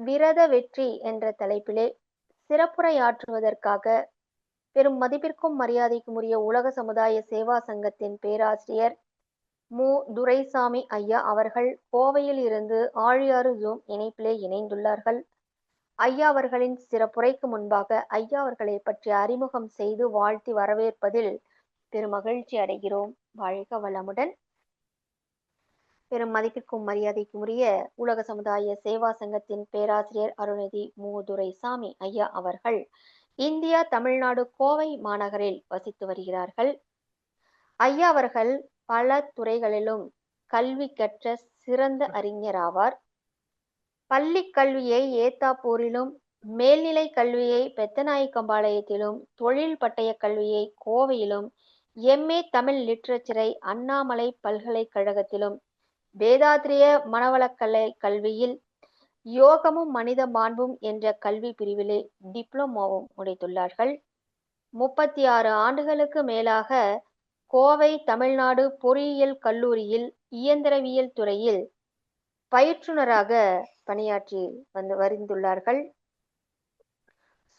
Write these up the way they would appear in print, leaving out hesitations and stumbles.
விரத வெற்றி என்ற தலைப்பிலே சிறப்புரையாற்றுவதற்காக பெரும் மதிப்பிற்கும் மரியாதைக்கும் உரிய உலக சமுதாய சேவா சங்கத்தின் பேராசிரியர் மு. துரைசாமி ஐயா அவர்கள் கோவையில் இருந்து ஆழியாறு ஜூம் இணைப்பிலே இணைந்துள்ளார்கள். ஐயா அவர்களின் சிறப்புரைக்கு முன்பாக ஐயா அவர்களை பற்றி அறிமுகம் செய்து வாழ்த்தி வரவேற்பதில் பெருமகிழ்ச்சி அடைகிறோம். வாழ்க வளமுடன். பெரும் மதிப்பிற்கும் மரியாதைக்கும் உரிய உலக சமுதாய சேவா சங்கத்தின் பேராசிரியர் அருள்நிதி மு. துரைசாமி ஐயா அவர்கள் இந்தியா, தமிழ்நாடு, கோவை மாநகரில் வசித்து வருகிறார்கள். ஐயா அவர்கள் பல துறைகளிலும் கல்வி கற்ற சிறந்த அறிஞர் ஆவார். பள்ளி கல்வியை ஏத்தாப்பூரிலும், மேல்நிலை கல்வியை பெத்தநாயக்கம்பாளையத்திலும், தொழில் பட்டய கல்வியை கோவையிலும், எம்ஏ தமிழ் லிட்ரேச்சரை அண்ணாமலை பல்கலைக்கழகத்திலும், வேதாத்திரிய மனவளக்கலை கல்வியில் யோகமும் மனித மாண்பும் என்ற கல்வி பிரிவிலே டிப்ளமோவும் முடித்துள்ளார்கள். 36 ஆண்டுகளுக்கு மேலாக கோவை தமிழ்நாடு பொறியியல் கல்லூரியில் இயந்திரவியல் துறையில் பயிற்றுனராக பணியாற்றி வருந்துள்ளார்கள்.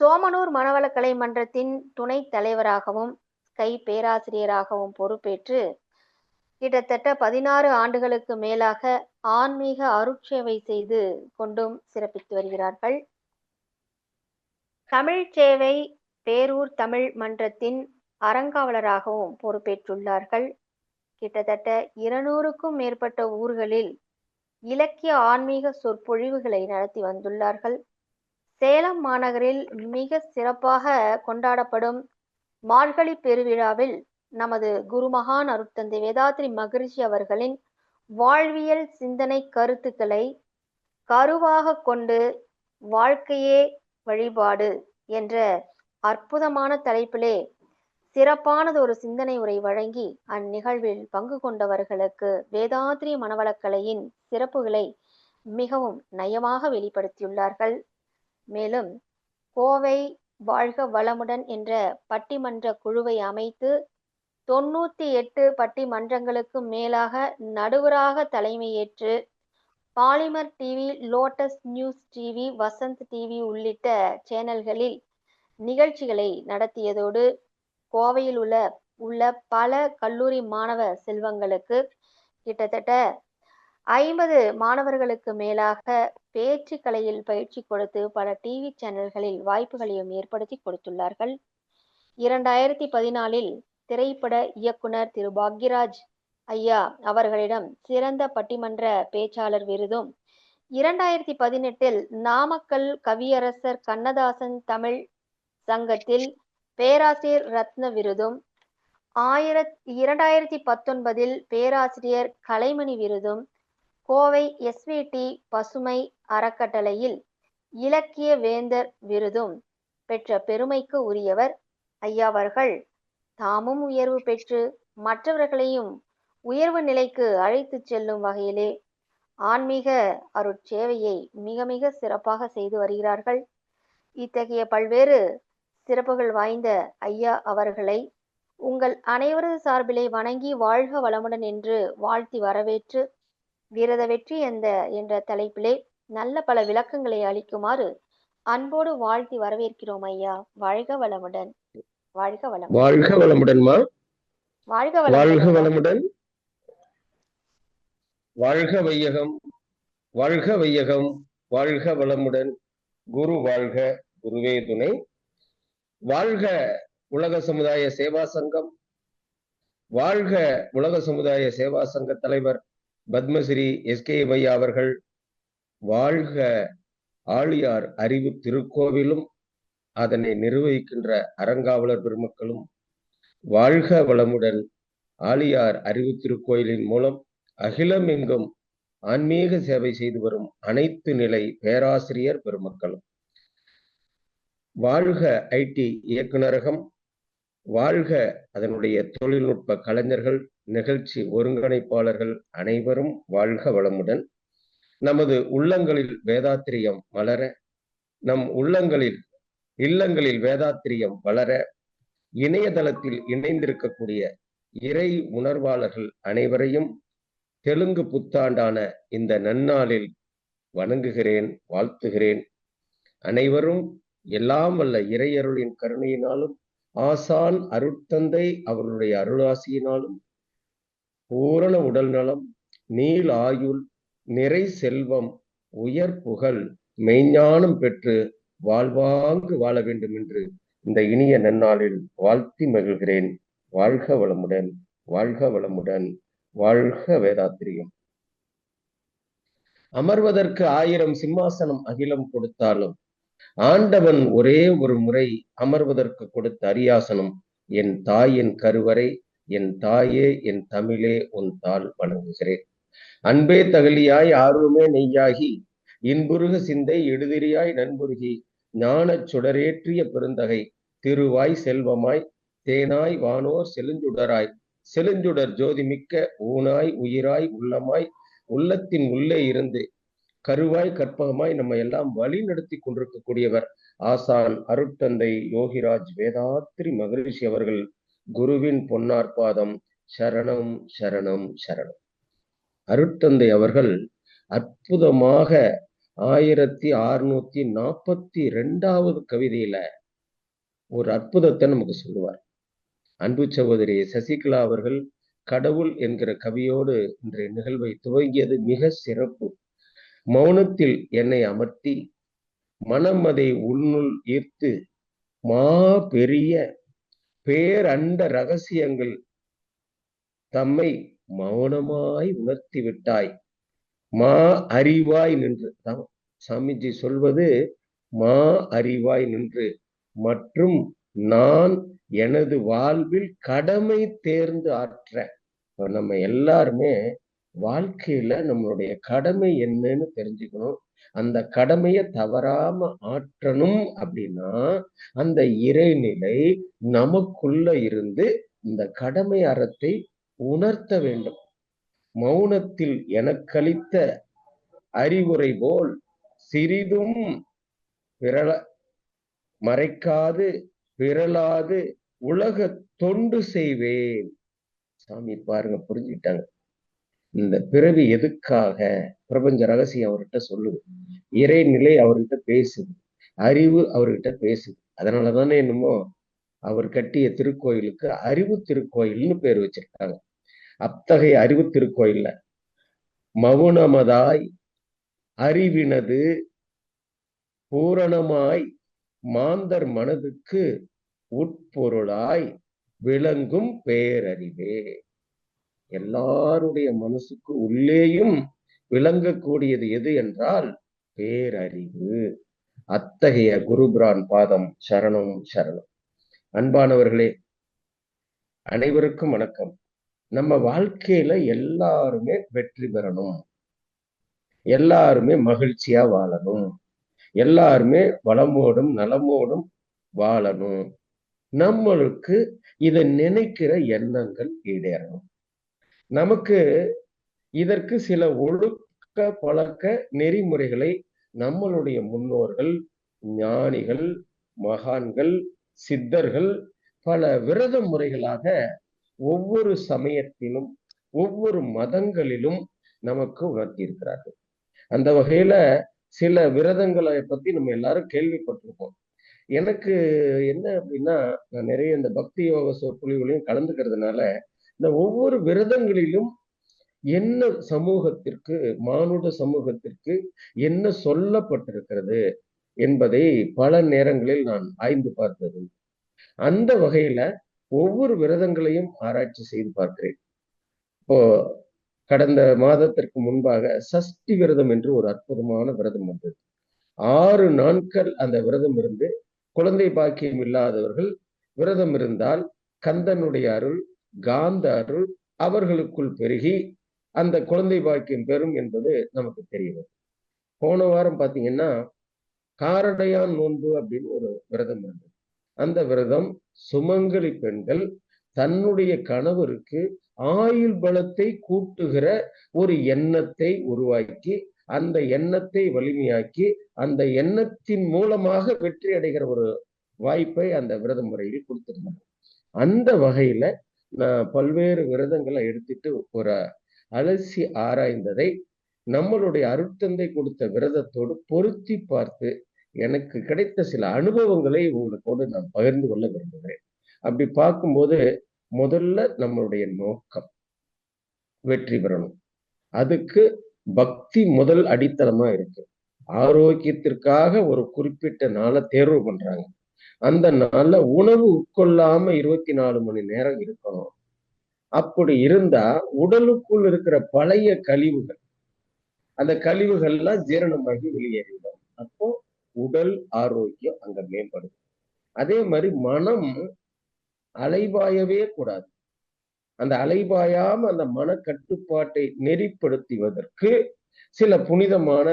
சோமனூர் மனவளக்கலை மன்றத்தின் துணைத் தலைவராகவும் கை பேராசிரியராகவும் பொறுப்பேற்று கிட்டத்தட்ட 16 ஆண்டுகளுக்கு மேலாக ஆன்மீக அருட்சேவை செய்து கொண்டும் சிறப்பித்து வருகிறார்கள். தமிழ் சேவை பேரூர் தமிழ் மன்றத்தின் அறங்காவலராகவும் பொறுப்பேற்றுள்ளார்கள். கிட்டத்தட்ட 200க்கும் மேற்பட்ட ஊர்களில் இலக்கிய ஆன்மீக சொற்பொழிவுகளை நடத்தி வந்துள்ளார்கள். சேலம் மாநகரில் மிக சிறப்பாக கொண்டாடப்படும் மார்கழி பெருவிழாவில் நமது குருமகான் அருட்தந்தை வேதாத்ரி மகரிஷி அவர்களின் வாழ்வியல் சிந்தனை கருத்துக்களை கருவாக கொண்டு வாழ்க்கையே வழிபாடு என்ற அற்புதமான தலைப்பிலே சிறப்பானது ஒரு சிந்தனை உரை வழங்கி அந்நிகழ்வில் பங்கு கொண்டவர்களுக்கு வேதாத்ரி மனவளக்கலையின் சிறப்புகளை மிகவும் நயமாக வெளிப்படுத்தியுள்ளார்கள். மேலும் கோவை வாழ்க வளமுடன் என்ற பட்டிமன்ற குழுவை அமைத்து 98 பட்டிமன்றங்களுக்கு மேலாக நடுவராக தலைமையேற்று Polimer TV, Lotus News TV, Vasanth TV உள்ளிட்ட சேனல்களில் நிகழ்ச்சிகளை நடத்தியதோடு கோவையில் உள்ள பல கல்லூரி மாணவ செல்வங்களுக்கு கிட்டத்தட்ட 50 மாணவர்களுக்கு மேலாக பேச்சு கலையில் பயிற்சி கொடுத்து பல டிவி சேனல்களில் வாய்ப்புகளையும் ஏற்படுத்தி கொடுத்துள்ளார்கள். 2014 திரைப்பட இயக்குனர் திரு பாக்யராஜ் ஐயா அவர்களிடம் சிறந்த பட்டிமன்ற பேச்சாளர் விருதும், 2018 நாமக்கல் கவியரசர் கண்ணதாசன் தமிழ் சங்கத்தில் பேராசிரியர் ரத்ன விருதும், 2019 பேராசிரியர் கலைமணி விருதும், கோவை எஸ்விடி பசுமை அறக்கட்டளையில் இலக்கிய வேந்தர் விருதும் பெற்ற பெருமைக்கு உரியவர் ஐயா அவர்கள். தாமும் உயர்வு பெற்று மற்றவர்களையும் உயர்வு நிலைக்கு அழைத்து செல்லும் வகையிலே ஆன்மீக அருட்சேவையை மிக மிக சிறப்பாக செய்து வருகிறார்கள். இத்தகைய பல்வேறு சிறப்புகள் வாய்ந்த ஐயா அவர்களை உங்கள் அனைவரது சார்பிலே வணங்கி வாழ்க வளமுடன் என்று வாழ்த்தி வரவேற்று விரத வெற்றி என்ற தலைப்பிலே நல்ல பல விளக்கங்களை அளிக்குமாறு அன்போடு வாழ்த்தி வரவேற்கிறோம் ஐயா. வாழ்க வளமுடன். வாழ்க வளமுடன். வாழ்க வளமுடன்மா. வாழ்க வாழ்க வளமுடன். வாழ்க வையகம், வாழ்க வையகம், வாழ்க வளமுடன். குரு வாழ்க, குருவே துணை. வாழ்க உலக சமுதாய சேவா சங்கம். வாழ்க உலக சமுதாய சேவா சங்க தலைவர் பத்மஸ்ரீ எஸ்கே ஐயா அவர்கள். வாழ்க ஆழியார் அறிவு திருக்கோவிலும் அதனை நிர்வகிக்கின்ற அறங்காவலர் பெருமக்களும். வாழ்க வளமுடன். ஆழியார் அறிவு திருக்கோயிலின் மூலம் அகிலம் எங்கும் ஆன்மீக சேவை செய்து வரும் அனைத்து நிலை பேராசிரியர் பெருமக்களும். வாழ்க ஐடி இயக்குநரகம். வாழ்க அதனுடைய தொழில்நுட்ப கலைஞர்கள், நிகழ்ச்சி ஒருங்கிணைப்பாளர்கள் அனைவரும் வாழ்க வளமுடன். நமது உள்ளங்களில் வேதாத்திரியம் மலர, நம் இல்லங்களில் வேதாத்திரியம் வளர, இணையதளத்தில் இணைந்திருக்கக்கூடிய இறை உணர்வாளர்கள் அனைவரையும் தெலுங்கு புத்தாண்டான இந்த நன்னாளில் வணங்குகிறேன், வாழ்த்துகிறேன். அனைவரும் எல்லாம் வல்ல இறையருளின் கருணையினாலும் ஆசான் அருட்தந்தை அவர்களுடைய அருளாசியினாலும் பூரண உடல் நலம், நீள் ஆயுள், நிறை செல்வம், உயர் புகழ், மெய்ஞானம் பெற்று வாழ்வாங்கு வாழ வேண்டும் என்று இந்த இனிய நன்னாளில் வாழ்த்தி மகிழ்கிறேன். வாழ்க வளமுடன், வாழ்க வளமுடன், வாழ்க வேதாத்திரியம். அமர்வதற்கு 1000 சிம்மாசனம் அகிலம் கொடுத்தாலும் ஆண்டவன் ஒரே ஒரு முறை அமர்வதற்கு கொடுத்த அரியாசனம் என் தாயின் கருவறை, என் தாயே, என் தமிழே, உன் தாள் வணங்குகிறேன். அன்பே தகலியாய் ஆர்வமே நெய்யாகி இன்புருக சிந்தை எடுதிரியாய் நண்புருகி ஞானச் சுடரேற்றிய பெருந்தகை திருவாய் செல்வமாய் தேனாய் வானோர் செழுஞ்சுடராய் செழுஞ்சுடர் ஜோதிமிக்க ஊனாய் உயிராய் உள்ளமாய் உள்ளத்தின் உள்ளே இருந்து கருவாய் கற்பகமாய் நம்ம எல்லாம் வழி நடத்தி கொண்டிருக்கக்கூடியவர் ஆசான் அருட்தந்தை யோகிராஜ் வேதாத்ரி மகரிஷி அவர்கள். குருவின் பொன்னார்பாதம் சரணம் சரணம் சரணம். அருட்தந்தை அவர்கள் அற்புதமாக 1642வது கவிதையில ஒரு அற்புதத்தை நமக்கு சொல்லுவார். அன்பு சகோதரி சசிகலா அவர்கள் கடவுள் என்கிற கவியோடு இன்றைய நிகழ்வை துவங்கியது மிக சிறப்பு. மௌனத்தில் என்னை அமர்த்தி மனம் அதை உள்னுள் ஈர்த்து மா பெரிய பேரண்ட ரகசியங்கள் தம்மை மௌனமாய் உணர்த்தி விட்டாய், மா அறிவாய் நின்று. சாமிஜி சொல்வது மா அறிவாய் நின்று மற்றும் நான் எனது வாழ்வில் கடமை தேர்ந்து ஆற்ற. நம்ம எல்லாருமே வாழ்க்கையில நம்மளுடைய கடமை என்னன்னு தெரிஞ்சுக்கணும். அந்த கடமையை தவறாம ஆற்றணும் அப்படின்னா அந்த இறைநிலை நமக்குள்ள இருந்து இந்த கடமை அறத்தை உணர்த்த வேண்டும். மௌனத்தில் எனக்களித்த அறிவுரை போல் சிறிதும் மறைக்காது பிறலாது உலக தொண்டு செய்வேன். சாமி பாருங்க, புரிஞ்சுக்கிட்டாங்க. இந்த பிறவி எதுக்காக? பிரபஞ்ச ரகசியம் அவர்கிட்ட சொல்லுது, இறைநிலை அவர்கிட்ட பேசுது, அறிவு அவர்கிட்ட பேசுது. அதனாலதானே என்னமோ அவர் கட்டிய திருக்கோயிலுக்கு அறிவு திருக்கோயில்னு பேர் வச்சிருக்காங்க. அத்தகைய அறிவு திருக்கோயில்ல மௌனமதாய் அறிவினது பூரணமாய் மாந்தர் மனதுக்கு உட்பொருளாய் விளங்கும் பேரறிவே. எல்லாருடைய மனசுக்கு உள்ளேயும் விளங்கக்கூடியது எது என்றால் பேரறிவு. அத்தகைய குருபிரான் பாதம் சரணம் சரணம். அன்பானவர்களே, அனைவருக்கும் வணக்கம். நம்ம வாழ்க்கையில எல்லாருமே வெற்றி பெறணும், எல்லாருமே மகிழ்ச்சியா வாழணும், எல்லாருமே வளமோடும் நலமோடும் வாழணும். நம்மளுக்கு இதை நினைக்கிற எண்ணங்கள் ஈடேறணும். நமக்கு இதற்கு சில ஒழுக்க பழக்க நெறிமுறைகளை நம்மளுடைய முன்னோர்கள், ஞானிகள், மகான்கள், சித்தர்கள் பல விரத முறைகளாக ஒவ்வொரு சமயத்திலும் ஒவ்வொரு மதங்களிலும் நமக்கு உணர்த்தி இருக்கிறார்கள். அந்த வகையில சில விரதங்களை பத்தி நம்ம எல்லாரும் கேள்விப்பட்டிருப்போம். எனக்கு என்ன அப்படின்னா, நான் நிறைய இந்த பக்தி யோக சொற்பொழிவுகளையும் கலந்துக்கிறதுனால இந்த ஒவ்வொரு விரதங்களிலும் என்ன சமூகத்திற்கு, மானுட சமூகத்திற்கு என்ன சொல்லப்பட்டிருக்கிறது என்பதை பல நேரங்களில் நான் ஆய்ந்து பார்த்தது. அந்த வகையில ஒவ்வொரு விரதங்களையும் ஆராய்ச்சி செய்து பார்க்கிறேன். இப்போ கடந்த மாதத்திற்கு முன்பாக சஷ்டி விரதம் என்று ஒரு அற்புதமான விரதம் வந்தது. 6 நாட்கள் அந்த விரதம் இருந்து குழந்தை பாக்கியம் இல்லாதவர்கள் விரதம் இருந்தால் கந்தனுடைய அருள், காந்த அருள் அவர்களுக்குள் பெருகி அந்த குழந்தை பாக்கியம் பெறும் என்பது நமக்கு தெரியும். போன வாரம் பாத்தீங்கன்னா காரடையான் நோன்பு அப்படின்னு ஒரு விரதம் இருந்தது. அந்த விரதம் சுமங்கலி பெண்கள் தன்னுடைய கணவருக்கு ஆயுள் பலத்தை கூட்டுகிற ஒரு எண்ணத்தை உருவாக்கி அந்த எண்ணத்தை வலிமையாக்கி அந்த எண்ணத்தின் மூலமாக வெற்றி அடைகிற ஒரு வாய்ப்பை அந்த விரத முறையில் கொடுத்திருந்தாங்க. அந்த வகையில நான் பல்வேறு விரதங்களை எடுத்துட்டு ஒரு அலசி ஆராய்ந்ததை நம்மளுடைய அருட்தந்தை கொடுத்த விரதத்தோடு பொருத்தி பார்த்து எனக்கு கிடைத்த சில அனுபவங்களை உங்களுக்கோடு நான் பகிர்ந்து கொள்ள விரும்புகிறேன். அப்படி பார்க்கும்போது முதல்ல நம்மளுடைய நோக்கம் வெற்றி பெறணும். அதுக்கு பக்தி முதல் அடித்தளமா இருக்கு. ஆரோக்கியத்திற்காக ஒரு குறிப்பிட்ட நாளை தேர்வு பண்றாங்க. அந்த நாள்ல உணவு உட்கொள்ளாம 24 மணி நேரம் இருக்கணும். அப்படி இருந்தா உடலுக்குள் இருக்கிற பழைய கழிவுகள், அந்த கழிவுகள் எல்லாம் ஜீரணமாகி வெளியேறிடும். அப்போ உடல் ஆரோக்கியம் அங்க மேம்படும். அதே மாதிரி மனம் அலைபாயவே கூடாது. அந்த அலைபாயாம அந்த மன கட்டுப்பாட்டை நெறிப்படுத்துவதற்கு சில புனிதமான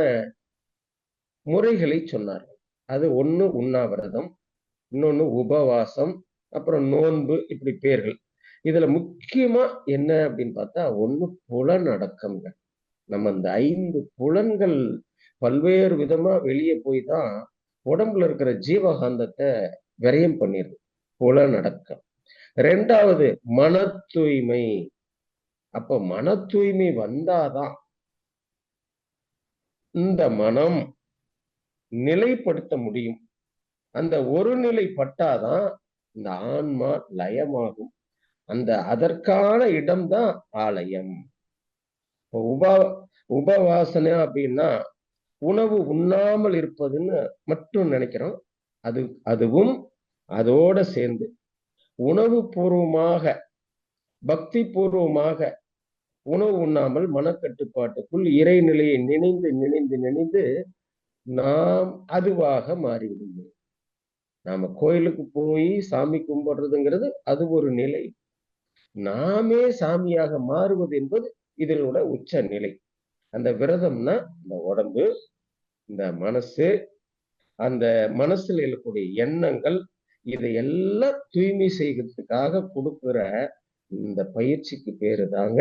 முறைகளை சொன்னார்கள். அது ஒண்ணு உண்ணாவிரதம், இன்னொன்னு உபவாசம், அப்புறம் நோன்பு, இப்படி பேர்கள். இதுல முக்கியமா என்ன அப்படின்னு பார்த்தா ஒண்ணு புலனடக்கம்ங்க. நம்ம இந்த 5 புலன்கள் பல்வேறு விதமா வெளியே போய் தான் உடம்புல இருக்கிற ஜீவகாந்தத்தை விரயம் பண்ணிடுது. புலனடக்கம். 2வது மன தூய்மை. அப்ப மன தூய்மை வந்தாதான் இந்த மனம் நிலைப்படுத்த முடியும். அந்த ஒரு நிலை பட்டாதான் இந்த ஆன்மா லயமாகும். அதற்கான இடம்தான் ஆலயம். உபவாசனை அப்படின்னா உணவு உண்ணாமல் இருப்பதுன்னு மட்டும் நினைக்கிறோம். அதுவும் அதோட சேர்ந்து உணவு பூர்வமாக, பக்தி பூர்வமாக உணவு உண்ணாமல் மனக்கட்டுப்பாட்டுக்குள் இறைநிலையை நினைந்து நினைந்து நினைந்து நாம் அதுவாக மாறிவிடுவோம். நாம கோயிலுக்கு போய் சாமி கும்பிடுறதுங்கிறது அது ஒரு நிலை. நாமே சாமியாக மாறுவது என்பது இதனோட உச்ச நிலை. அந்த விரதம்னா இந்த உடம்பு, இந்த மனசு, அந்த மனசுல இருக்கக்கூடிய எண்ணங்கள், இதையெல்லாம் தூய்மை செய்கிறதுக்காக கொடுக்கிற இந்த பயிற்சிக்கு பேரு தாங்க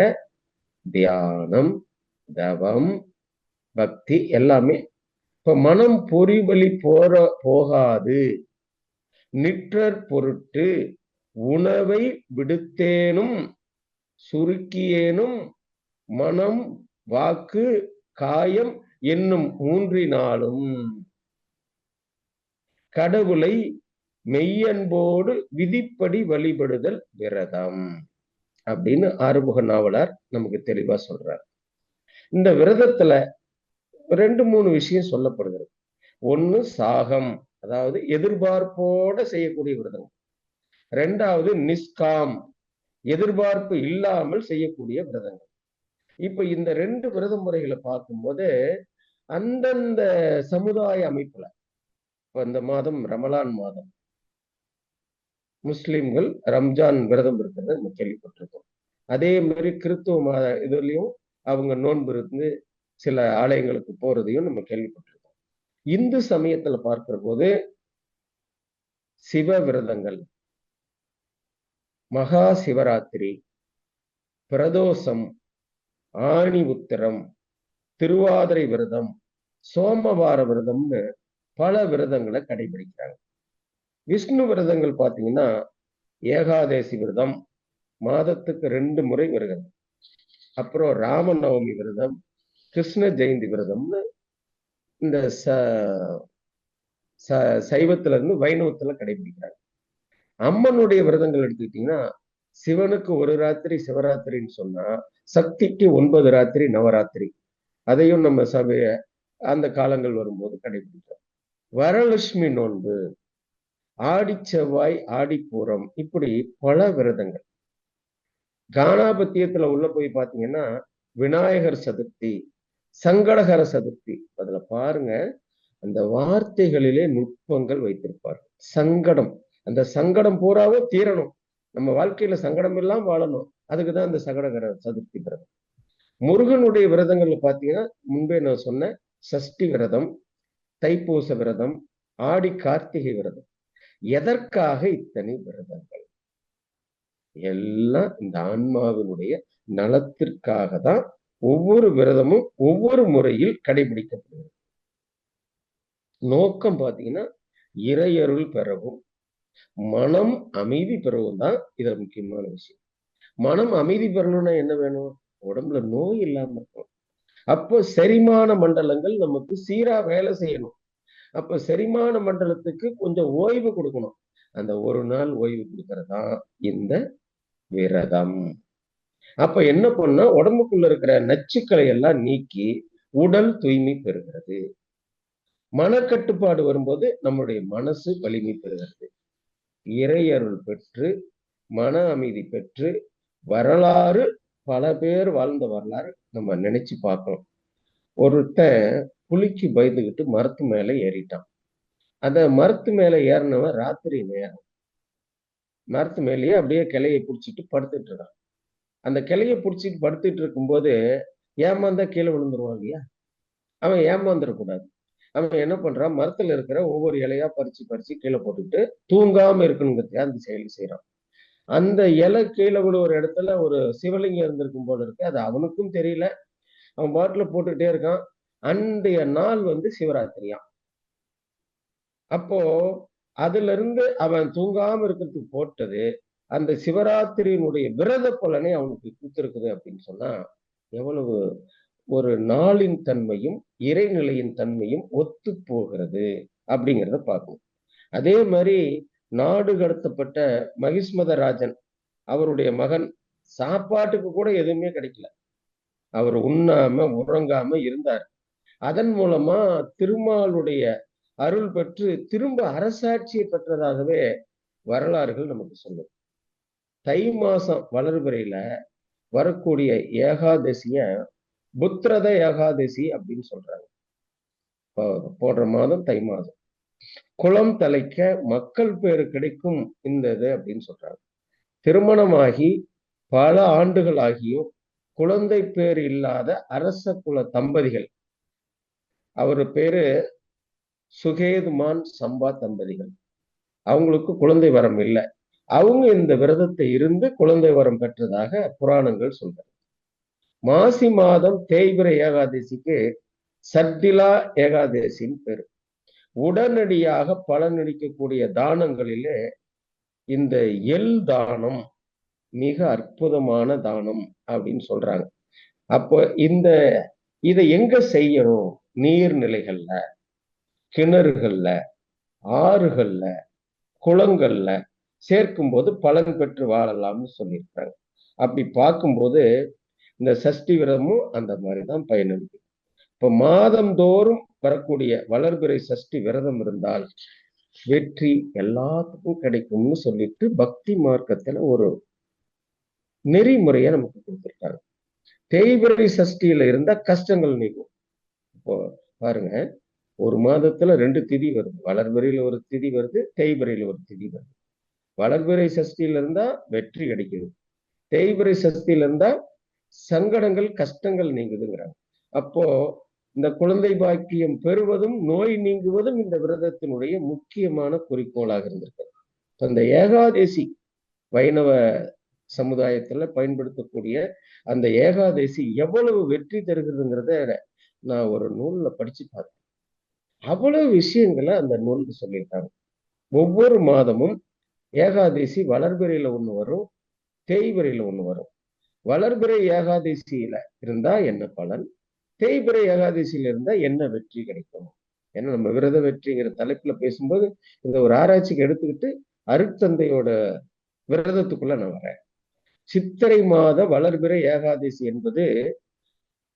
தியானம், தவம், பக்தி எல்லாமே. இப்ப மனம் பொறிவழி போகாது, நிற்றற் பொருட்டு உணவை விடுத்தேனும் சுருக்கியேனும் மனம், வாக்கு, காயம் என்னும் 3னாலும் கடவுளை மெய்யன்போடு விதிப்படி வழிபடுதல் விரதம் அப்படின்னு ஆறுமுக நாவலர் நமக்கு தெளிவா சொல்றார். இந்த விரதத்துல 2-3 விஷயம் சொல்லப்படுகிறது. ஒண்ணு சாகம், அதாவது எதிர்பார்ப்போட செய்யக்கூடிய விரதம். 2வது நிஷ்காம், எதிர்பார்ப்பு இல்லாமல் செய்யக்கூடிய விரதங்கள். இப்ப இந்த 2 விரத முறைகளை பார்க்கும்போது அந்தந்த சமுதாய அமைப்புல, இந்த மாதம் ரமலான் மாதம், முஸ்லிம்கள் ரம்ஜான் விரதம் இருக்கிறத நம்ம கேள்விப்பட்டிருக்கோம். அதே மாதிரி கிறிஸ்துவ மாத இதுலயும் அவங்க நோன்பு இருந்து சில ஆலயங்களுக்கு போறதையும் நம்ம கேள்விப்பட்டிருக்கோம். இந்து சமயத்துல பார்க்கிற போது சிவ விரதங்கள், மகா சிவராத்திரி, பிரதோஷம், ஆணி உத்திரம், திருவாதிரை விரதம், சோமவார விரதம்னு பல விரதங்களை கடைபிடிக்கிறாங்க. விஷ்ணு விரதங்கள் பாத்தீங்கன்னா ஏகாதேசி விரதம் மாதத்துக்கு 2 முறை வருகிறது. அப்புறம் ராமநவமி விரதம், கிருஷ்ண ஜெயந்தி விரதம்னு இந்த சைவத்துல இருந்து வைணவத்துல கடைபிடிக்கிறாங்க. அம்மனுடைய விரதங்கள் எடுத்துக்கிட்டீங்கன்னா சிவனுக்கு 1 ராத்திரி சிவராத்திரின்னு சொன்னா சக்திக்கு 9 ராத்திரி நவராத்திரி. அதையும் நம்ம சபைய அந்த காலங்கள் வரும்போது கடைபிடிக்கிறோம். வரலட்சுமி நோன்பு, ஆடி செவ்வாய், ஆடிப்பூரம், இப்படி பல விரதங்கள். கானாபத்தியத்துல உள்ள போய் பாத்தீங்கன்னா விநாயகர் சதுர்த்தி, சங்கடகர சதுர்த்தி. அதுல பாருங்க அந்த வார்த்தைகளிலே நுட்பங்கள் வைத்திருப்பார்கள். சங்கடம், அந்த சங்கடம் பூராவும் தீரணும். நம்ம வாழ்க்கையில சங்கடம் எல்லாம் வாழணும். அதுக்குதான் இந்த சங்கடகர சதுர்த்தி விரதம். முருகனுடைய விரதங்கள்ல பாத்தீங்கன்னா முன்பே நான் சொன்ன சஷ்டி விரதம், தைப்பூச விரதம், ஆடி கார்த்திகை விரதம். எதற்காக இத்தனை விரதங்கள்? எல்லாம் இந்த ஆன்மாவினுடைய நலத்திற்காக தான் ஒவ்வொரு விரதமும் ஒவ்வொரு முறையில் கடைபிடிக்கப்படுகிறது. நோக்கம் பாத்தீங்கன்னா இறையருள் பெறவும், மனம் அமைதி பெறவும் தான் இதுல முக்கியமான விஷயம். மனம் அமைதி பெறணும்னா என்ன வேணும்? உடம்புல நோய் இல்லாம இருக்கும். அப்போ செரிமான மண்டலங்கள் நமக்கு சீரா வேலை செய்யணும். அப்ப செரிமான மண்டலத்துக்கு கொஞ்சம் ஓய்வு கொடுக்கணும். அந்த ஒரு நாள் ஓய்வு கொடுக்கறதா இந்த விரதம். அப்ப என்ன பண்ணா உடம்புக்குள்ள இருக்கிற நச்சுக்களை எல்லாம் நீக்கி உடல் தூய்மை பெறுகிறது. மனக்கட்டுப்பாடு வரும்போது நம்முடைய மனசு வலிமை பெறுகிறது. இறையருள் பெற்று மன அமைதி பெற்று வரலாறு பல பேர் வாழ்ந்த வரலாறு நம்ம நினைச்சு பார்க்கணும். ஒருத்தன் புலிக்கு பயந்துகிட்டு மரத்து மேல ஏறிட்டான். அந்த மரத்து மேல ஏறினவன் ராத்திரி நேரம் மரத்து மேலேயே அப்படியே கிளையை பிடிச்சிட்டு படுத்துட்டு இருக்கான். அந்த கிளையை பிடிச்சிட்டு படுத்துட்டு இருக்கும்போது ஏமாந்தா கீழே விழுந்துருவான் இல்லையா? அவன் ஏமாந்துடக்கூடாது. அவன் என்ன பண்றான், மரத்துல இருக்கிற ஒவ்வொரு இலையா பறிச்சு பறிச்சு கீழே போட்டுட்டு தூங்காம இருக்கணுங்கிறதுக்காக அந்த செயல் செய்யறான். அந்த இலை கீழே விழுற இடத்துல ஒரு சிவலிங்கம் இருந்திருக்கும் போல இருக்கு. அது அவனுக்கும் தெரியல. அவன் பாட்டுல போட்டுக்கிட்டே இருக்கான். அன்றைய நாள் சிவராத்திரியா. அப்போ அதுல இருந்து அவன் தூங்காம இருக்கிறதுக்கு போட்டது அந்த சிவராத்திரியினுடைய விரத பலனை அவனுக்கு கொடுத்திருக்குது அப்படின்னு சொன்னா எவ்வளவு ஒரு நாளின் தன்மையும் இறைநிலையின் தன்மையும் ஒத்து போகிறது அப்படிங்கிறத பார்க்கணும். அதே மாதிரி நாடு கடத்தப்பட்ட மகிஷ்மதராஜன் அவருடைய மகன் சாப்பாட்டுக்கு கூட எதுவுமே கிடைக்கல. அவர் உண்ணாம உறங்காம இருந்தார். அதன் மூலமா திருமாலுடைய அருள் பெற்று திரும்ப அரசாட்சியை பெற்றதாகவே வரலாறுகள் நமக்கு சொல்லும். தை மாசம் வளர்பிறையில வரக்கூடிய ஏகாதசிய புத்திரத ஏகாதசி அப்படின்னு சொல்றாங்க. போன்ற மாதம் தை மாதம் குளம் தலைக்க மக்கள் பேரு கிடைக்கும் இந்த இது அப்படின்னு சொல்றாங்க. திருமணமாகி பல ஆண்டுகள் ஆகியும் குழந்தை பேர் இல்லாத அரச குல தம்பதிகள், அவரு பேரு சுகேதுமான் சம்பா தம்பதிகள், அவங்களுக்கு குழந்தை வரம் இல்லை. அவங்க இந்த விரதத்தை இருந்து குழந்தை வரம் பெற்றதாக புராணங்கள் சொல்றாங்க. மாசி மாதம் தேய்பிரை ஏகாதசிக்கு சத்திலா ஏகாதசின்னு பேரு. உடனடியாக பலனளிக்கக்கூடிய தானங்களிலே இந்த எள் தானம் மிக அற்புதமான தானம் அப்படின்னு சொல்றாங்க. அப்போ இதை எங்க செய்யணும்? நீர்நிலைகள்ல, கிணறுகள்ல, ஆறுகள்ல, குளங்கள்ல சேர்க்கும் போது பலன் பெற்று வாழலாம்னு சொல்லியிருக்காங்க. அப்படி பார்க்கும்போது இந்த சஷ்டி விரதமும் அந்த மாதிரிதான் பயனளிக்கும். இப்ப மாதந்தோறும் வரக்கூடிய வளர்பிறை சஷ்டி விரதம் இருந்தால் வெற்றி எல்லாத்துக்கும் கிடைக்கும்னு சொல்லிட்டு பக்தி மார்க்கத்துல ஒரு நெறிமுறையை நமக்கு கொடுத்திருக்காங்க. தேய்பிறை சஷ்டியில இருந்தா கஷ்டங்கள் நீக்கும். இப்போ பாருங்க, ஒரு மாதத்துல 2 திதி வருது. வளர்பிறையில ஒரு திதி வருது, தேய்பிறையில ஒரு திதி வருது. வளர்பிறை சஷ்டியில இருந்தா வெற்றி கிடைக்குது, தேய்பிறை சஷ்டியில இருந்தா சங்கடங்கள் கஷ்டங்கள் நீங்குதுங்கிறாங்க. அப்போ இந்த குழந்தை பாக்கியம் பெறுவதும் நோய் நீங்குவதும் இந்த விரதத்தினுடைய முக்கியமான குறிக்கோளாக இருந்திருக்கு. அந்த ஏகாதசி வைணவ சமுதாயத்துல பயன்படுத்தக்கூடிய அந்த ஏகாதசி எவ்வளவு வெற்றி தருகிறதுங்கிறத நான் ஒரு நூல்ல படிச்சு பார்த்தேன். அவ்வளவு விஷயங்களை அந்த நூலுக்கு சொல்லியிருக்காங்க. ஒவ்வொரு மாதமும் ஏகாதசி வளர்பிறையில ஒண்ணு வரும், தேய்பிறையில ஒண்ணு வரும். வளர்பிறை ஏகாதசியில இருந்தா என்ன பலன், தேய்பிறை ஏகாதசியில இருந்தா என்ன வெற்றி கிடைக்கும்? ஏன்னா நம்ம விரத வெற்றிங்கிற தலைப்புல பேசும்போது இந்த ஒரு ஆராய்ச்சிக்கு எடுத்துக்கிட்டு அருட்தந்தையோட விரதத்துக்குள்ள நான் வரேன். சித்திரை மாத வளர்பிறை ஏகாதசி என்பது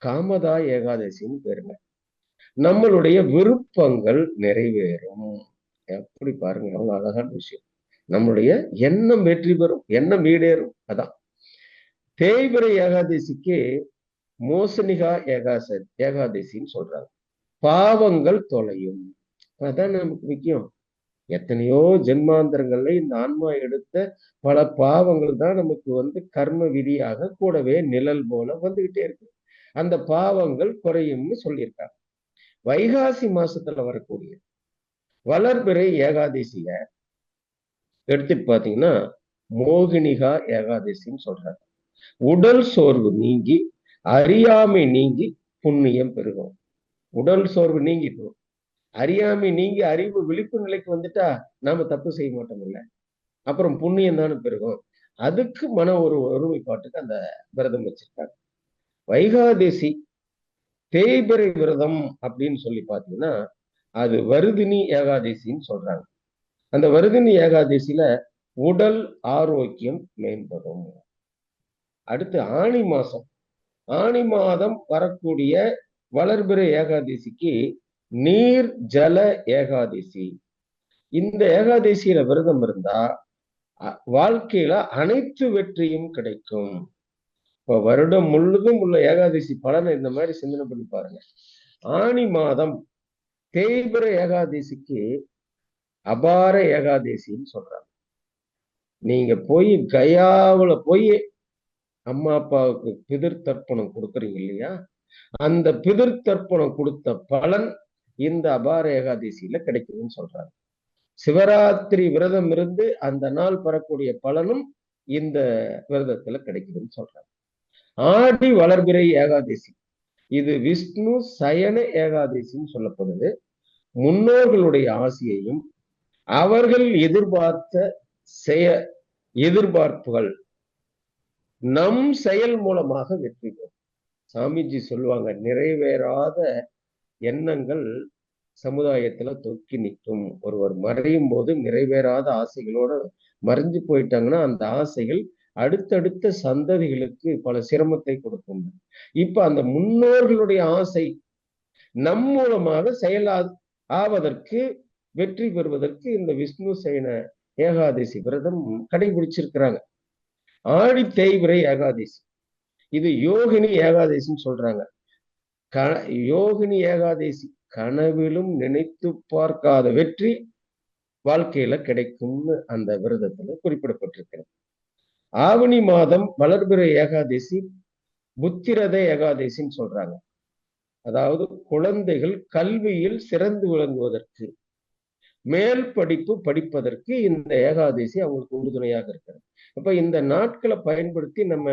காமதா ஏகாதசின்னு பேருங்க. நம்மளுடைய விருப்பங்கள் நிறைவேறும். எப்படி பாருங்க, அவ்வளவு அழகான விஷயம். நம்மளுடைய எண்ணம் வெற்றி பெறும், எண்ணம் ஈடேறும். அதான் தேய்பிறை ஏகாதசிக்கு மோசனிகா ஏகாதசின்னு சொல்றாங்க. பாவங்கள் தொலையும். அதான் நமக்கு முக்கியம். எத்தனையோ ஜென்மாந்தரங்கள்ல இந்த ஆன்மா எடுத்த பல பாவங்கள் தான் நமக்கு கர்ம விதியாக கூடவே நிழல் போல வந்துகிட்டே இருக்கு. அந்த பாவங்கள் குறையும்னு சொல்லியிருக்காங்க. வைகாசி மாசத்துல வரக்கூடிய வளர்பிறை ஏகாதசிய எடுத்துட்டு பாத்தீங்கன்னா மோகினிகா ஏகாதசின்னு சொல்றாங்க. உடல் சோர்வு நீங்கி அறியாமை நீங்கி புண்ணியம் பெருகும். உடல் சோர்வு நீங்கிட்டோம், அறியாமை நீங்கி அறிவு விழிப்பு நிலைக்கு வந்துட்டா நாம தப்பு செய்ய மாட்டோம் இல்ல, அப்புறம் புண்ணியம் தானே பெருகும். அதுக்கு மன ஒரு ஒருமைப்பாட்டுக்கு அந்த விரதம் வச்சிருக்காங்க. வைகாதசி தேய்பிறை விரதம் அப்படின்னு சொல்லி பாத்தீங்கன்னா அது வருதினி ஏகாதசின்னு சொல்றாங்க. அந்த வருதினி ஏகாதசியில உடல் ஆரோக்கியம் மேம்படும். அடுத்து ஆனி மாசம், ஆனி மாதம் வரக்கூடிய வளர்பிறை ஏகாதசிக்கு நீர் ஜல ஏகாதசி. இந்த ஏகாதசியில விரதம் இருந்தா வாழ்க்கையில அனைத்து வெற்றியும் கிடைக்கும். இப்ப வருடம் முழுதும் உள்ள ஏகாதசி பலனை இந்த மாதிரி சிந்தனை பண்ணி பாருங்க. ஆனி மாதம் தேய்பிறை ஏகாதசிக்கு அபார ஏகாதசின்னு சொல்றாங்க. நீங்க போய் கயாவுல போய் அம்மா அப்பாவுக்கு பிதிர் தர்ப்பணம் கொடுக்குறீங்க இல்லையா, அந்த பிதிர் தர்ப்பணம் கொடுத்த பலன் இந்த அபார ஏகாதசியில கிடைக்குதுன்னு சொல்றாங்க. சிவராத்திரி விரதம் இருந்து அந்த நாள் பெறக்கூடிய பலனும் இந்த விரதத்துல கிடைக்குதுன்னு சொல்றாங்க. ஆடி வளர்பிறை ஏகாதசி, இது விஷ்ணு சயன ஏகாதசின்னு சொல்லப்படுது. முன்னோர்களுடைய ஆசையையும் அவர்கள் எதிர்பார்த்த எதிர்பார்ப்புகள் நம் செயல் மூலமாக வெற்றி பெறும். சாமிஜி சொல்லுவாங்க, நிறைவேறாத எண்ணங்கள் சமுதாயத்துல தொக்கி நிற்கும். ஒருவர் மறையும் போது நிறைவேறாத ஆசைகளோட மறைஞ்சு போயிட்டாங்கன்னா அந்த ஆசைகள் அடுத்தடுத்த சந்ததிகளுக்கு பல சிரமத்தை கொடுக்கும். இப்ப அந்த முன்னோர்களுடைய ஆசை நம் மூலமாக ஆவதற்கு வெற்றி பெறுவதற்கு இந்த விஷ்ணு சயன ஏகாதசி விரதம் கடைபிடிச்சிருக்கிறாங்க. ஆடி தேய்பிறை ஏகாதசி, இது யோகினி ஏகாதசின்னு சொல்றாங்க. யோகினி ஏகாதசி கனவிலும் நினைத்து பார்க்காத வெற்றி வாழ்க்கையில கிடைக்கும்னு அந்த விரதத்துல குறிப்பிடப்பட்டிருக்கிறது. ஆவணி மாதம் வளர்பிறை ஏகாதசி புத்திரத ஏகாதசின்னு சொல்றாங்க. அதாவது குழந்தைகள் கல்வியில் சிறந்து விளங்குவதற்கு, மேல் படிப்பு படிப்பதற்கு இந்த ஏகாதசி அவங்களுக்கு உறுதுணையாக இருக்கிறது. அப்ப இந்த நாட்களை பயன்படுத்தி நம்ம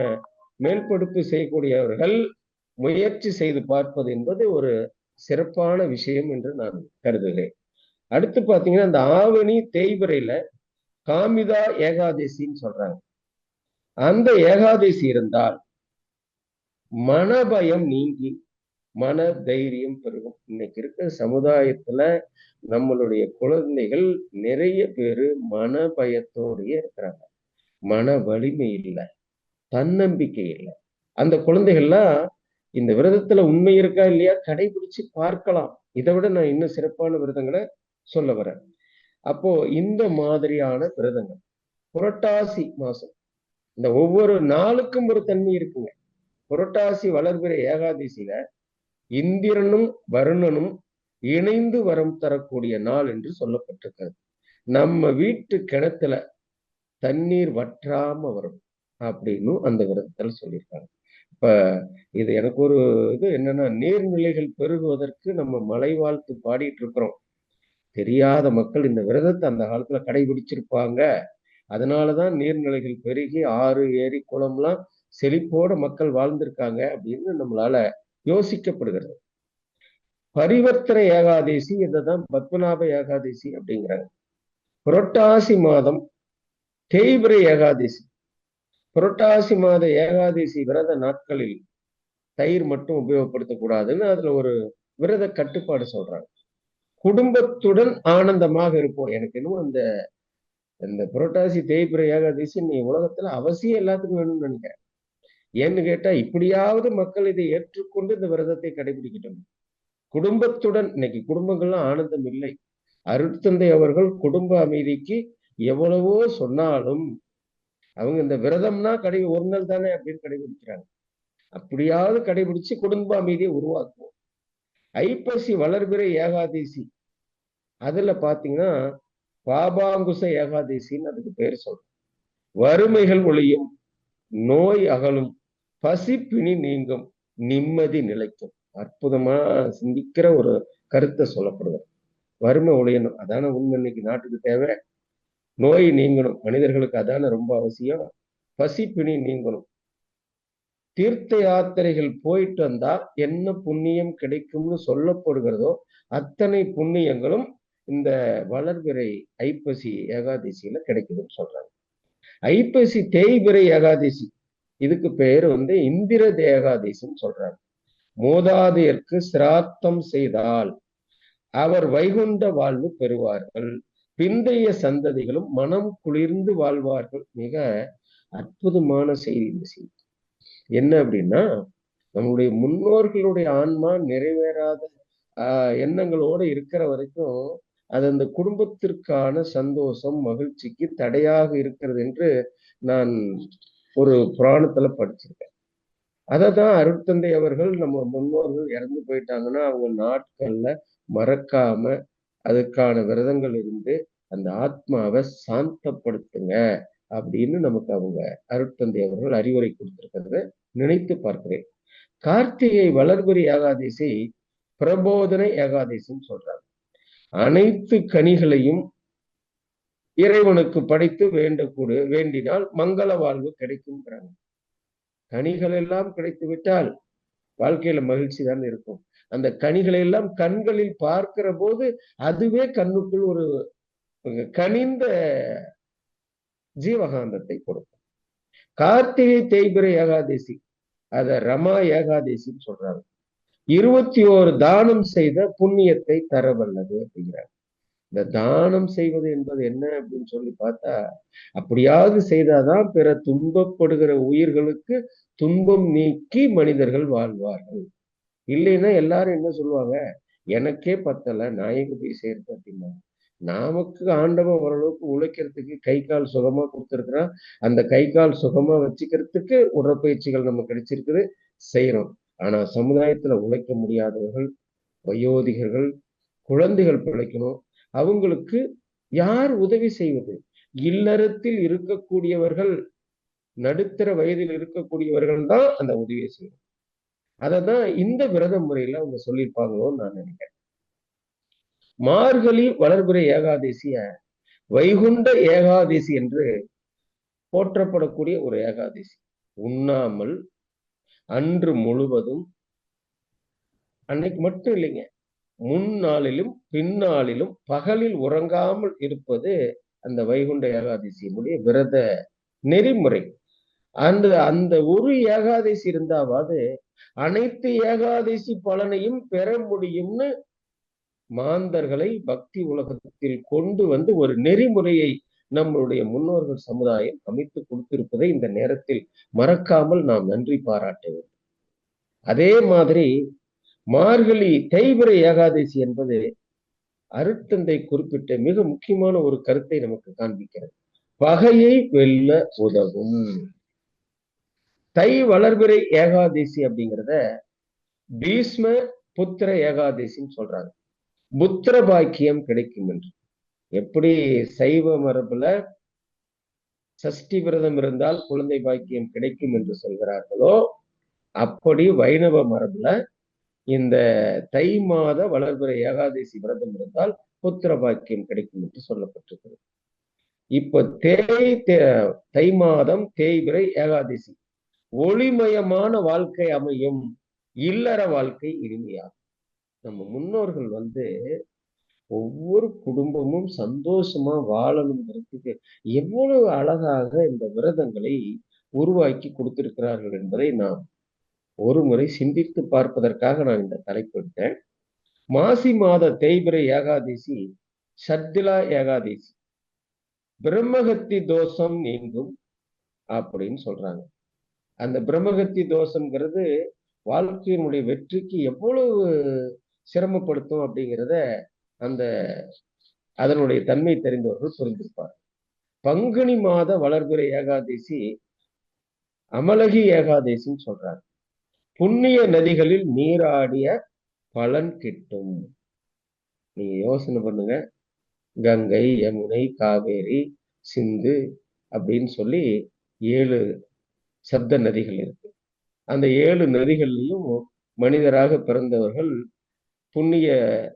மேல் படிப்பு செய்யக்கூடியவர்கள் முயற்சி செய்து பார்ப்பது என்பது ஒரு சிறப்பான விஷயம் என்று நான் கருதுகிறேன். அடுத்து பாத்தீங்கன்னா இந்த ஆவணி தேய்பிறையில காமிதா ஏகாதசின்னு சொல்றாங்க. அந்த ஏகாதசி இருந்தால் மனபயம் நீங்கி மன தைரியம் பெருகும். இன்னைக்கு இருக்கிற சமுதாயத்துல நம்மளுடைய குழந்தைகள் நிறைய பேரு மன பயத்தோடய இருக்கிறாங்க. மன வலிமை இல்லை, தன்னம்பிக்கை இல்லை. அந்த குழந்தைகள்லாம் இந்த விரதத்துல உண்மை இருக்கா இல்லையா கடைபிடிச்சு பார்க்கலாம். இதை விட நான் இன்னும் சிறப்பான விரதங்களை சொல்ல வரேன். அப்போ இந்த மாதிரியான விரதங்கள் புரட்டாசி மாசம், இந்த ஒவ்வொரு நாளுக்கும் ஒரு தன்மை இருக்குங்க. புரட்டாசி வளர்பிறை ஏகாதசியில இந்திரனும் வருணனும் இணைந்து வரம் தரக்கூடிய நாள் என்று சொல்லப்பட்டிருக்கிறது. நம்ம வீட்டு கிணத்துல தண்ணீர் வற்றாம வரும் அப்படின்னு அந்த விரதத்துல சொல்லியிருக்காங்க. இப்ப இது எனக்கு ஒரு இது என்னன்னா, நீர்நிலைகள் பெருகுவதற்கு நம்ம மலை வாழ்த்து பாடிட்டு இருக்கிறோம். தெரியாத மக்கள் இந்த விரதத்தை அந்த காலத்துல கடைபிடிச்சிருப்பாங்க. அதனாலதான் நீர்நிலைகள் பெருகி ஆறு ஏரி குளம்லாம் செழிப்போட மக்கள் வாழ்ந்திருக்காங்க அப்படின்னு நம்மளால யோசிக்கப்படுகிறது. பரிவர்த்தனை ஏகாதசி, இதுதான் பத்மநாப ஏகாதசி அப்படிங்கிறாங்க. புரட்டாசி மாதம் தேய்பிறை ஏகாதசி, புரட்டாசி மாத ஏகாதசி விரத நாட்களில் தயிர் மட்டும் உபயோகப்படுத்தக்கூடாதுன்னு அதுல ஒரு விரத கட்டுப்பாடு சொல்றாங்க. குடும்பத்துடன் ஆனந்தமாக இருப்போம். எனக்கு இன்னும் இந்த புரட்டாசி தேய்பிறை ஏகாதசி நீ உலகத்துல அவசியம் எல்லாத்துக்கும் வேணும்னு நினைக்கிறேன். ஏன்னு கேட்டா இப்படியாவது மக்கள் இதை ஏற்றுக்கொண்டு இந்த விரதத்தை கடைபிடிக்கட்டும். குடும்பத்துடன், இன்னைக்கு குடும்பங்கள்லாம் ஆனந்தம் இல்லை. அருட்தந்தை அவர்கள் குடும்ப அமைதிக்கு எவ்வளவோ சொன்னாலும் அவங்க இந்த விரதம்னா ஒரு நாள் தானே அப்படின்னு கடைபிடிக்கிறாங்க. அப்படியாவது கடைபிடிச்சு குடும்ப அமைதியை உருவாக்குவோம். ஐப்பசி வளர்பிறை ஏகாதசி, அதுல பாத்தீங்கன்னா பாபாங்குச ஏகாதசின்னு அதுக்கு பேர் சொல்றோம். வறுமைகள் ஒழியும், நோய் அகலும், பசிப்பிணி நீங்கும், நிம்மதி நிலைக்கும். அற்புதமா சிந்திக்கிற ஒரு கருத்தை சொல்லப்படுவது. வறுமை ஒழியணும், அதான உண்மை. இன்னைக்கு நாட்டுக்கு தேவை. நோய் நீங்கணும், மனிதர்களுக்கு அதான ரொம்ப அவசியம். பசிப்பிணி நீங்கணும். தீர்த்த யாத்திரைகள் போயிட்டு வந்தா என்ன புண்ணியம் கிடைக்கும்னு சொல்லப்படுகிறதோ அத்தனை புண்ணியங்களும் இந்த வளர்பிறை ஐப்பசி ஏகாதசியில கிடைக்குதுன்னு சொல்றாங்க. ஐப்பசி தேய்பிறை ஏகாதசி, இதுக்கு பேரு இந்திர ஏகாதசின்னு சொல்றாங்க. மூதாதையருக்கு சிராத்தம் செய்தால் அவர் வைகுண்ட வாழ்வு பெறுவார்கள், பிந்தைய சந்ததிகளும் மனம் குளிர்ந்து வாழ்வார்கள். மிக அற்புதமான செய்தி இந்த செய்தி. என்ன அப்படின்னா, நம்முடைய முன்னோர்களுடைய ஆன்மா நிறைவேறாத எண்ணங்களோடு இருக்கிற வரைக்கும் அது அந்த குடும்பத்திற்கான சந்தோஷம் மகிழ்ச்சிக்கு தடையாக இருக்கிறது என்று நான் ஒரு புராணத்துல படிச்சிருக்கேன். அததான் அருட்தந்தை அவர்கள் நம்ம முன்னோர்கள் இறந்து போயிட்டாங்கன்னா அவங்க நாட்கள்ல மறக்காம அதுக்கான விரதங்கள் இருந்து அந்த ஆத்மாவை சாந்தப்படுத்துங்க அப்படின்னு நமக்கு அவங்க அருட்தந்தை அவர்கள் அறிவுரை கொடுத்திருக்கிறத நினைத்து பார்க்கிறேன். கார்த்திகை வளர்பிறை ஏகாதசி பிரபோதனை ஏகாதசின்னு சொல்றாங்க. அனைத்து கனிகளையும் இறைவனுக்கு படைத்து வேண்டினால் மங்கள வாழ்வு கிடைக்கும்ங்கிறாங்க. கனிகள் எல்லாம் கிடைத்து விட்டால் வாழ்க்கையில மகிழ்ச்சி தான் இருக்கும். அந்த கனிகளை எல்லாம் கண்களில் பார்க்கிற போது அதுவே கண்ணுக்குள் ஒரு கனிந்த ஜீவகாந்தத்தை கொடுக்கும். கார்த்திகை தேய்பிறை ஏகாதசி அத ரமா ஏகாதசின்னு சொல்றாங்க. 21 தானம் செய்த புண்ணியத்தை தர வல்லது அப்படிங்கிறாங்க. இந்த தானம் செய்வது என்பது என்ன அப்படின்னு சொல்லி பார்த்தா, அப்படியாவது செய்தாதான் பிற துன்பப்படுகிற உயிர்களுக்கு துன்பம் நீக்கி மனிதர்கள் வாழ்வார்கள். இல்லைன்னா எல்லாரும் என்ன சொல்லுவாங்க, எனக்கே பத்தல நான் எங்க போய் செய்யறது அப்படின்னா. நமக்கு ஆண்டவன் ஓரளவுக்கு உழைக்கிறதுக்கு கை கால் சுகமா கொடுத்துருக்கிறான். அந்த கை கால் சுகமா வச்சுக்கிறதுக்கு உடற்பயிற்சிகள் நம்ம கிடைச்சிருக்குது, செய்யறோம். ஆனா சமுதாயத்துல உழைக்க முடியாதவர்கள், வயோதிகர்கள், குழந்தைகள் பிழைக்கணும். அவங்களுக்கு யார் உதவி செய்வது? இல்லறத்தில் இருக்கக்கூடியவர்கள், நடுத்தர வயதில் இருக்கக்கூடியவர்கள் தான் அந்த உதவியை செய்யணும். அததான் இந்த விரத முறையில அவங்க சொல்லியிருப்பாங்களோன்னு நான் நினைக்கிறேன். மார்கழி வளர்பிறை ஏகாதசிய வைகுண்ட ஏகாதசி என்று போற்றப்படக்கூடிய ஒரு ஏகாதசி. உண்ணாமல் அன்று முழுவதும், அன்னைக்கு மட்டும் இல்லைங்க, முன்னாளிலும் பின்னாளிலும் பகலில் உறங்காமல் இருப்பது அந்த வைகுண்ட ஏகாதசியினுடைய விரத நெறிமுறை. அந்த அந்த ஒரு ஏகாதசி இருந்தாவது அனைத்து ஏகாதசி பலனையும் பெற முடியும்னு மாந்தர்களை பக்தி உலகத்தில் கொண்டு வந்து ஒரு நெறிமுறையை நம்மளுடைய முன்னோர்கள் சமுதாயம் அமைத்து கொடுத்திருப்பதை இந்த நேரத்தில் மறக்காமல் நாம் நன்றி பாராட்ட வேண்டும். அதே மாதிரி மார்கழி தேய்பிறை ஏகாதசி என்பது அருட்தந்தை குறிப்பிட்ட மிக முக்கியமான ஒரு கருத்தை நமக்கு காண்பிக்கிறது. பகையை வெல்ல உதவும். தை வளர்பிறை ஏகாதசி அப்படிங்கிறத பீஷ்ம புத்திர ஏகாதசின்னு சொல்றாங்க. புத்திர பாக்கியம் கிடைக்கும் என்று. எப்படி சைவ மரபுல சஷ்டி விரதம் இருந்தால் குழந்தை பாக்கியம் கிடைக்கும் என்று சொல்கிறார்களோ, அப்படி வைணவ மரபுல இந்த தை மாத வளர்பிறை ஏகாதசி விரதம் இருந்தால் புத்திர பாக்கியம் கிடைக்கும் என்று சொல்லப்பட்டிருக்கிறது. இப்ப தை மாதம் தேய்பிறை ஏகாதசி ஒளிமயமான வாழ்க்கை அமையும், இல்லற வாழ்க்கை இனிமையாகும். நம்ம முன்னோர்கள் ஒவ்வொரு குடும்பமும் சந்தோஷமா வாழணுங்கிறதுக்கு எவ்வளவு அழகாக இந்த விரதங்களை உருவாக்கி கொடுத்திருக்கிறார்கள் என்பதை நாம் ஒரு முறை சிந்தித்து பார்ப்பதற்காக நான் இந்த தலைப்பு எடுத்தேன். மாசி மாத தேய்பிறை ஏகாதசி சத்திலா ஏகாதசி, பிரம்மகத்தி தோஷம் நீங்கும் அப்படின்னு சொல்றாங்க. அந்த பிரம்மகத்தி தோஷம்ங்கிறது வாழ்க்கையினுடைய வெற்றிக்கு எவ்வளவு சிரமப்படுத்தும் அப்படிங்கிறத அந்த அதனுடைய தன்மை தெரிந்தவர்கள் புரிந்திருப்பார். பங்குனி மாத வளர்பிறை ஏகாதசி அமலகி ஏகாதசின்னு சொல்றாங்க. புண்ணிய நதிகளில் நீராடிய பலன் கிட்டும். நீங்க யோசனை பண்ணுங்க, கங்கை, யமுனை, காவேரி, சிந்து அப்படின்னு சொல்லி 7 சப்த நதிகள் இருக்கு. அந்த 7 நதிகள்லையும் மனிதராக பிறந்தவர்கள் புண்ணிய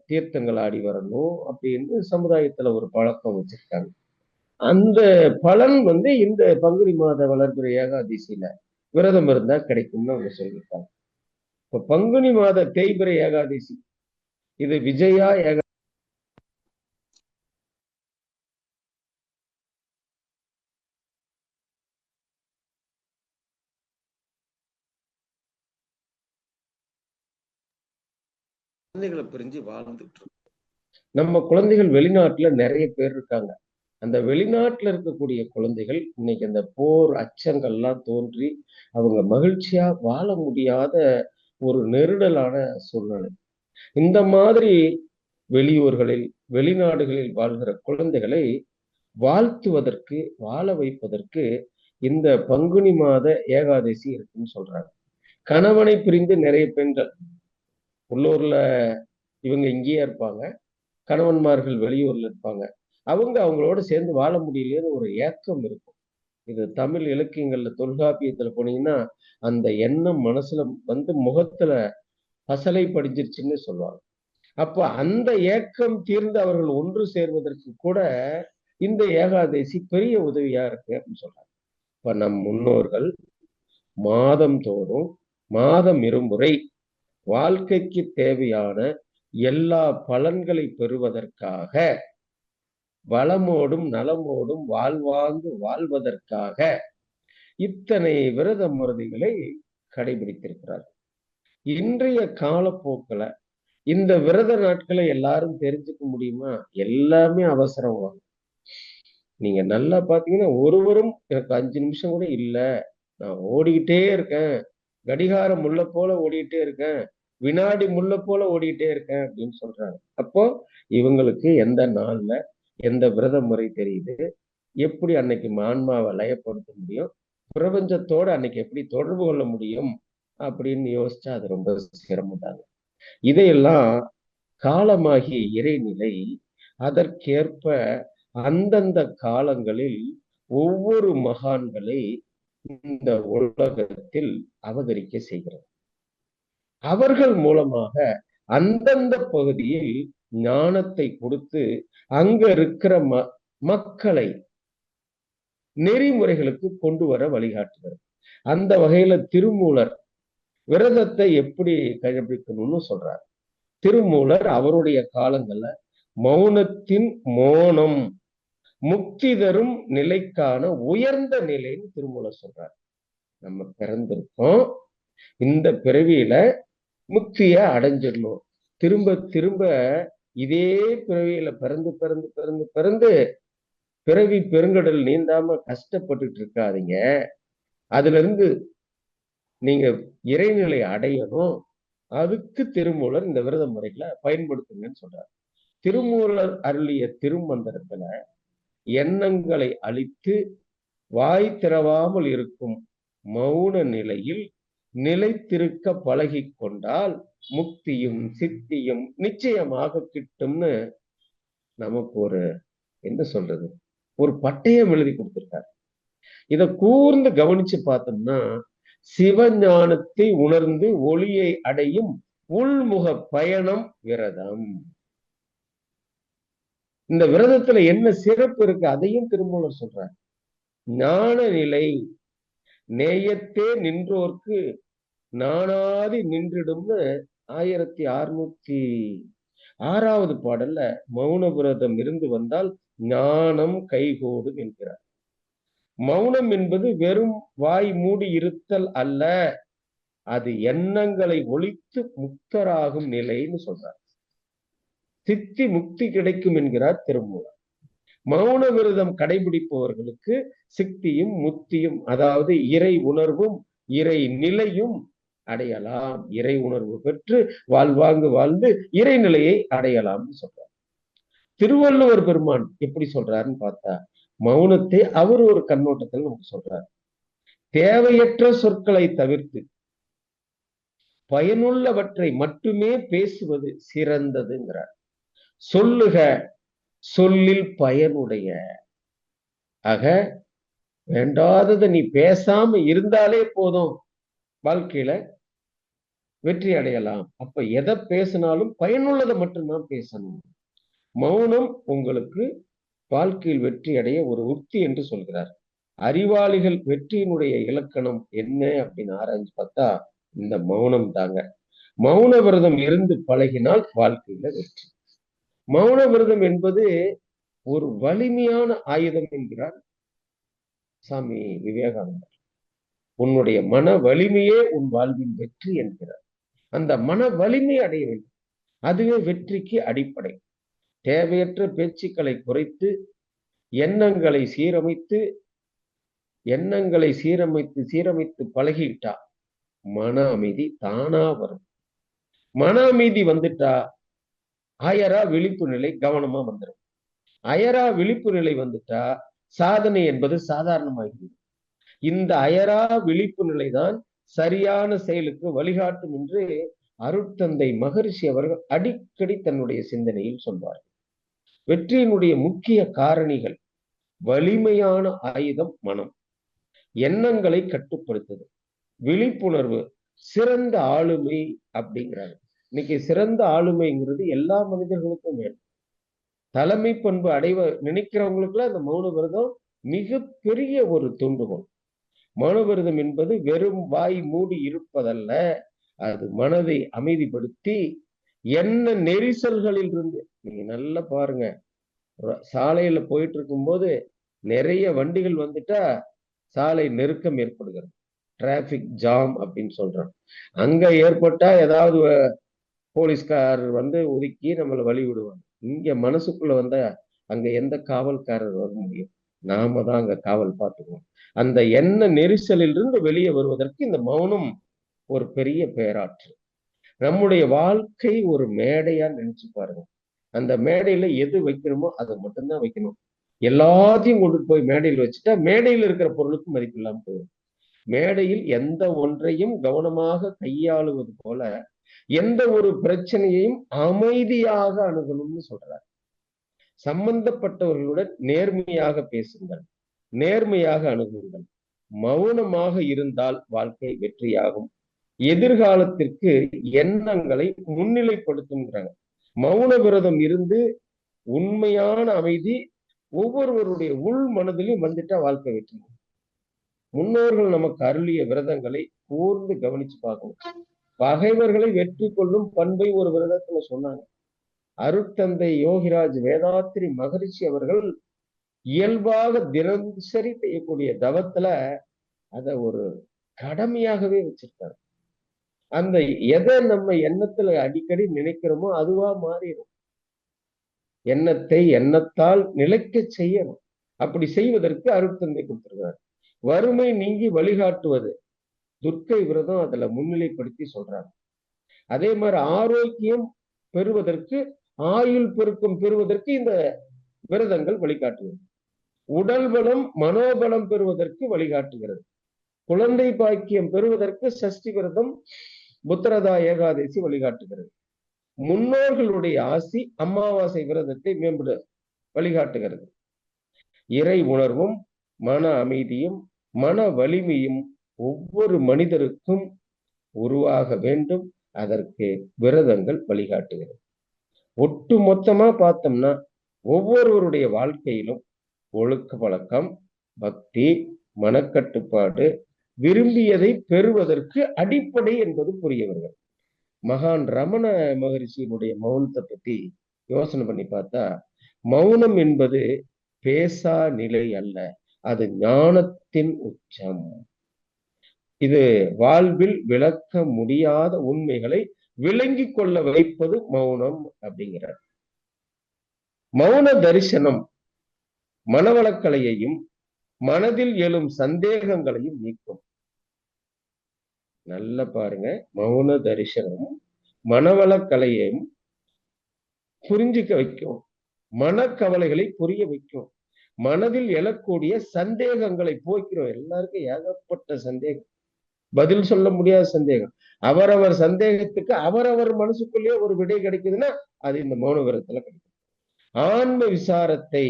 தீர்த்தங்கள் ஆடி வரணும் அப்படின்னு சமுதாயத்துல ஒரு பழக்கம் வச்சிருக்காங்க. அந்த பலன் இந்த பங்குனி மாத வளர்பிறை ஏகாதசியில விரதம் இருந்தா கிடைக்கும்னு அவங்க சொல்லியிருக்காங்க. இப்ப பங்குனி மாத தேய்பிறை ஏகாதசி இது விஜயா ஏகாதசி குழந்தைகளை பிரிஞ்சு வாழ்ந்துட்டு இருக்கோம். நம்ம குழந்தைகள் வெளிநாட்டுல நிறைய பேர் இருக்காங்க. அந்த வெளிநாட்டுல இருக்கக்கூடிய குழந்தைகள் இன்னைக்கு அந்த போர் அச்சங்கள்லாம் தோன்றி அவங்க மகிழ்ச்சியா வாழ முடியாத ஒரு நெருடலான சூழ்நிலை. இந்த மாதிரி வெளியூர்களில் வெளிநாடுகளில் வாழ்கிற குழந்தைகளை வாழ்த்துவதற்கு வாழ வைப்பதற்கு இந்த பங்குனி மாத ஏகாதசி இருக்குன்னு சொல்றாங்க. கணவனை பிரிந்து நிறைய பெண்கள் உள்ளூர்ல இவங்க இங்கேயே இருப்பாங்க, கணவன்மார்கள் வெளியூர்ல இருப்பாங்க. அவங்களோட சேர்ந்து வாழ முடியலையேன்னு ஒரு ஏக்கம் இருக்கும். இது தமிழ் இலக்கியங்கள்ல தொல்காப்பியத்துல போனீங்கன்னா அந்த எண்ணம் மனசுல வந்து முகத்துல பசலை படிஞ்சிருச்சுன்னு சொல்லுவாங்க. அப்ப அந்த ஏக்கம் தீர்ந்து அவர்கள் ஒன்று சேர்வதற்கு கூட இந்த ஏகாதசி பெரிய உதவியா இருக்கு அப்படின்னு சொல்றாங்க. இப்ப நம் முன்னோர்கள் மாதம் தோறும் மாதம் இருமுறை வாழ்க்கைக்கு தேவையான எல்லா பலன்களை பெறுவதற்காக வளமோடும் நலமோடும் வாழ்வாங்கு வாழ்வதற்காக இத்தனை விரத முறைகளை கடைபிடித்திருக்கிறார். இன்றைய காலப்போக்கில் இந்த விரத நாட்களை எல்லாரும் தெரிஞ்சுக்க முடியுமா? எல்லாமே அவசரம். நீங்க நல்லா பாத்தீங்கன்னா ஒருவரும் எனக்கு 5 நிமிஷம் கூட இல்ல, நான் ஓடிக்கிட்டே இருக்கேன், கடிகாரம் முள்ள போல ஓடிக்கிட்டே இருக்கேன், வினாடி முள்ள போல ஓடிக்கிட்டே இருக்கேன் அப்படின்னு சொல்றாங்க. அப்போ இவங்களுக்கு எந்த நாள்ல எந்த விரத முறை தெரியுது, எப்படி அன்னைக்கு ஆன்மாவை லயப்படுத்த முடியும், பிரபஞ்சத்தோட அன்னைக்கு எப்படி தொடர்பு கொள்ள முடியும் அப்படின்னு யோசிச்சா அது ரொம்ப சிரமம் தாங்க. இதையெல்லாம் காலமாகிய இறைநிலை அதற்கேற்ப அந்தந்த காலங்களில் ஒவ்வொரு மகான்களை இந்த உலகத்தில் அவதரிக்க செய்கிறது. அவர்கள் மூலமாக அந்தந்த பகுதியில் ஞானத்தை கொடுத்து அங்க இருக்கிற மக்களை நெறிமுறைகளுக்கு கொண்டு வர வழிகாட்டுகிறது. அந்த வகையில திருமூலர் விரதத்தை எப்படி கடைபிடிக்கணும்னு சொல்றார். திருமூலர் அவருடைய காலங்கள்ல மௌனத்தின் மோனம் முக்தி தரும் நிலைக்கான உயர்ந்த நிலைன்னு திருமூலர் சொல்றார். நம்ம பிறந்திருக்கோம், இந்த பிறவியில முக்திய அடைஞ்சிடணும். திரும்ப திரும்ப இதே பிறவியில பிறந்து பிறந்து பிறந்து பிறந்து பிறவி பெருங்கடல் நீந்தாம கஷ்டப்பட்டுட்டு இருக்காதீங்க. அதுல இருந்து நீங்க இறைநிலை அடையணும். அதுக்கு திருமூலர் இந்த விரத முறைகளை பயன்படுத்துங்கன்னு சொல்றார். திருமூலர் அருளிய திருமந்திரத்துல எண்ணங்களை அழித்து வாய் திறவாமல் இருக்கும் மௌன நிலையில் நிலைத்திருக்க பழகி கொண்டால் முக்தியும் சித்தியும் நிச்சயமாக கிட்டும்னு நமக்கு ஒரு என்ன சொல்றது ஒரு பட்டயம் எழுதி கொடுத்திருக்காரு. இத கூர்ந்து கவனிச்சு பார்த்தோம்னா சிவஞானத்தை உணர்ந்து ஒளியை அடையும் உள்முக பயணம் விரதம். இந்த விரதத்துல என்ன சிறப்பு இருக்கு அதையும் திருமூலர் சொல்றார். ஞான நிலை நேயத்தே நின்றோர்க்கு நானாதி நின்றிடும்னு 1606வது பாடல்ல மௌன விரதம் இருந்து வந்தால் ஞானம் கைகூடும் என்கிறார். மௌனம் என்பது வெறும் வாய் மூடி இருத்தல் அல்ல, அது எண்ணங்களை ஒழித்து முக்தராகும் நிலைன்னு சொல்றார். சித்தி முக்தி கிடைக்கும் என்கிறார் திருமூலர். மௌன விரதம் கடைபிடிப்பவர்களுக்கு சித்தியும் முக்தியும் அதாவது இறை உணர்வும் இறை நிலையும் அடையலாம். இறை உணர்வு பெற்று வாழ்வாங்கு வாழ்ந்து இறைநிலையை அடையலாம்னு சொல்றார். திருவள்ளுவர் பெருமான் எப்படி சொல்றாருன்னு பார்த்தா மௌனத்தை அவர் ஒரு கண்ணோட்டத்தில் நமக்கு சொல்றார். தேவையற்ற சொற்களை தவிர்த்து பயனுள்ளவற்றை மட்டுமே பேசுவது சிறந்ததுங்கிறார். சொல்லுக சொல்லில் பயனுடைய. ஆக வேண்டாததை நீ பேசாம இருந்தாலே போதும், வாழ்க்கையில வெற்றி அடையலாம். அப்ப எதை பேசினாலும் பயனுள்ளதை மட்டும்தான் பேசணும். மௌனம் உங்களுக்கு வாழ்க்கையில் வெற்றி அடைய ஒரு உத்தி என்று சொல்கிறார். அறிவாளிகள் வெற்றியினுடைய இலக்கணம் என்ன அப்படின்னு ஆராய்ச்சி பார்த்தா இந்த மௌனம் தாங்க. மௌன விரதம் இருந்து பழகினால் வாழ்க்கையில வெற்றி. மௌன விரதம் என்பது ஒரு வலிமையான ஆயுதம் என்கிறார் சாமி விவேகானந்தர். உன்னுடைய மன வலிமையே உன் வாழ்வின் வெற்றி என்கிறார். அந்த மன வலிமை அடைய வேண்டும். அதுவே வெற்றிக்கு அடிப்படை. தேவையற்ற பேச்சுக்களை குறைத்து எண்ணங்களை சீரமைத்து பழகிட்டா மன அமைதி தானா வரும். மன அமைதி வந்துட்டா அயரா விழிப்பு நிலை கவனமா வந்துடும். அயரா விழிப்பு நிலை வந்துட்டா சாதனை என்பது சாதாரணமாகிறது. இந்த அயரா விழிப்பு நிலைதான் சரியான செயலுக்கு வழிகாட்டும் என்று அருட்தந்தை மகரிஷி அவர்கள் அடிக்கடி தன்னுடைய சிந்தனையில் சொல்வார். வெற்றியினுடைய முக்கிய காரணிகள்: வலிமையான ஆயுதம் மனம், எண்ணங்களை கட்டுப்படுத்துதல், விழிப்புணர்வு, சிறந்த ஆளுமை அப்படிங்கிறாங்க. இன்னைக்கு சிறந்த ஆளுமைங்கிறது எல்லா மனிதர்களுக்கும் வேணும். தலைமை பண்பு நினைக்கிறவங்களுக்குலாம் அந்த மௌன விரதம் மிகப்பெரிய ஒரு தூண்டுகோல். மௌன விரதம் என்பது வெறும் வாய் மூடி இருப்பதல்ல, அது மனதை அமைதிப்படுத்தி என்ன நெரிசல்களில் இருந்து, நீங்க நல்லா பாருங்க, சாலையில போயிட்டு இருக்கும் போது நிறைய வண்டிகள் வந்துட்டா சாலை நெருக்கம் ஏற்படுகிறது, டிராபிக் ஜாம் அப்படின்னு சொல்றாங்க. அங்க ஏற்பட்டா ஏதாவது போலீஸ்கார் வந்து ஒதுக்கி நம்மளை வழி விடுவாங்க. இங்க மனசுக்குள்ள வந்தா அங்க எந்த காவல்காரர் வர முடியும்? நாம தான் அங்க காவல் பார்த்துக்குவோம். அந்த எண்ண நெரிசலில் இருந்து வெளியே வருவதற்கு இந்த மௌனம் ஒரு பெரிய பேராற்று. நம்முடைய வாழ்க்கை ஒரு மேடையா நினைச்சு பாருங்க. அந்த மேடையில எது வைக்கணுமோ அதை மட்டும்தான் வைக்கணும். எல்லாத்தையும் கொண்டு போய் மேடையில் வச்சுட்டா மேடையில் இருக்கிற பொருளுக்கு மதிப்பு இல்லாம போயிடும். மேடையில் எந்த ஒன்றையும் கவனமாக கையாளுவது போல எந்த ஒரு பிரச்சனையையும் அமைதியாக அணுகணும்னு சொல்றார். சம்பந்தப்பட்டவர்களுடன் நேர்மையாக பேசுங்கள், நேர்மையாக அணுகுங்கள், மௌனமாக இருந்தால் வாழ்க்கை வெற்றியாகும். எதிர்காலத்திற்கு எண்ணங்களை முன்னிலைப்படுத்துங்கிறாங்க. மௌன விரதம் இருந்து உண்மையான அமைதி ஒவ்வொருவருடைய உள் மனதிலும் வந்துட்டா வாழ்க்கை வெற்றி. முன்னோர்கள் நமக்கு அருளிய விரதங்களை கூர்ந்து கவனிச்சு பார்க்கணும். பகைவர்களை வெற்றி கொள்ளும் பண்பை ஒரு விரதத்துல சொன்னாங்க. அருட்தந்தை யோகிராஜ் வேதாத்திரி மகரிஷி அவர்கள் இயல்பாக தினசரி செய்யக்கூடிய தவத்துல அத ஒரு கடமையாகவே வச்சிருக்காரு. அந்த எதை நம்ம எண்ணத்துல அடிக்கடி நினைக்கிறோமோ அதுவா மாறிடும். எண்ணத்தை எண்ணத்தால் நிலைக்க செய்யணும். அப்படி செய்வதற்கு அருட்தந்தை கொடுத்திருக்கிறார். வறுமை நீங்கி வழிகாட்டுவது துர்க்கை விரதம் அதுல முன்னிலைப்படுத்தி சொல்றாங்க. அதே மாதிரி ஆரோக்கியம் பெறுவதற்கு, ஆயுள் பெருக்கம் பெறுவதற்கு இந்த விரதங்கள் வழிகாட்டுகிறது. உடல் பலம் மனோபலம் பெறுவதற்கு வழிகாட்டுகிறது. குழந்தை பாக்கியம் பெறுவதற்கு சஷ்டி விரதம், புத்திரதா ஏகாதசி வழிகாட்டுகிறது. முன்னோர்களுடைய ஆசி அமாவாசை விரதத்தை மேம்பட வழிகாட்டுகிறது. இறை உணர்வும் மன அமைதியும் மன வலிமையும் ஒவ்வொரு மனிதருக்கும் உருவாக வேண்டும். அதற்கு விரதங்கள் வழிகாட்டுகிறது. ஒட்டு மொத்தமா பார்த்தோம்னா ஒவ்வொருவருடைய வாழ்க்கையிலும் ஒழுக்க பழக்கம், பக்தி, மனக்கட்டுப்பாடு, விரும்பியதை பெறுவதற்கு அடிப்படை என்பது புரியவர்கள். மகான் ரமண மகரிஷியினுடைய மௌனத்தை பத்தி யோசனை பண்ணி பார்த்தா, மௌனம் என்பது பேசா நிலை அல்ல, அது ஞானத்தின் உச்சம். இது வாழ்வில் விளக்க முடியாத உண்மைகளை விளங்கி கொள்ள வைப்பது மௌனம் அப்படிங்கிறார். மௌன தரிசனம் மனவளக்கலையையும் மனதில் எழும் சந்தேகங்களையும் நீக்கும். நல்ல பாருங்க, மௌன தரிசனம் மனவளக்கலையையும் புரிஞ்சுக்க வைக்கும், மனக்கவலைகளை புரிய வைக்கும், மனதில் எழக்கூடிய சந்தேகங்களை போக்கிறோம். எல்லாருக்கும் ஏகப்பட்ட சந்தேகம், பதில் சொல்ல முடியாத சந்தேகம். அவரவர் சந்தேகத்துக்கு அவரவர் மனசுக்குள்ளேயே ஒரு விடை கிடைக்குதுன்னா அது இந்த மௌன விரதத்துல கிடைக்கும். ஆன்ம விசாரத்தை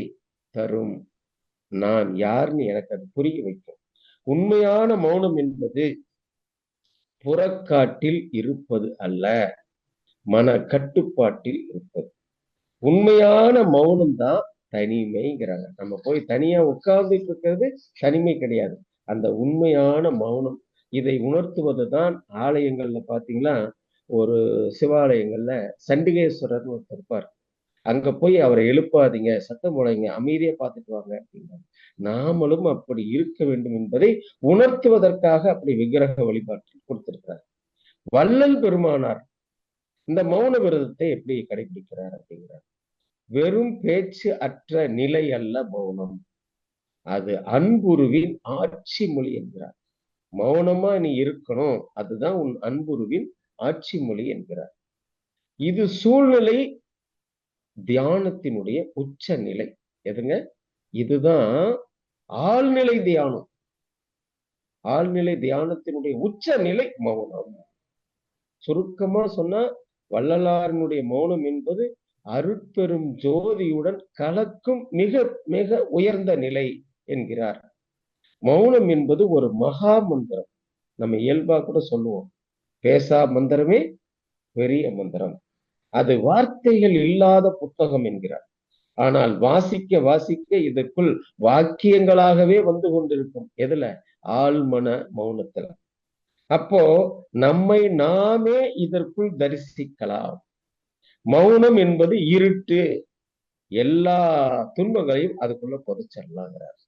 தரும். நான் யாருன்னு எனக்கு அது புரிய வைக்கும். உண்மையான மௌனம் என்பது புறக்காட்டில் இருப்பது அல்ல, மன கட்டுப்பாட்டில் இருப்பது. உண்மையான மௌனம் தான் தனிமைங்கிறாங்க. நம்ம போய் தனியா உட்கார்ந்துட்டு இருக்கிறது தனிமை கிடையாது, அந்த உண்மையான மௌனம். இதை உணர்த்துவதுதான் ஆலயங்கள்ல பாத்தீங்கன்னா, ஒரு சிவாலயங்கள்ல சண்டிகேஸ்வரர் ஒருத்தர் இருப்பார். அங்க போய் அவரை எழுப்பாதீங்க, சத்தம் போடாதீங்க, அமைதியா பார்த்துட்டு வாங்க அப்படின்னா, நாமளும் அப்படி இருக்க வேண்டும் என்பதை உணர்த்துவதற்காக அப்படி விக்கிரக வழிபாட்டில் கொடுத்திருக்கிறார். வள்ளல் பெருமானார் இந்த மௌன விரதத்தை எப்படி கடைபிடிக்கிறார் அப்படிங்கிறார். வெறும் பேச்சு அற்ற நிலை அல்ல மௌனம், அது அன்புருவின் ஆட்சி மொழி என்கிறார். மௌனமா நீ இருக்கணும், அதுதான் உன் அன்புருவின் ஆட்சி மொழி என்கிறார். இது சூழ்நிலை தியானத்தினுடைய உச்ச நிலை. எதுங்க? இதுதான் ஆழ்நிலை தியானம். ஆழ்நிலை தியானத்தினுடைய உச்ச நிலை மௌனம். சுருக்கமா சொன்னா வள்ளலாரினுடைய மௌனம் என்பது அருட்பெரும் ஜோதியுடன் கலக்கும் மிக மிக உயர்ந்த நிலை என்கிறார். மௌனம் என்பது ஒரு மகா மந்திரம். நம்ம இயல்பா கூட சொல்லுவோம், பேசா மந்திரமே பெரிய மந்திரம். அது வார்த்தைகள் இல்லாத புத்தகம் என்கிறார். ஆனால் வாசிக்க வாசிக்க இதற்குள் வாக்கியங்களாகவே வந்து கொண்டிருக்கும். எதுல? ஆழ்மன மௌனத்துல. அப்போ நம்மை நாமே இதற்குள் தரிசிக்கலாம். மௌனம் என்பது இருட்டு, எல்லா துன்பங்களையும் அதுக்குள்ள புதைச்சிடலாங்கிறார்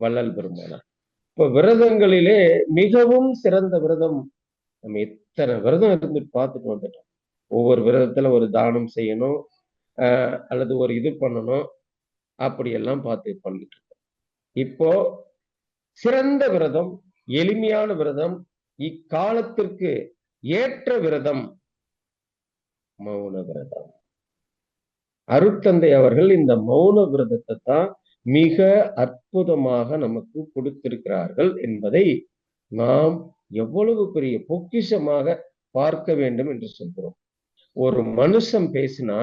வள்ளல் பெருமானார். இப்ப விரதங்களிலே மிகவும் சிறந்த விரதம், நம்ம எத்தனை விரதம் இருந்துட்டு பார்த்துட்டு வந்துட்டோம். ஒவ்வொரு விரதத்துல ஒரு தானம் செய்யணும், அல்லது ஒரு இது பண்ணணும், அப்படியெல்லாம் பார்த்து பண்ணிட்டு இருக்கோம். இப்போ சிறந்த விரதம், எளிமையான விரதம், இக்காலத்திற்கு ஏற்ற விரதம் மௌன விரதம். அருட்தந்தை அவர்கள் இந்த மௌன விரதத்தை தான் மிக அற்புதமாக நமக்கு கொடுத்திருக்கிறார்கள் என்பதை நாம் எவ்வளவு பெரிய பொக்கிஷமாக பார்க்க வேண்டும் என்று சொல்கிறோம். ஒரு மனுஷன் பேசினா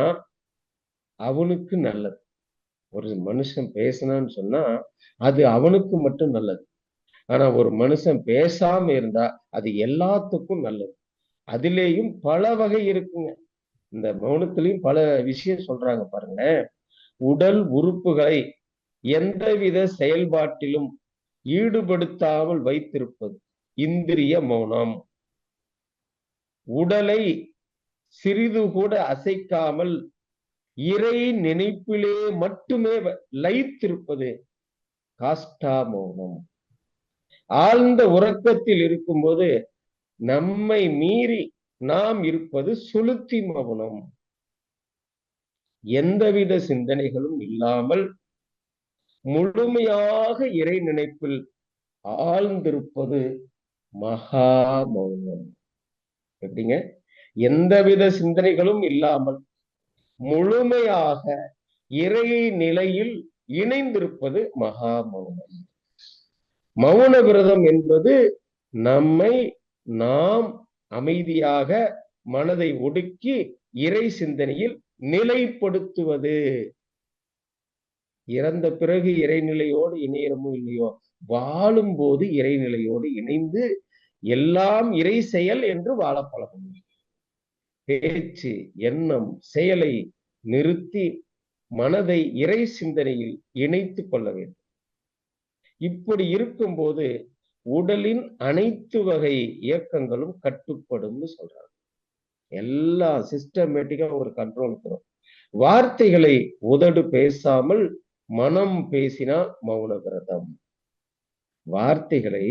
அவனுக்கு நல்லது. ஒரு மனுஷன் பேசினான்னு சொன்னா அது அவனுக்கு மட்டும் நல்லது. ஆனா ஒரு மனுஷன் பேசாம இருந்தா அது எல்லாத்துக்கும் நல்லது. அதிலேயும் பல வகை இருக்குங்க. இந்த மௌனத்திலையும் பல விஷயம் சொல்றாங்க பாருங்க. உடல் உறுப்புகளை எந்தவித செயல்பாட்டிலும் ஈடுபடுத்தாமல் வைத்திருப்பது இந்திரிய மௌனம். உடலை சிறிது கூட அசைக்காமல் இறை நினைப்பிலே மட்டுமே லயித்திருப்பது காஷ்டா மௌனம். ஆழ்ந்த உறக்கத்தில் இருக்கும்போது நம்மை மீறி நாம் இருப்பது சுளுத்தி மௌனம். எந்தவித சிந்தனைகளும் இல்லாமல் முழுமையாக இறை நினைப்பில் ஆழ்ந்திருப்பது மகா மௌனம். எப்படிங்க? எந்தவித சிந்தனைகளும் இல்லாமல் முழுமையாக இறை நிலையில் இணைந்திருப்பது மகா மௌனம். மௌன விரதம் என்பது நம்மை நாம் அமைதியாக மனதை ஒடுக்கி இறை சிந்தனையில் நிலைப்படுத்துவது. இறந்த பிறகு இறைநிலையோடு இணையறமோ இல்லையோ, வாழும் போது இறைநிலையோடு இணைந்து எல்லாம் இறை செயல் என்று வாழ பழகும். பேச்சு, எண்ணம், செயலை நிறுத்தி மனதை இறை சிந்தனையில் இணைத்துக் கொள்ள வேண்டும். இப்படி இருக்கும்போது உடலின் அனைத்து வகை இயக்கங்களும் கட்டுப்படும் சொல்றாங்க. எல்லா சிஸ்டமேட்டிக்கா ஒரு கண்ட்ரோல் வரும். வார்த்தைகளை உதடு பேசாமல் மனம் பேசினால் மௌன விரதம். வார்த்தைகளை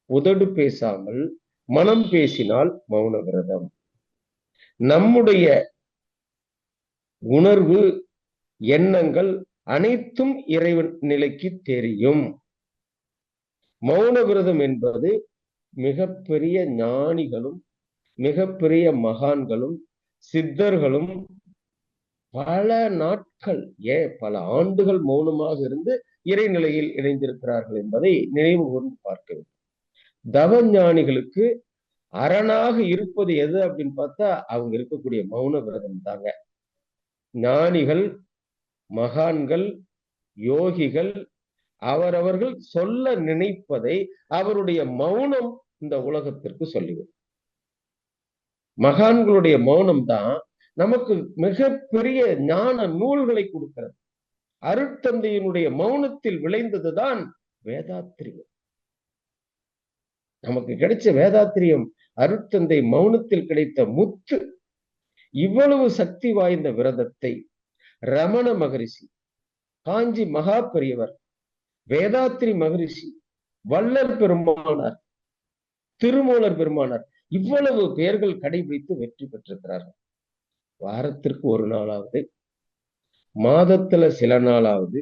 உதடு பேசாமல் மனம் பேசினால் மௌன விரதம். நம்முடைய உணர்வு, எண்ணங்கள் அனைத்தும் இறைவன் நிலைக்கு தெரியும். மௌன விரதம் என்பது மிகப்பெரிய ஞானிகளும் மிகப்பெரிய மகான்களும் சித்தர்களும் பல நாட்கள், பல ஆண்டுகள் மௌனமாக இருந்து இறைநிலையில் இணைந்திருக்கிறார்கள் என்பதை நினைவு கூர்ந்து பார்க்க வேண்டும். தவ ஞானிகளுக்கு அரணாக இருப்பது எது அப்படின்னு பார்த்தா அவங்க இருக்கக்கூடிய மௌன விரதம் தாங்க. ஞானிகள், மகான்கள், யோகிகள் அவரவர்கள் சொல்ல நினைப்பதை அவருடைய மௌனம் இந்த உலகத்திற்கு சொல்லிவிடும். மகான்களுடைய மௌனம் தான் நமக்கு மிகப்பெரிய ஞான நூல்களை கொடுக்கிறது. அருட்தந்தையினுடைய மௌனத்தில் விளைந்ததுதான் வேதாத்திரியம். நமக்கு கிடைச்ச வேதாத்திரியம் அருட்தந்தை மௌனத்தில் கிடைத்த முத்து. இவ்வளவு சக்தி வாய்ந்த விரதத்தை ரமண மகரிஷி, காஞ்சி மகா பெரியவர், வேதாத்திரி மகரிஷி, வள்ளல் பெருமானார், திருமூலர் பெருமானார் இவ்வளவு பேர்கள் கடைபிடித்து வெற்றி பெற்றிருக்கிறார்கள். வாரத்திற்கு ஒரு நாளாவது, மாதத்துல சில நாளாவது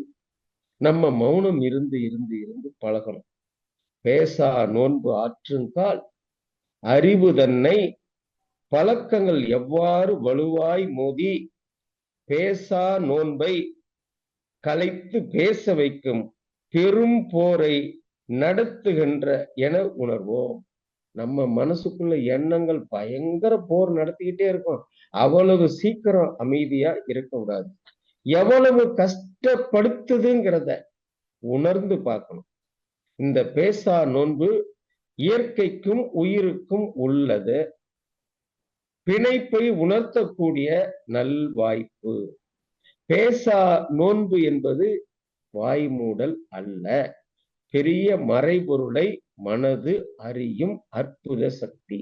நம்ம மௌனம் இருந்து இருந்து இருந்து பழகணும். பேசா நோன்பு ஆற்றுங்கால் அறிவு தன்னை பழக்கங்கள் எவ்வாறு வலுவாய் மோதி பேசா நோன்பை கலைத்து பேச வைக்கும் பெரும் போரை நடத்துகின்ற என உணர்வோம். நம்ம மனசுக்குள்ள எண்ணங்கள் பயங்கர போர் நடத்திக்கிட்டே இருக்கும். அவ்வளவு சீக்கிரம் அமைதியா இருக்க கூடாது. எவ்வளவு கஷ்டப்படுத்துதுங்கிறத உணர்ந்து பார்க்கணும். இந்த பேசா நோன்பு இயற்கைக்கும் உயிருக்கும் உள்ளது. பிணைப்பை உணர்த்தக்கூடிய நல்வாய்ப்பு. பேசா நோன்பு என்பது வாய்மூடல் அல்ல, பெரிய மறைபொருளை மனது அறியும் அற்புத சக்தி.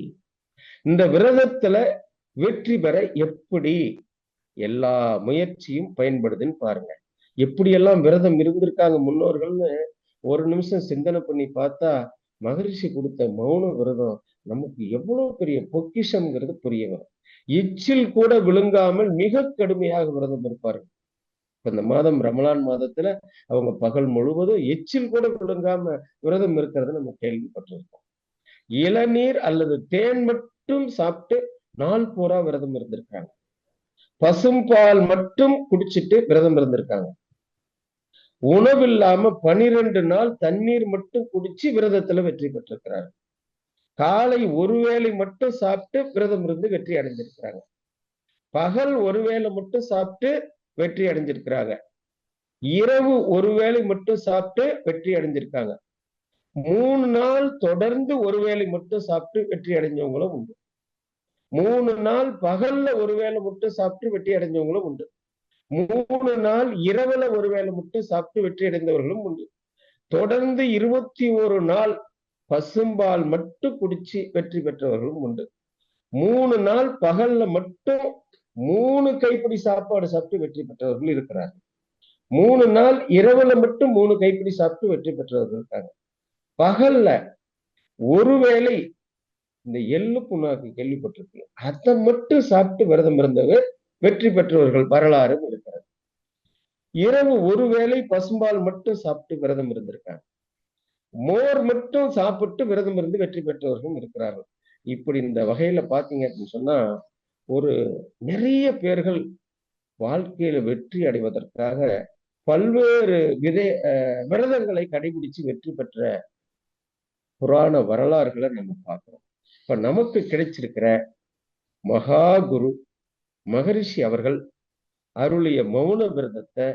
இந்த விரதத்துல வெற்றி பெற எப்படி எல்லா முயற்சியும் பயன்படுதுன்னு பாருங்க. எப்படியெல்லாம் விரதம் இருந்திருக்காங்க முன்னோர்கள்னு ஒரு நிமிஷம் சிந்தனை பண்ணி பார்த்தா மகரிஷி கொடுத்த மௌன விரதம் நமக்கு எவ்வளவு பெரிய பொக்கிஷம்ங்கிறது புரிய வரும். எச்சில் கூட விழுங்காமல் மிக கடுமையாக விரதம் இருப்பார்கள். இப்ப இந்த மாதம் ரமலான் மாதத்துல அவங்க பகல் முழுவதும் எச்சில் கூட விழுங்காம விரதம் இருக்கிறத நம்ம கேள்விப்பட்டிருக்கோம். இளநீர் அல்லது தேன் மட்டும் சாப்பிட்டு நாள் பூரா விரதம் இருந்திருக்காங்க. பசும்பால் மட்டும் குடிச்சிட்டு விரதம் இருந்திருக்காங்க. உணவில்லாம 12 நாள் தண்ணீர் மட்டும் குடிச்சு விரதத்துல வெற்றி பெற்றிருக்கிறாங்க. காலை ஒருவேளை மட்டும் சாப்பிட்டு விரதம் இருந்து வெற்றி அடைஞ்சிருக்கிறாங்க. பகல் ஒருவேளை மட்டும் சாப்பிட்டு வெற்றி அடைஞ்சிருக்கிறாங்க. இரவு ஒருவேளை மட்டும் சாப்பிட்டு வெற்றி அடைஞ்சிருக்காங்க. 3 நாள் தொடர்ந்து ஒருவேளை மட்டும் சாப்பிட்டு வெற்றி அடைஞ்சவங்களும் உண்டு. 3 நாள் பகல்ல ஒருவேளை மட்டும் சாப்பிட்டு வெற்றி அடைஞ்சவங்களும் உண்டு. 3 நாள் இரவுல ஒருவேளை மட்டும் சாப்பிட்டு வெற்றி அடைந்தவர்களும் உண்டு. தொடர்ந்து 21 நாள் பசும்பால் மட்டும் குடிச்சு வெற்றி பெற்றவர்களும் உண்டு. 3 நாள் பகல்ல மட்டும் 3 கைப்பிடி சாப்பாடு சாப்பிட்டு வெற்றி பெற்றவர்கள் இருக்கிறார்கள். 3 நாள் இரவுல மட்டும் 3 கைப்பிடி சாப்பிட்டு வெற்றி பெற்றவர்கள் இருக்காங்க. பகல்ல ஒருவேளை இந்த எள்ளு புண்ணாக்கு கேள்விப்பட்டிருக்கு, அதை மட்டும் சாப்பிட்டு விரதம் இருந்தவர் வெற்றி பெற்றவர்கள் வரலாறும் இருக்கிறது. இரவு ஒருவேளை பசும்பால் மட்டும் சாப்பிட்டு விரதம் இருந்திருக்காங்க. மோர் மட்டும் சாப்பிட்டு விரதம் இருந்து வெற்றி பெற்றவர்களும் இருக்கிறார்கள். இப்படி இந்த வகையில பாத்தீங்க அப்படின்னு சொன்னா ஒரு நிறைய பேர்கள் வாழ்க்கையில வெற்றி அடைவதற்காக பல்வேறு விரதங்களை கடைபிடிச்சு வெற்றி பெற்ற புராண வரலாறுகளை நம்ம பார்க்கிறோம். இப்ப நமக்கு கிடைச்சிருக்கிற மகா குரு மகரிஷி அவர்கள் அருளிய மௌன விரதத்தை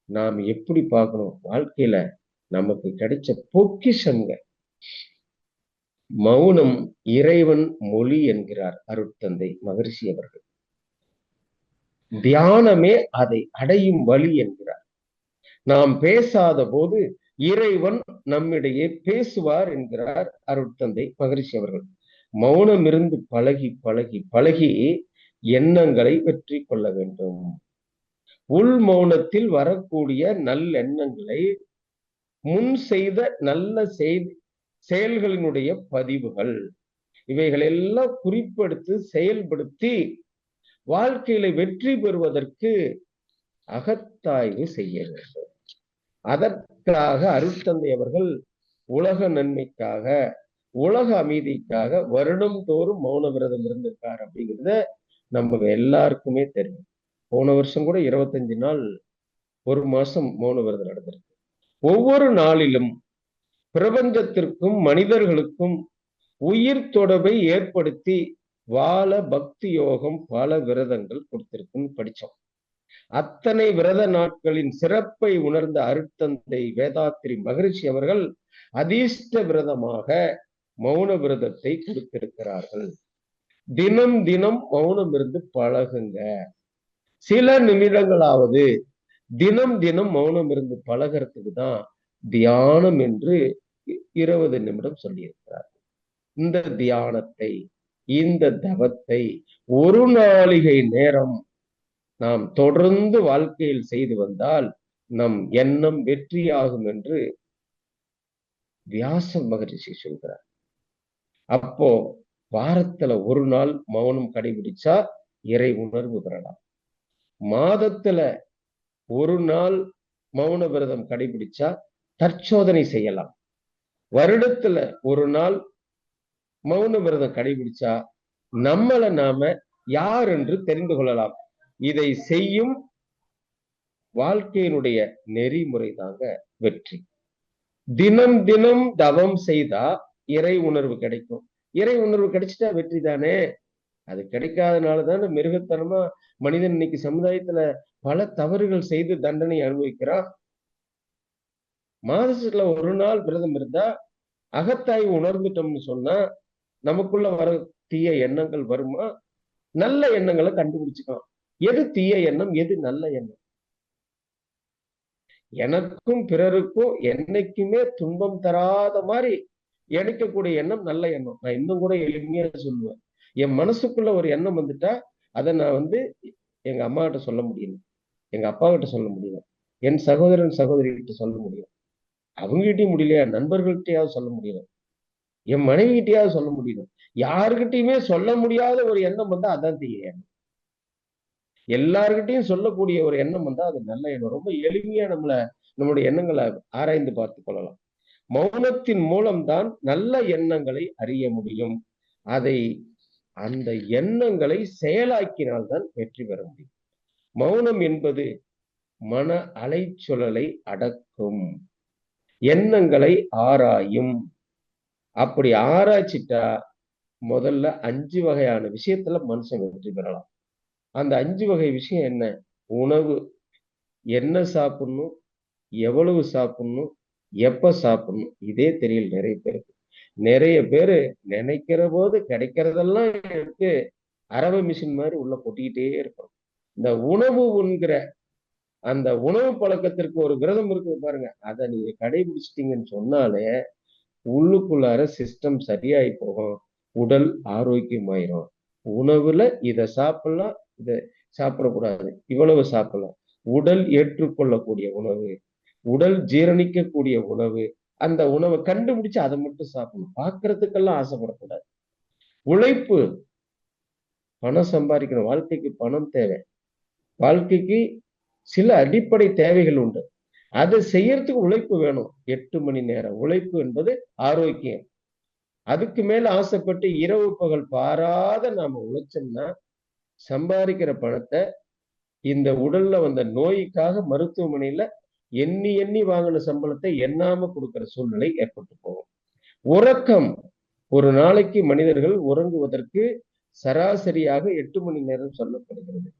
நாம் எப்படி பார்க்கணும்? வாழ்க்கையில நமக்கு கிடைச்ச பொக்கிஷங்க. மௌனம் இறைவன் மொழி என்கிறார் அருட்தந்தை மகரிஷி அவர்கள். தியானமே அதை அடையும் வழி என்கிறார். நாம் பேசாத போது இறைவன் நம்மிடையே பேசுவார் என்கிறார் அருட்தந்தை மகரிஷி அவர்கள். மௌனம் இருந்து பழகி பழகி பழகி எண்ணங்களை வெற்றி கொள்ள வேண்டும். உள் மௌனத்தில் வரக்கூடிய நல்லெண்ணங்களை முன் செய்த நல்ல செயல்களினுடைய பதிவுகள், இவைகள் எல்லாம் குறிப்பெடுத்து செயல்படுத்தி வாழ்க்கையில வெற்றி பெறுவதற்கு அகத்தாய்வு செய்ய வேண்டும். அதற்காக அருட்தந்தை அவர்கள் உலக நன்மைக்காக உலக அமைதிக்காக வருடம் தோறும் மௌன விரதம் இருந்திருக்கார் அப்படிங்கிறத நம்ம எல்லாருக்குமே தெரியும். போன வருஷம் கூட 25 நாள் ஒரு மாசம் மௌன விரதம் நடந்திருக்கு. ஒவ்வொரு நாளிலும் பிரபஞ்சத்திற்கும் மனிதர்களுக்கும் உயிர் தொடர்பை ஏற்படுத்தி வாழ பக்தி யோகம் பல விரதங்கள் கொடுத்திருக்குன்னு படிச்சோம். அத்தனை விரத நாட்களின் சிறப்பை உணர்ந்த அருட்தந்தை வேதாத்திரி மகரிஷி அவர்கள் அதிர்ஷ்ட விரதமாக மௌன விரதத்தை கொடுத்திருக்கிறார்கள். தினம் தினம் மௌனம் இருந்து பழகுங்க. சில நிமிடங்களாவது தினம் தினம் மௌனம் இருந்து பழகிறதுக்கு தான் தியானம் என்று 20 நிமிடம் சொல்லியிருக்கிறார். இந்த தியானத்தை, இந்த தவத்தை ஒரு நாளிகை நேரம் நாம் தொடர்ந்து வாழ்க்கையில் செய்து வந்தால் நம் எண்ணம் வெற்றியாகும் என்று வியாச மகரிஷி சொல்கிறார். அப்போ வாரத்துல ஒரு நாள் மௌனம் கடைபிடிச்சா இறை உணர்வு பெறலாம். மாதத்துல ஒரு நாள் மௌன விரதம் கடைபிடிச்சா தற்சோதனை செய்யலாம். வருடத்துல ஒரு நாள் மௌன விரதம் கடைபிடிச்சா நம்மளை நாம யார் என்று தெரிந்து கொள்ளலாம். இதை செய்யும் வாழ்க்கையினுடைய நெறிமுறை தாங்க வெற்றி. தினம் தினம் தவம் செய்தா இறை உணர்வு கிடைக்கும். இறை உணர்வு கிடைச்சிட்டா வெற்றி தானே. அது கிடைக்காதனாலதானே மிருகத்தனமா மனிதன் இன்னைக்கு சமுதாயத்துல பல தவறுகள் செய்து தண்டனை அனுபவிக்கிறான். மாதத்துல ஒரு நாள் விரதம் இருந்தா அகத்தாய்வு உணர்ந்துட்டோம்னு சொன்னா நமக்குள்ள வர தீய எண்ணங்கள் வருமா? நல்ல எண்ணங்களை கண்டுபிடிச்சுக்கலாம். எது தீய எண்ணம், எது நல்ல எண்ணம்? எனக்கும் பிறருக்கும் என்னைக்குமே துன்பம் தராத மாதிரி எண்ணிக்கக்கூடிய எண்ணம் நல்ல எண்ணம். நான் இன்னும் கூட எளிமையா சொல்லுவேன். என் மனசுக்குள்ள ஒரு எண்ணம் வந்துட்டா அதை நான் எங்க அம்மா கிட்ட சொல்ல முடியும், எங்க அப்பா கிட்ட சொல்ல முடியும், என் சகோதரன் சகோதரி கிட்ட சொல்ல முடியும். அவங்ககிட்டயும் முடியலையா நண்பர்கள்கிட்டயாவது சொல்ல முடியும், என் மனைவி கிட்டயாவது சொல்ல முடியும். யாருக்கிட்டையுமே சொல்ல முடியாத ஒரு எண்ணம் வந்தா அதான் தீய எண்ணம். எல்லார்கிட்டையும் சொல்லக்கூடிய ஒரு எண்ணம் வந்தா அது நல்ல எண்ணம். ரொம்ப எளிமையா நம்மளுடைய எண்ணங்களை ஆராய்ந்து பார்த்து கொள்ளலாம். மௌனத்தின் மூலம்தான் நல்ல எண்ணங்களை அறிய முடியும். அந்த எண்ணங்களை செயலாக்கினால்தான் வெற்றி பெற முடியும். மௌனம் என்பது மன அலைச்சொலலை அடக்கும், எண்ணங்களை ஆராயும். அப்படி ஆராய்ச்சிட்டா முதல்ல 5 வகையான விஷயத்துல மனுஷன் வெற்றி பெறலாம். அந்த 5 வகை விஷயம் என்ன? உணவு, என்ன சாப்பிடணும், எவ்வளவு சாப்பிடணும், எப்ப சாப்பிடணும், இதே தெரியல நிறைய பேருக்கு. நிறைய பேரு நினைக்கிற போது கிடைக்கிறதெல்லாம் எடுத்து அரவை மிஷின் மாதிரி உள்ள கொட்டிக்கிட்டே இருக்கும். இந்த உணவு உண்கிற அந்த உணவு பழக்கத்திற்கு ஒரு விரதம் இருக்குது பாருங்க, அதை நீங்க கடைபிடிச்சிட்டீங்கன்னு சொன்னாலே உள்ளுக்குள்ளார சிஸ்டம் சரியாயி போகும், உடல் ஆரோக்கியமாயிரும். உணவுல இதை சாப்பிடலாம், இதை சாப்பிடக்கூடாது, இவ்வளவு சாப்பிடலாம். உடல் ஏற்றுக்கொள்ளக்கூடிய உணவு, உடல் ஜீரணிக்கக்கூடிய உணவு, அந்த உணவை கண்டுபிடிச்சு அதை மட்டும் சாப்பிடணும். பார்க்கறதுக்கெல்லாம் ஆசைப்படக்கூடாது. உழைப்பு, பணம் சம்பாதிக்கணும், வாழ்க்கைக்கு பணம் தேவை, வாழ்க்கைக்கு சில அடிப்படை தேவைகள் உண்டு, அதை செய்யறதுக்கு உழைப்பு வேணும். 8 மணி நேரம் உழைப்பு என்பது ஆரோக்கியம். அதுக்கு மேல ஆசைப்பட்டு இரவு பகல் பாராத நாம உழைச்சோம்னா சம்பாதிக்கிற பணத்தை இந்த உடல்ல வந்த நோய்க்காக மருத்துவமனையில எண்ணி எண்ணி வாங்கின சம்பளத்தை எண்ணாம கொடுக்கிற சூழ்நிலை ஏற்பட்டு போகும். உறக்கம், ஒரு நாளைக்கு மனிதர்கள் உறங்குவதற்கு சராசரியாக 8 மணி நேரம் சொல்லப்படுகிறது.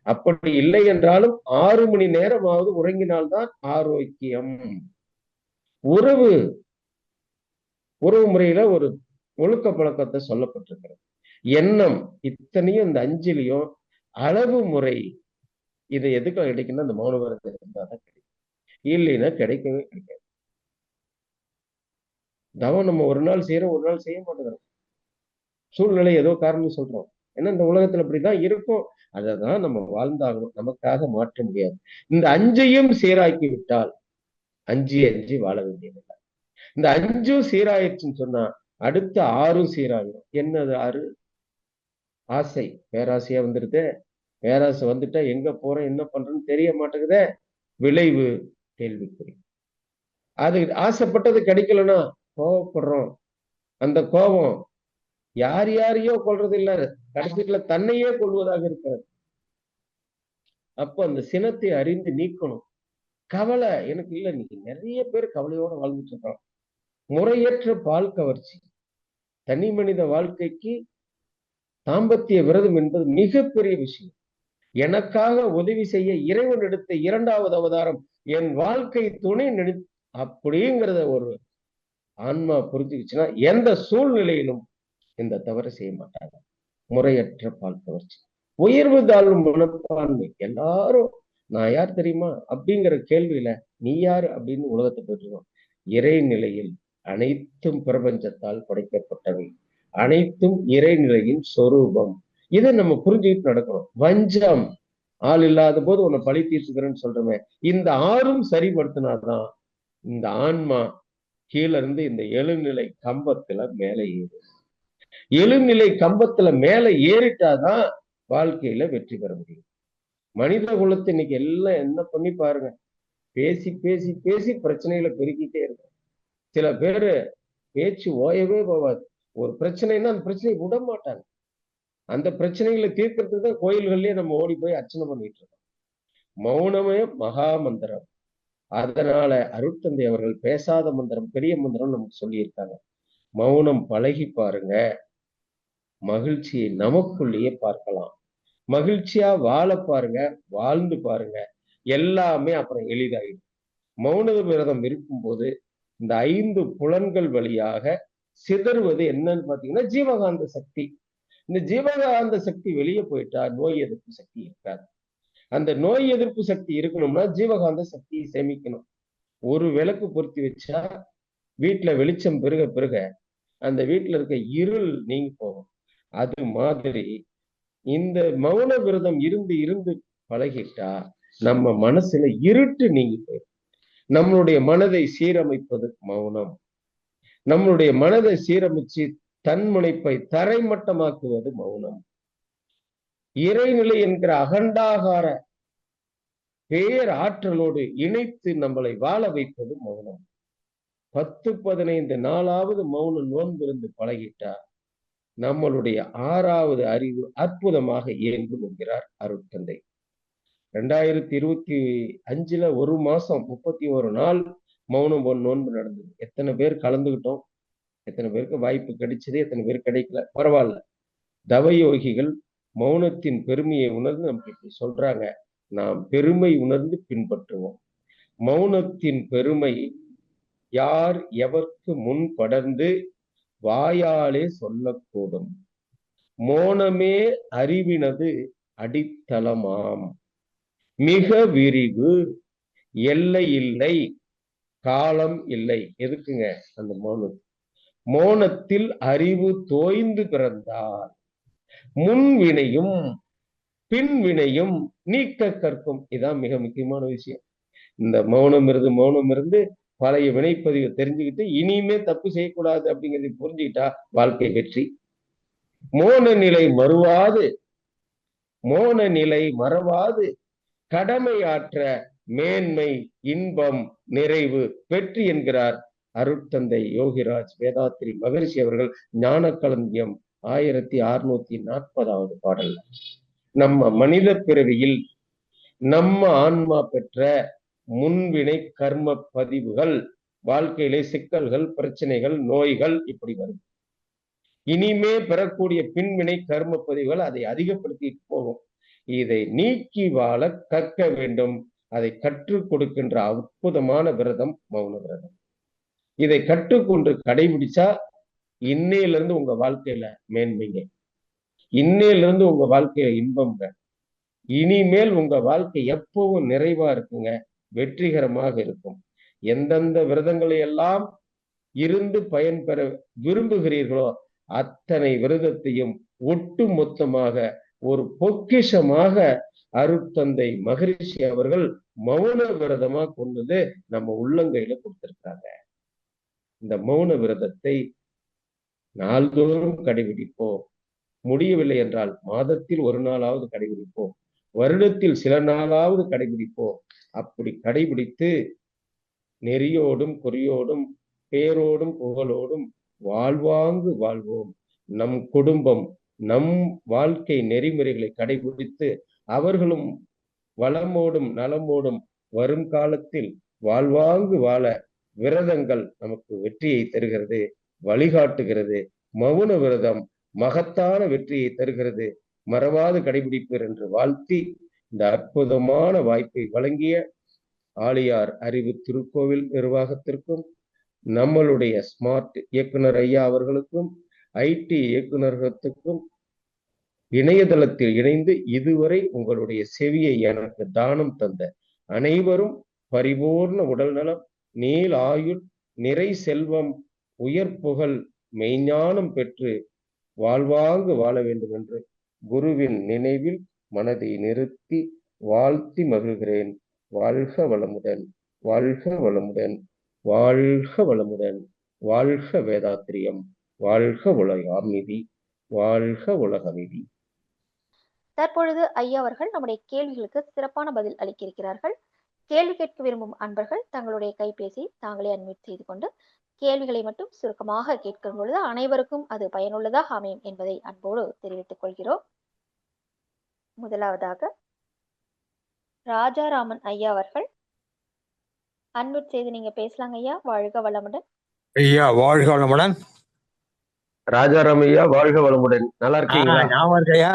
அப்படி இல்லை என்றாலும் 6 மணி நேரமாவது உறங்கினால்தான் ஆரோக்கியம். உறவு முறையில ஒரு ஒழுக்க பழக்கத்தை சொல்லப்பட்டிருக்கிறது. எண்ணம், இத்தனையும் இந்த 5லயும் அளவு முறை. இது எதுக்கு கிடைக்குன்னா அந்த மௌன விரதம் இருந்தாதான் கிடைக்கும், இல்லைன்னா கிடைக்கவே கிடைக்காது. தவம் நம்ம ஒரு நாள் செய்யறோம், ஒரு நாள் செய்ய மாட்டேங்கிறோம். சூழ்நிலை ஏதோ காரணம் சொல்றோம். ஏன்னா இந்த உலகத்துல அப்படிதான் இருக்கும், அதைதான் நம்ம வாழ்ந்தாகணும், நமக்காக மாற்ற முடியாது. இந்த 5ஐயும் சீராக்கி விட்டால் 5 வாழ வேண்டியதில்லை. இந்த 5ம் சீராயிடுச்சுன்னு சொன்னா அடுத்த 6ம் சீராகிடும். என்னது 6? ஆசை, பேராசையா வந்துருது. பேராசை வந்துட்டா எங்க போறேன் என்ன பண்றேன்னு தெரிய மாட்டேங்குதே. விளைவு கேள்விக்குறி. அது ஆசைப்பட்டது கிடைக்கலன்னா கோபப்படுறோம். அந்த கோபம் யார் யாரையோ கொள்றது இல்ல, கடைசியில தன்னையே கொள்வதாக இருக்கிறது. அப்போ அந்த சினத்தை அறிந்து நீக்கணும். கவலை எனக்கு இல்ல. நீ நிறைய பேர் கவலையோட வாழ்ந்துட்டு இருக்கான். முறையற்ற பால் கவர்ச்சி. தனி மனித வாழ்க்கைக்கு தாம்பத்திய விரதம் என்பது மிகப்பெரிய விஷயம். எனக்காக உதவி செய்ய இறைவன் எடுத்த 2வது அவதாரம் என் வாழ்க்கை துணை அப்படிங்கிறத ஒரு ஆன்மா புரிஞ்சுக்கிச்சுன்னா எந்த சூழ்நிலையிலும் இந்த தவறை செய்ய மாட்டாங்க. முறையற்ற பால் கவர்ச்சி, உயர்வு தாழ்வு மனப்பான்மை. எல்லாரும் நான் யார் தெரியுமா அப்படிங்கிற கேள்வியில நீ யாரு அப்படின்னு உலகத்தை போயிட்டுருக்கோம். இறைநிலையில் அனைத்தும் பிரபஞ்சத்தால் படைக்கப்பட்டவை, அனைத்தும் இறைநிலையின் சொரூபம். இதை நம்ம புரிஞ்சுக்கிட்டு நடக்கணும். வஞ்சம், ஆள் இல்லாத போது உன்னை பழி தீர்த்துக்கிறேன்னு சொல்றமே, இந்த 6ம் சரிப்படுத்தினாதான் இந்த ஆன்மா கீழே இருந்து இந்த எழுநிலை கம்பத்துல மேலே ஏறும். எழுநிலை கம்பத்துல மேல ஏறிட்டாதான் வாழ்க்கையில வெற்றி பெற முடியும். மனித குலத்தை இன்னைக்கு எல்லாம் என்ன பண்ணி பாருங்க, பேசி பேசி பேசி பிரச்சனைகளை பெருக்கிட்டே இருக்கும். சில பேரு பேச்சு ஓயவே போவாது. ஒரு பிரச்சனைன்னா அந்த பிரச்சனையை விட மாட்டாங்க. அந்த பிரச்சனைகளை தீர்க்கறதுக்கு தான் கோயில்கள்லயே நம்ம ஓடி போய் அர்ச்சனை பண்ணிட்டு இருக்கோம். மௌனமே மகா மந்திரம். அதனால அருட்தந்தை அவர்கள் பேசாத மந்திரம் பெரிய மந்திரம் நமக்கு சொல்லியிருக்காங்க. மௌனம் பழகி பாருங்க, மகிழ்ச்சியை நமக்குள்ளேயே பார்க்கலாம். மகிழ்ச்சியா வாழ பாருங்க, வாழ்ந்து பாருங்க, எல்லாமே அப்புறம் எளிதாயிடும். மௌன விரதம் இருக்கும்போது இந்த 5 புலன்கள் வழியாக சிதறுவது என்னன்னு பாத்தீங்கன்னா ஜீவகாந்த சக்தி. இந்த ஜீவகாந்த சக்தி வெளியே போயிட்டா நோய் எதிர்ப்பு சக்தி இருக்காது. அந்த நோய் எதிர்ப்பு சக்தி இருக்கணும்னா ஜீவகாந்த சக்தியை சேமிக்கணும். ஒரு விளக்கு பொருத்தி வச்சா வீட்டுல வெளிச்சம் பெருக பெருக அந்த வீட்டுல இருக்க இருள் நீங்கி போகும். அது மாதிரி இந்த மௌன விரதம் இருந்து இருந்து பழகிட்டா நம்ம மனசுல இருட்டு நீங்கி போயிடும். நம்மளுடைய மனதை சீரமைப்பது மௌனம். நம்மளுடைய மனதை சீரமைச்சு தன்முனைப்பை தரைமட்டமாக்குவது மௌனம். இறைநிலை என்கிற அகண்டாகார பேர் ஆற்றலோடு இணைத்து நம்மளை வாழ வைப்பது மௌனம். 10-15 நாளாவது மௌன நோன்பிருந்து பழகிட்டா நம்மளுடைய 6வது அறிவு அற்புதமாக இயங்கும் என்கிறார் அருட்தந்தை. 2025 ஒரு மாசம் 31 நாள் மௌனம் நோன்பு நடந்தது. எத்தனை பேர் கலந்துகிட்டோம், எத்தனை பேருக்கு வாய்ப்பு கிடைச்சது, எத்தனை பேர் கிடைக்கல, பரவாயில்ல. தவயோகிகள் மௌனத்தின் பெருமையை உணர்ந்து நமக்கு இப்படி சொல்றாங்க. நாம் பெருமை உணர்ந்து பின்பற்றுவோம். மௌனத்தின் பெருமை யார் எவர்க்கு முன் படர்ந்து வாயாலே சொல்லக்கூடும். மௌனமே அறிவினது அடித்தளமாம். மிக விரிவு, எல்லை இல்லை, காலம் இல்லை. எதுக்குங்க அந்த மௌனம்? மௌனத்தில் அறிவு தோய்ந்து பிறந்தால் முன்வினையும் பின்வினையும் நீக்க கற்கும். இதான் மிக முக்கியமான விஷயம். இந்த மௌனம் இருந்து பழைய வினைப்பதிவை தெரிஞ்சுக்கிட்டு இனிமே தப்பு செய்யக்கூடாது அப்படிங்கிறதை புரிஞ்சுக்கிட்டா வாழ்க்கை வெற்றி. மௌன நிலை மறவாது கடமையாற்ற மேன்மை, இன்பம், நிறைவு, வெற்றி என்கிறார் அருட்தந்தை யோகிராஜ் வேதாத்ரி மகரிஷி அவர்கள் ஞான களஞ்சியம் 1640வது பாடல். நம்ம மனித பிறவியில் நம்ம ஆன்மா பெற்ற முன்வினை கர்ம பதிவுகள், வாழ்க்கையிலே சிக்கல்கள், பிரச்சனைகள், நோய்கள் இப்படி வரும். இனிமே பெறக்கூடிய பின்வினை கர்ம பதிவுகள் அதை அதிகப்படுத்திட்டு போகும். இதை நீக்கி வாழ கற்க வேண்டும். அதை கற்றுக் கொடுக்கின்ற அற்புதமான விரதம் மௌன விரதம். இதை கற்றுக்கொண்டு கடைபிடிச்சா இன்னையிலிருந்து உங்க வாழ்க்கையில மேன்மைங்க, இன்னையிலிருந்து உங்க வாழ்க்கையில இன்பம்ங்க. இனிமேல் உங்க வாழ்க்கை எப்பவும் நிறைவா இருக்குங்க, வெற்றிகரமாக இருக்கும். எந்தெந்த விரதங்களை எல்லாம் இருந்து பயன்பெற விரும்புகிறீர்களோ அத்தனை விரதத்தையும் ஒட்டு மொத்தமாக ஒரு பொக்கிஷமாக அருட்தந்தை மகரிஷி அவர்கள் மௌன விரதமா கொண்டது நம்ம உள்ளங்கையில கொடுத்திருக்காங்க. இந்த மௌன விரதத்தை நாள்தோறும் கடைபிடிப்போம். முடியவில்லை என்றால் மாதத்தில் ஒரு நாளாவது கடைபிடிப்போம், வருடத்தில் சில நாளாவது கடைபிடிப்போம். அப்படி கடைபிடித்து நெறியோடும் குறியோடும் பேரோடும் புகழோடும் வாழ்வாங்கு வாழ்வோம். நம் குடும்பம் நம் வாழ்க்கை நெறிமுறைகளை கடைபிடித்து அவர்களும் வளமோடும் நலமோடும் வரும் காலத்தில் வாழ்வாங்கு வாழ விரதங்கள் நமக்கு வெற்றியை தருகிறது, வழிகாட்டுகிறது. மௌன விரதம் மகத்தான வெற்றியை தருகிறது. மறவாது கடைபிடிப்பீர் என்று வாழ்த்தி இந்த அற்புதமான வாய்ப்பை வழங்கிய ஆழியார் அறிவு திருக்கோவில் நிர்வாகத்திற்கும், நம்மளுடைய ஸ்மார்ட் இயக்குனர் ஐயா அவர்களுக்கும், ஐடி இயக்குநர்களுக்கும், இணையதளத்தில் இணைந்து இதுவரை உங்களுடைய செவியை எனக்கு தானம் தந்த அனைவரும் பரிபூர்ண உடல் நலம், நீள் ஆயுள், நிறை செல்வம், உயர் புகழ், மெய்ஞானம் பெற்று வாழ்வாங்கு வாழ வேண்டும் என்று குருவின் நினைவில் மனதை நிறுத்தி வாழ்த்தி மகிழ்கிறேன். வாழ்க வளமுடன், வாழ்க வளமுடன், வாழ்க வளமுடன், வாழ்க வேதாத்திரியம். வாழ்க உலக அமைதி, வாழ்க உலக அமைதி. தற்பொழுது ஐயா அவர்கள் நம்முடைய கேள்விகளுக்கு சிறப்பான பதில் அளிக்கிறார்கள். கேள்வி கேட்க விரும்பும் அன்பர்கள் தங்களுடைய கைபேசி தாங்களே அன்மியூட் செய்து கொண்டு கேள்விகளை மட்டும் சுருக்கமாக கேட்கும் பொழுது அனைவருக்கும் அது பயனுள்ளதாக அமையும் என்பதை அன்போடு தெரிவித்துக் கொள்கிறோம். முதலாவதாக ராஜாராமன் ஐயா அவர்கள் அன்மியூட் செய்து நீங்க பேசலாங்க ஐயா. வாழ்க வளமுடன். ஐயா வாழ்க வளமுடன். ராஜாராம் ஐயா வாழ்க வளமுடன். நல்லா இருக்கீங்களா? ஞாபகம் இருக்கையா?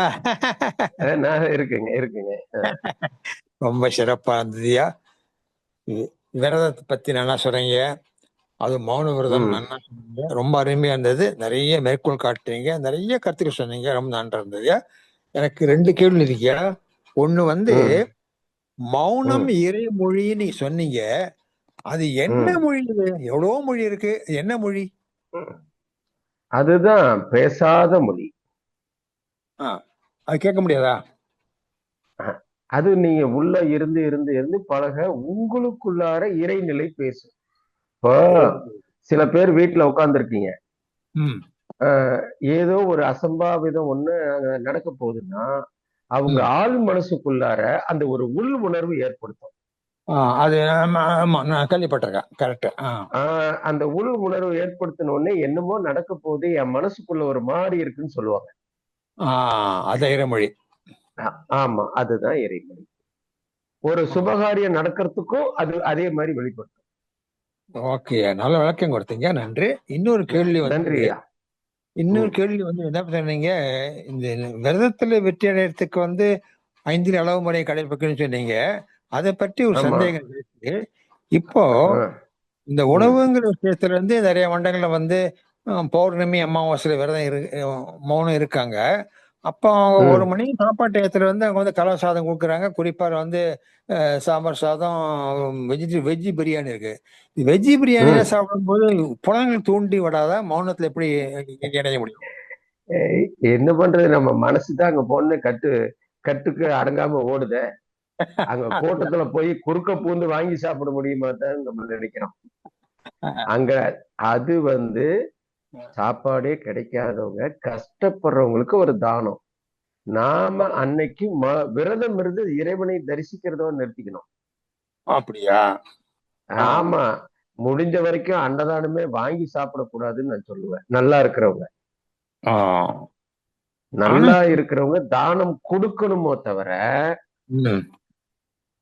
நான் இருக்குங்க. ரொம்ப சிறப்பா இருந்ததுயா. விரதத்தை பத்தி நல்லா சொல்றீங்க. அது மௌன விரதம் நல்லா சொன்னீங்க. ரொம்ப அருமையா இருந்தது. நிறைய மேற்கோள் காட்டுறீங்க, நிறைய கருத்துக்கள் சொன்னீங்க. ரொம்ப நன்றா இருந்ததுயா. எனக்கு 2 கேள்வி இருக்கியா. ஒண்ணு மௌனம் இறைமொழின்னு நீங்க சொன்னீங்க. அது என்ன மொழி? எவ்வளவோ மொழி இருக்கு, என்ன மொழி? அதுதான் பேசாத மொழி. அது கேட்க முடியாதா? அது நீங்க உள்ள இருந்து பழக உங்களுக்குள்ளார இறைநிலை பேசும். இப்போ சில பேர் வீட்டுல உட்கார்ந்து இருக்கீங்க, ஏதோ ஒரு அசம்பாவிதம் ஒண்ணு நடக்க போகுதுன்னா அவங்க ஆள் மனசுக்குள்ளார அந்த ஒரு உள் உணர்வு ஏற்படுத்தும். அது நான் கேள்விப்பட்டிருக்கேன். கரெக்ட். அந்த உள் உணர்வு ஏற்படுத்தின உடனே என்னமோ நடக்க போகுது, என் மனசுக்குள்ள ஒரு மாறி இருக்குன்னு சொல்லுவாங்க. அது இறைமொழி. ஆமா, அதுதான் இறைமொழி. ஒரு சுபகாரியம் நடக்கிறதுக்கும் அது அதே மாதிரி வெளிப்படுத்தும். ஓகே, நல்ல விளக்கம் கொடுத்தீங்க, நன்றி. இன்னொரு கேள்வி என்ன சொன்னீங்க, இந்த விரதத்துல வெற்றி அடையறதுக்கு 5 அளவு முறை கடைபிடிக்கணும்னு சொன்னீங்க. அதை பற்றி ஒரு சந்தேகம் இருக்கு. இப்போ இந்த உணவுங்கிற விஷயத்துல நிறைய மண்டலங்கள்ல பௌர்ணமி அமாவாசையில விரதம் மௌனம் இருக்காங்க. அப்போ அவங்க 1 மணி சாப்பாட்டு இடத்துல அவங்க கலவை சாதம் கொடுக்குறாங்க. குறிப்பா சாம்பார் சாதம், வெஜ்ஜி பிரியாணி இருக்கு. வெஜ்ஜி பிரியாணியில சாப்பிடும்போது புலன்கள் தூண்டி விடாத மௌனத்துல எப்படி இணைய முடியும்? என்ன பண்றது, நம்ம மனசுதான் அங்க போன கட்டுக்கு அடங்காம ஓடுத. அங்க கோட்டத்துல போய் குறுக்க பூந்து வாங்கி சாப்பிட முடியுமா தான் நம்ம நினைக்கிறோம். அங்க அது சாப்பாடே கிடைக்காதவங்க, கஷ்டப்படுறவங்களுக்கு ஒரு தானம். நாம அன்னைக்கு விரதம் இருந்து இறைவனை தரிசிக்கிறத நிறுத்திக்கணும். அப்படியா? ஆமா, முடிஞ்ச வரைக்கும் அன்னதானமே வாங்கி சாப்பிடக்கூடாதுன்னு நான் சொல்லுவேன். நல்லா இருக்கிறவங்க தானம் கொடுக்கணுமோ தவிர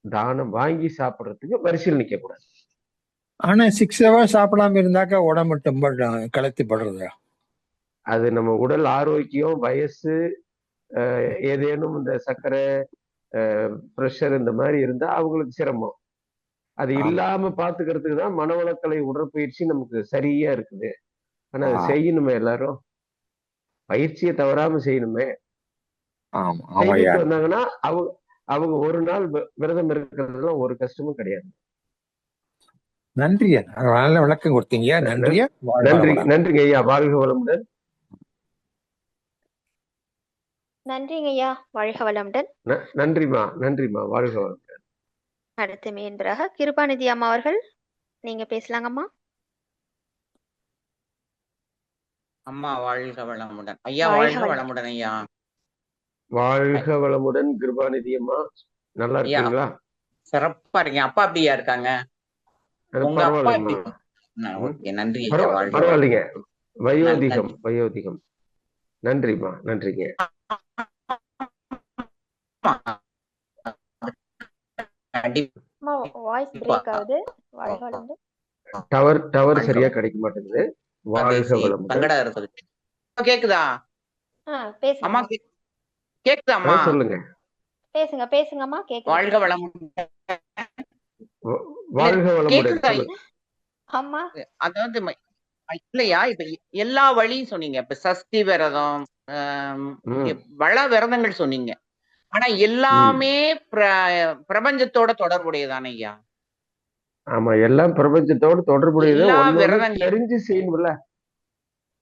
தானம் வாங்கி சாப்பிடறதுக்கு வரிசையில் நிக்க கூடாது. ஆனா 6 hours சாப்பிடாம இருந்தாக்கா உடம்பு கலத்தி படுறது. அது நம்ம உடல் ஆரோக்கியம், வயசு, ஏதேனும் இந்த சர்க்கரை, பிரஷர் இந்த மாதிரி இருந்தா அவங்களுக்கு சிரமம். அது இல்லாம பாத்துக்கிறதுக்கு தான் மனவளக்கலை உடற்பயிற்சி நமக்கு சரியா இருக்குது. ஆனா அது செய்யணுமே, எல்லாரும் பயிற்சியை தவறாம செய்யணுமே. செய்துட்டு வந்தாங்கன்னா அவங்க ஒரு நாள் விரதம் இருக்கிறதுல ஒரு கஷ்டமும் கிடையாது. நன்றி, நல்ல விளக்கம் கொடுத்தீங்க. நன்றிங்க ஐயா. வாழ்க வளமுடன். நன்றிங்க ஐயா. வாழ்க வளமுடன். நன்றிமா. வாழ்க வளமுடன். அடுத்த மேன்பராக கிருபாநிதி அம்மா அவர்கள், நீங்க பேசலாங்கம்மா. அம்மா வாழ்க வளமுடன். ஐயா வாழ்க வளமுடன். ஐயா வாழ்க வளமுடன். கிருபாநிதி அம்மா நல்லா இருக்கீங்களா? சிறப்பா இருக்கீங்க. அப்பா அப்படியா இருக்காங்க? உங்க அப்பா எப்படி? நன்றி. பரவாயில்லைங்க. வயோதிகம். நன்றிமா. நன்றிங்க. வாய்ஸ் பிரேக் ஆகுது. வாழ்க வளமுடன். டவர் சரியா கிடைக்க மாட்டேங்குது. வாழ்க வளமுடன். சங்கடம் இருக்குது. கேக்குதா? பேசுங்க. அம்மா கேக்குதா? அம்மா சொல்லுங்க. பேசுங்கம்மா. கேக்குது. வாழ்க வளமுடன். வாழ்க வளமுடன். அம்மா அதாவது இல்லையா, இப்ப எல்லா வழியும் சொன்னீங்க. இப்ப சஷ்டி விரதம், வள விரதங்கள் சொன்னீங்க. ஆனா எல்லாமே பிரபஞ்சத்தோட தொடர்புடையதானே ஐயா? ஆமா, எல்லாம் பிரபஞ்சத்தோட தொடர்புடையது. தெரிஞ்சு செய்யணும்ல,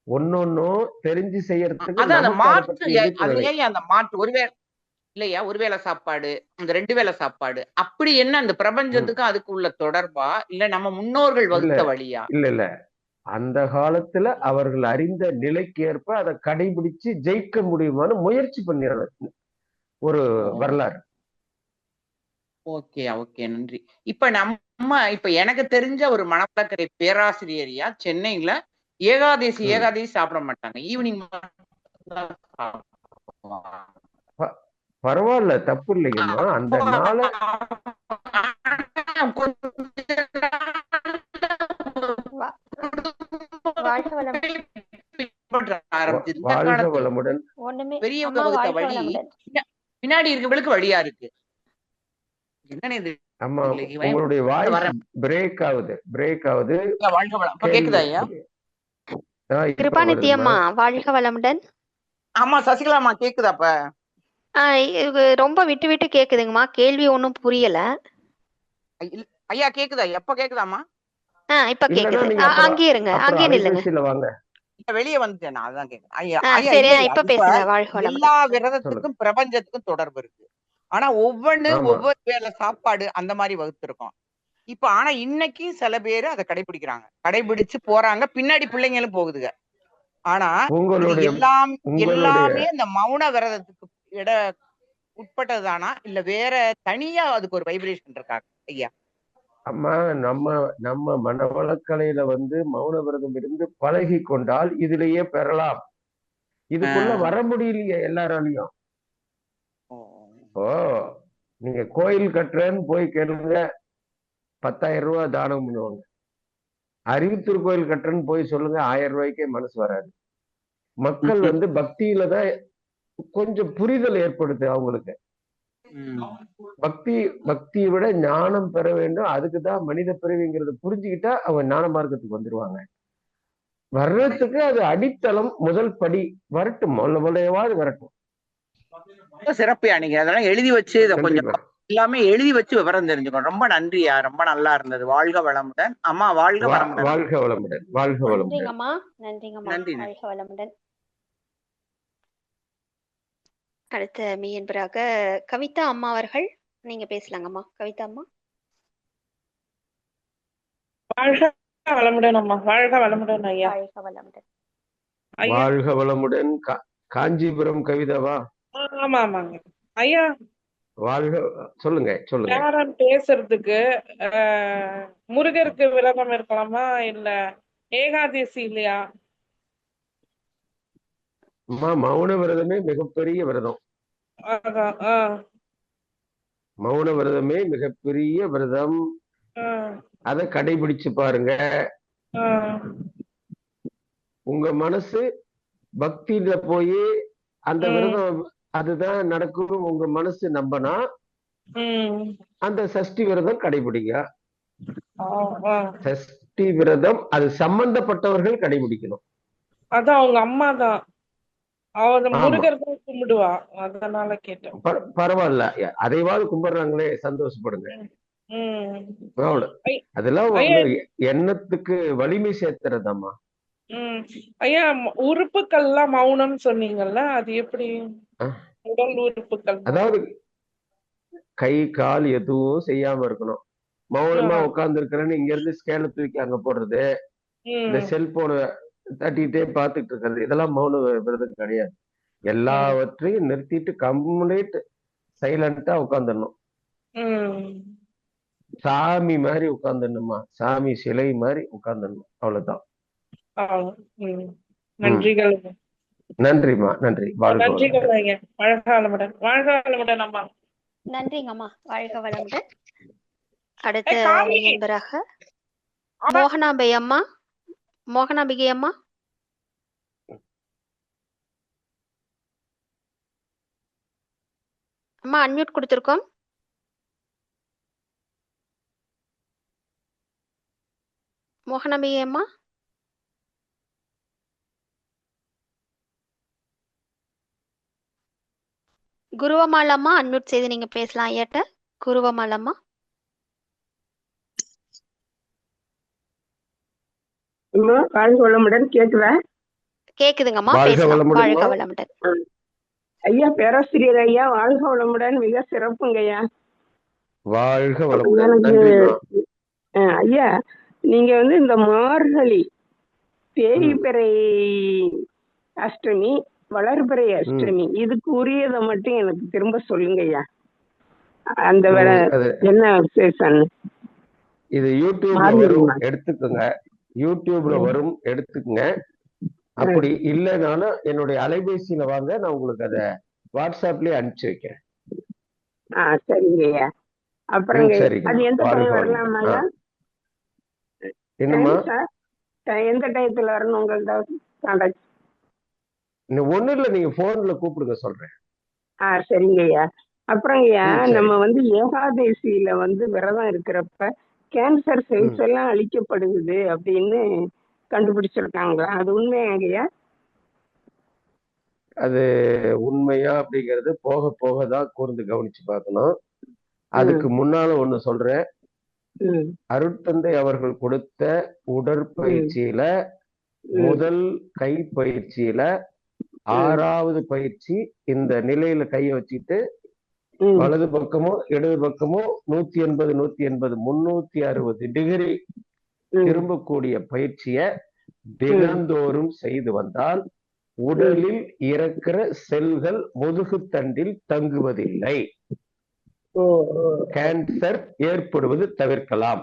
ஒன்னொன்னும் தெரிஞ்சு செய்யறதுக்கு அந்த மாற்று ஒருவேளை இல்லையா, ஒருவேளை சாப்பாடு, அந்த 2 வேளை சாப்பாடு, அப்படி என்ன அந்த பிரபஞ்சத்துக்கும் அதுக்கு உள்ள தொடர்பா, இல்ல நம்ம முன்னோர்கள் வகுத்த வழியா? இல்ல அந்த காலத்துல அவர்கள் அறிந்த நிலைக்கு ஏற்ப அதை கடைபிடிச்சு ஜெயிக்க முடியுமான்னு முயற்சி பண்ணிடுற ஒரு வரலாறு. ஓகே ஓகே, நன்றி. இப்ப எனக்கு தெரிஞ்ச ஒரு மணப்பாக்கரை பேராசிரியரியா சென்னையில ஏகாதசி சாப்பிட மாட்டாங்க, ஈவினிங் பரவாயில்ல, தப்பு இல்லைங்கம்மா. அந்த நாளை வாழ்க வளமுடன். பெரியவங்க வழி பின்னாடி இருக்கவங்களுக்கு வழியா இருக்கு. என்ன இது? ஆமா, உங்களுடைய வாய்ஸ் பிரேக் ஆகுது. கேக்குதா ஐயா? கிருபாநிதி அம்மா வாழ்க வளமுடன். ஆமா சசிகலாமா, கேக்குதாப்ப? ரொம்ப விட்டு விட்டு கேக்குதுங்கம்மா, கேள்வி ஒன்னும் புரியல. ஐயா கேக்குதா? எப்ப கேக்குதாமா? இப்ப கேக்குது. அங்கேயே இருங்க, அங்கேயே நில்லுங்க. வெளியே வந்துட்டேன், அதான் கேக்குறேன். ஐயா இப்ப பேசுங்க. வாழ்க வளமுடன். எல்லா விரதத்துக்கும் பிரபஞ்சத்துக்கும் தொடர்பு இருக்கு. ஆனா ஒவ்வொரு வேளை சாப்பாடு அந்த மாதிரி வகுத்திருக்கோம். இப்ப ஆனா இன்னைக்கு சில பேரு அதை கடைபிடிக்கிறாங்க, கடைபிடிச்சு போறாங்க, பின்னாடி பிள்ளைங்களும் போகுதுங்க. ஆனா எல்லாமே இந்த மௌன விரதத்துக்கு உட்பட்டதுதானா, இல்ல வேற தனியா அதுக்கு ஒரு வைப்ரேஷன் இருக்காங்க ஐயா? அம்மா, நம்ம மனவளக்கலையில மௌன விரதம் இருந்து பழகி கொண்டால் இதுலயே பெறலாம். இதுக்குள்ள வர முடியலையே எல்லாராலையும். இப்போ நீங்க கோயில் கட்டுறேன்னு போய் கேளுங்க, 10,000 ரூபாய் தானம் பண்ணுவாங்க. அறிவுத்தூர் கோயில் கட்டுறேன்னு போய் சொல்லுங்க, 1000 ரூபாய்க்கே மனசு வராது. மக்கள் பக்தியில தான் கொஞ்சம் புரிதல் ஏற்படுது அவங்களுக்கு. பக்தியை விட ஞானம் பெற வேண்டும், அதுக்குதான் மனித பிறவிங்கிறத புரிஞ்சுக்கிட்டா அவங்க ஞான மார்க்கத்துக்கு வந்துருவாங்க. வர்றதுக்கு அது அடித்தளம், முதல் படி வரட்டும், முதலையாவது வரட்டும். சிறப்பையா, நீங்க அதெல்லாம் எழுதி வச்சு இதை கொஞ்சம் எல்லாமே எழுதி வச்சு விவரம் தெரிஞ்சுக்கணும். ரொம்ப நன்றியா, ரொம்ப நல்லா இருந்தது. வாழ்க வளமுடன் அம்மா. வாழ்க வளமுடன். வாழ்க வளமுடன். வாழ்க வளமுடன். வாழ்க வளமுடன். அடுத்த மீன்பராக கவிதா அம்மா அவர்கள், நீங்க பேசலாங்கம்மா. கவிதா அம்மா. வாழ்க வளமுடன் அம்மா. வாழ்க வளமுடன் ஐயா. வாழ்க வளமுடன். வாழ்க வளமுடன். காஞ்சிபுரம் கவிதாவா? ஆமா ஆமாங்க ஐயா. வாழ்க. சொல்லுங்க. யாரும் பேசுறதுக்கு முருகருக்கு விரதம் இருக்கலாமா, இல்ல ஏகாதசி இல்லையா? மௌன விரதமே மிகப்பெரிய விரதம். மௌன விரதமே மிகப்பெரிய விரதம். அத கடைபிடிச்சு பாருங்க. உங்க மனசு பக்தியில போய் அந்த விரதம் அதுதான் நடக்கும் உங்க மனசு நம்பனா அந்த சஷ்டி விரதம் கடைபிடிங்க. சஷ்டி விரதம் அது சம்பந்தப்பட்டவர்கள் கடைபிடிக்கணும். அதான் அவங்க அம்மா தான், அவ முருகர் தான் கும்பிடுவா, அதனால கேட்டேன். பரவாயில்ல, அதைவாது கும்பிடுறாங்களே, சந்தோஷப்படுங்க. அதெல்லாம் எண்ணத்துக்கு வலிமை சேர்த்துறதம்மா. ஐயா, உறுப்புகள்லாம் மௌனம் சொன்னீங்கல்ல, அது எப்படி? உடல் உறுப்புகள், அதாவது கை கால் எதுவும் செய்யாம இருக்கணும். மௌனமா உட்கார்ந்து இருக்கிறேன்னு இங்க இருந்து ஸ்கேல தூக்கி அங்க போடுறது, இந்த செல்போனை தட்டிக்கிட்டே பாத்துட்டு இருக்கிறது, இதெல்லாம் மௌன விரதம் கிடையாது. எல்லாவற்றையும் நிறுத்திட்டு கம்ப்ளீட் சைலண்டா உட்காந்துடணும். சாமி மாதிரி உட்காந்துடணுமா, சாமி சிலை மாதிரி உட்காந்துடணும், அவ்வளவுதான். நன்றிகள். நன்றிமா, நன்றி. நன்றிகள் ஐயா. வாழ்க வளமுடன். வாழ்க வளமுடன் அம்மா. நன்றிங்கம்மா. வாழ்க வளமுடன். அடுத்த நண்பராக மோகனாம்பிகை அம்மா. மோகனாம்பிகை அம்மா. அம்மா அன்மியூட் கொடுத்திருக்கோம். மோகனாம்பிகை அம்மா. குருவமாலம்மா அன்மியூட் செய்து நீங்க பேசலாம் ஐயாட்ட. குருவமாலம்மா. வாழ்க வளமுடன். கேக்குதா? கேக்குதுங்கம்மா, பேசலாம். வாழ்க வளமுடன் ஐயா. பேராசிரியர் ஐயா, வாழ்க வளமுடன். மிக சிறப்புங்க ஐயா. வாழ்க வளமுடன். ஐயா, நீங்க இந்த மார்கழி தேய்பிறை அஷ்டமி, வளர்பிறை அஷ்டமி, இதுக்கு உரியதை மட்டும் எனக்கு திரும்ப சொல்லுங்க ஐயா. அந்த என்ன விசேஷம்? இது யூடியூப்ல வரும், எடுத்துக்கோங்க. யூடியூப்ல வரும், எடுத்துக்கோங்க. அப்படி இல்லைனாலும் என்னுடைய அலைபேசியில வாங்க, நான் உங்களுக்கு அத வாட்ஸ்அப்லயே அனுப்பிச்சு வைக்கிறேன். சரிங்க ஐயா. அப்புறம் அது எந்த டைம் வரலாமா? என்னம்மா, எந்த டயத்துல வரணும் உங்கள்ட்ட? ஒண்ணு இல்ல, நீங்க போன்ல கூப்பிடுங்க, சொல்றேன். சரிங்க ஐயா. அப்புறம் ஐயா, நம்ம ஏகாதேசியில விரதம் இருக்கிறப்ப கேன்சர் செல்ஸ் எல்லாம் அழிக்கப்படுது அப்படின்னு கண்டுபிடிச்சிருக்காங்களா? அது உண்மையாங்கய்யா? அது உண்மையா அப்படிங்கிறது போக போகதான் கூர்ந்து கவனிச்சு பார்க்கணும். அதுக்கு முன்னால ஒண்ணு சொல்றேன். அருட்தந்தை அவர்கள் கொடுத்த உடற்பயிற்சியில முதல் கை பயிற்சியில 6வது பயிற்சி, இந்த நிலையில கையை வச்சுட்டு வலது பக்கமோ இடது பக்கமோ 180 360 டிகிரி திரும்பக்கூடிய பயிற்சிய தினந்தோறும் செய்து வந்தால் உடலில் இருக்கிற செல்கள் முதுகுத்தண்டில் தங்குவதில்லை, கேன்சர் ஏற்படுவது தவிர்க்கலாம்.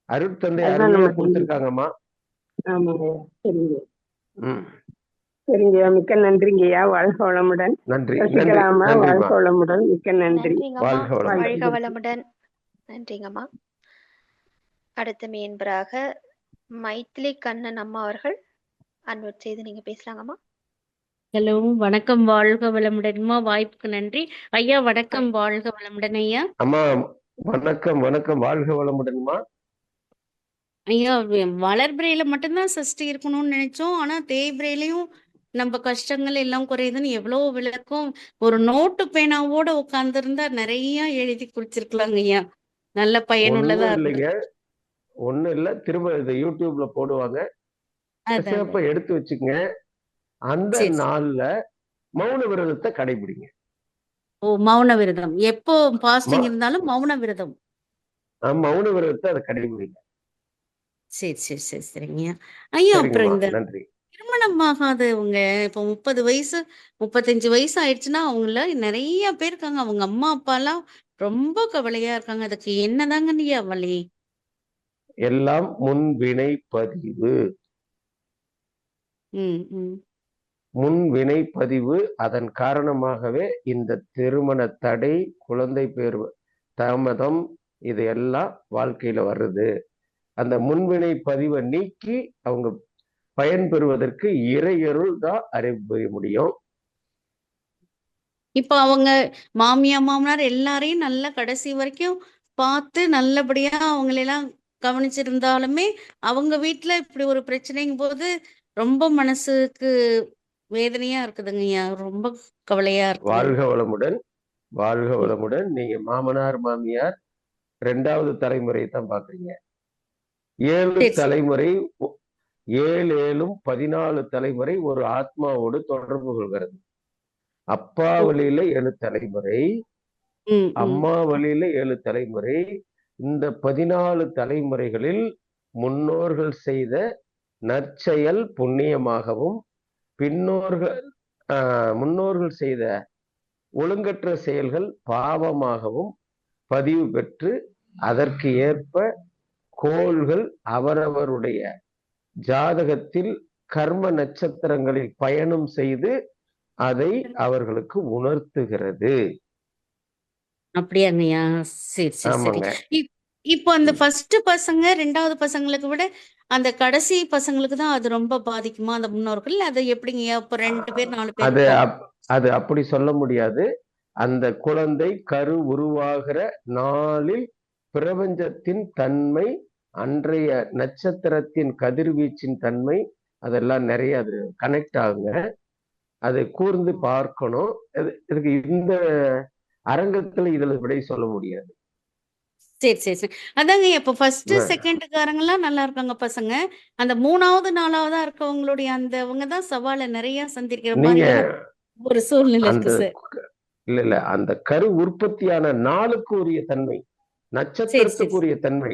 அருட்தந்தை அருமையா கொடுத்திருக்காங்கம்மா. சரிங்க, மிக்க நன்றிங்கய்யா. வாழ்க வளமுடன். நன்றி. வாழ்க வளமுடன். மிக்க நன்றி. வாழ்க வளமுடன். நன்றிங்கம்மா. அடுத்த மெம்பராக மைத்திலி கண்ணன் அம்மா அவர்கள் அன்வைட் செய்து நீங்க பேசலாங்கம்மா. ஹலோ, வணக்கம். வாழ்க வளமுடன்மா. வாய்ப்புக்கு நன்றி ஐயா. வணக்கம். வாழ்க வளமுடன் ஐயா. அம்மா வணக்கம். வணக்கம். வாழ்க வளமுடன்மா. ஐயா, வளர்பிறையில மட்டும்தான் சஷ்டி இருக்கணும்னு நினைச்சோம். ஆனா தேய்பிறையிலையும் நம்ம கஷ்டங்கள் எல்லாம் குறையுதுன்னு எவ்வளவு விளக்கம். ஒரு நோட்டு பேனாவோட உட்கார்ந்து இருந்தா நிறைய எழுதி குறிச்சிருக்கலாங்க ஐயா. நல்ல பயனுள்ளதா இல்லைங்க, ஒண்ணு இல்ல, திரும்ப இதை யூடியூப்ல போடுவாங்க, சிறப்பா எடுத்து வச்சுக்கங்க. அந்த நாள்ல மௌன விரதத்தை கடைபிடிங்க. ஓ, மௌன விரதம். எப்போ பாஸ்டிங் இருந்தாலும் மௌன விரதம். மௌன விரதத்தை அதை கடைபிடிங்க. சரி சரி சரி சரிங்க ஐயா. அப்புறம் இந்த திருமணம் ஆகாதவங்க இப்போ 30 வயசு 35 வயசு ஆயிடுச்சுன்னா அவங்கள நிறைய பேர் இருக்காங்க, அவங்க அம்மா அப்பா எல்லாம் ரொம்ப கவலையா இருக்காங்க. அதுக்கு என்னதாங்க நீ வழி? எல்லாம் முன்வினை பதிவு. முன்வினை பதிவு. அதன் காரணமாகவே இந்த திருமண தடை, குழந்தை பேர் தாமதம், இது எல்லாம் வாழ்க்கையில வருது. அந்த முன்வினை பதிவை நீக்கி அவங்க பயன்பெறுவதற்கு இறையருள் தான் அறிவிக்க முடியும். இப்ப அவங்க மாமியார் எல்லாரையும் நல்லா கடைசி வரைக்கும் பார்த்து நல்லபடியா அவங்களெல்லாம் கவனிச்சிருந்தாலுமே அவங்க வீட்டுல இப்படி ஒரு பிரச்சனைங்கும் போது ரொம்ப மனசுக்கு வேதனையா இருக்குதுங்க ஐயா. ரொம்ப கவலையா இருக்கு. வாழ்க வளமுடன். வாழ்க வளமுடன். நீங்க மாமனார் மாமியார் 2வது தலைமுறை தான் பாக்குறீங்க. 7 தலைமுறை, 7 7 14 தலைமுறை ஒரு ஆத்மாவோடு தொடர்பு கொள்கிறது. அப்பா வழியில 7 தலைமுறை, அம்மா வழியில 7 தலைமுறை. இந்த 14 தலைமுறைகளில் முன்னோர்கள் செய்த நற்செயல் புண்ணியமாகவும் முன்னோர்கள் செய்த ஒழுங்கற்ற செயல்கள் பாவமாகவும் பதிவு பெற்று அதற்கு ஏற்ப கோள்கள் அவரவருடைய ஜாதகத்தில் கர்ம நட்சத்திரங்களில் பயணம் செய்து அதை அவர்களுக்கு உணர்த்துகிறது. அப்படியாங்கய்யா? சரி சரி சரி. இப்போ அந்த ஃபர்ஸ்ட் பசங்க 2வது பசங்களுக்கு விட அந்த கடைசி பசங்களுக்கு தான் அது ரொம்ப பாதிக்குமா அந்த முன்னோர்கள்? அது எப்படிங்கய்யா? இப்போ 2 பேர் 4 பேர் அது அப்படி சொல்ல முடியாது. அந்த குழந்தை கரு உருவாகிற நாளில் பிரபஞ்சத்தின் தன்மை, அன்றைய நட்சத்திரத்தின் கதிர்வீச்சின் தன்மை, அதெல்லாம் நிறைய அது கனெக்ட் ஆகுங்க. அதை கூர்ந்து பார்க்கணும். இதுக்கு இந்த அரங்கத்துல இதுல விடை சொல்ல முடியாது. சரி சரி சரி. அதாங்க இப்ப ஃபர்ஸ்ட் செகண்டுக்காரங்க எல்லாம் நல்லா இருக்காங்க பசங்க. அந்த 3வது 4வதா இருக்கவங்களுடைய அவங்க தான் சவாலை நிறைய சந்திக்கிற மாதிரியான ஒரு சூழ்நிலை இருக்கு சார். இல்ல அந்த கரு உற்பத்தியான நாளுக்கு உரிய தன்மை, நட்சத்திரத்துக்கு உரிய தன்மை,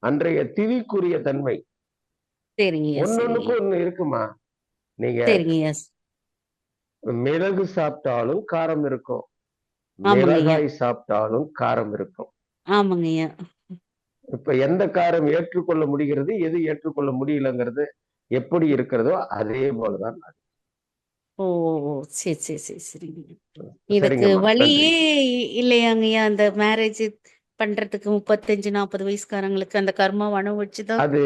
அன்றைய திதிக்குரிய தன்மை சரிங்கய்யா ஒன்னொன்னுக்கு சரிங்கய்யா ஒண்ணு இருக்குமா. நீங்க சரிங்கய்யா மிளகு சாப்பிட்டாலும் காரம் இருக்கும், ஆமாங்கய்யா மிளகாய் சாப்பிட்டாலும் காரம் இருக்கும். ஆமாங்கய்யா இப்ப எந்த காரம் ஏற்றுக்கொள்ள முடிகிறது, எது ஏற்றுக்கொள்ள முடியலங்கிறது எப்படி இருக்கிறதோ அதே போலதான். ஓ ஓ, சரி சரி சரி சரிங்க. இதுக்கு சரிங்கம்மா, நன்றி. வழியே இல்லையாங்கய்யா அந்த மேரேஜ் பண்றதுக்கு 35-40 வயசுக்காரங்களுக்கு அந்த கர்மாவை அனுபவிச்சுதான். அது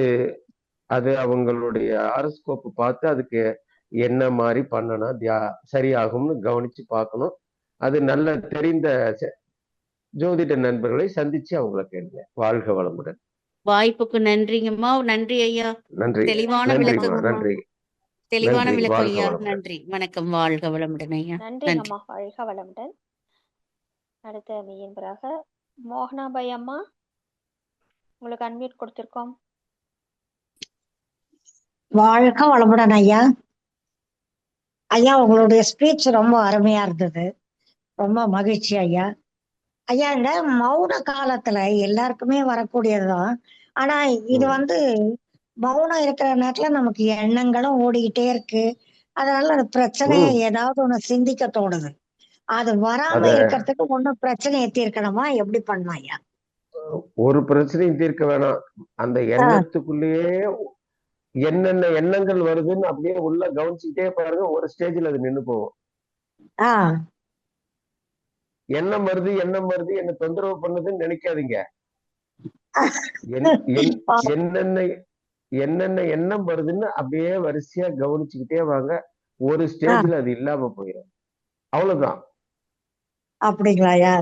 அது அவங்களுடைய ஹாரோஸ்கோப் பார்த்து அதுக்கு என்ன மாதிரி பண்ணனா சரியாகும்னு கவனிச்சு பார்க்கணும். அது நல்ல தெரிந்த ஜோதிட நண்பர்களை சந்திச்சு அவங்கள கேளுங்க. வாழ்க வளமுடன். வாய்ப்புக்கு நன்றிங்கம்மா. நன்றி ஐயா. நன்றி. தெளிவான நன்றிம்மா, விளக்கம். நன்றி. தெளிவான நன்றி. விளக்கம் வாழ்க ஐயா. வளமுடன். நன்றி. வணக்கம். வாழ்க வளமுடன் ஐயா. நன்றி. நன்றிங்கம்மா. வாழ்க வளமுடன். அடுத்த மெய்யன்பராக மோகனாபாய் அம்மா, உங்களுக்கு அன்மியூட் கொடுத்திருக்கோம். வாழ்க வளமுடன் ஐயா. ஐயா உங்களுடைய ஸ்பீச் ரொம்ப அருமையா இருந்தது. ரொம்ப மகிழ்ச்சி ஐயா. ஐயா இந்த மௌன காலத்துல எல்லாருக்குமே வரக்கூடியதுதான். ஆனா இது மௌனம் இருக்கிற நேரத்துல நமக்கு எண்ணங்களும் ஓடிக்கிட்டே இருக்கு. அதனால அந்த பிரச்சனையை ஏதாவது ஒண்ணு சிந்திக்க தோணுது. அது வராம இருக்கிறதுக்கு ஒண்ணும் பிரச்சனையை தீர்க்கணுமா, எப்படி பண்ணலாம் ஐயா? ஒரு பிரச்சனையும் தீர்க்க வேணாம். அந்த எண்ணத்துக்குள்ளேயே என்னென்ன எண்ணங்கள் வருதுன்னு அப்படியே உள்ள கவனிச்சுக்கிட்டே பாருங்க. ஒரு ஸ்டேஜ்ல அது நின்னு போகும். எண்ணம் வருது என்ன தொந்தரவு பண்ணுதுன்னு நினைக்காதீங்க. என்னென்ன எண்ணம் வருதுன்னு அப்படியே வரிசையா கவனிச்சுக்கிட்டே வாங்க. ஒரு ஸ்டேஜ்ல அது இல்லாம போயிடும். அவ்வளவுதான். அப்படிங்களா ஐயா?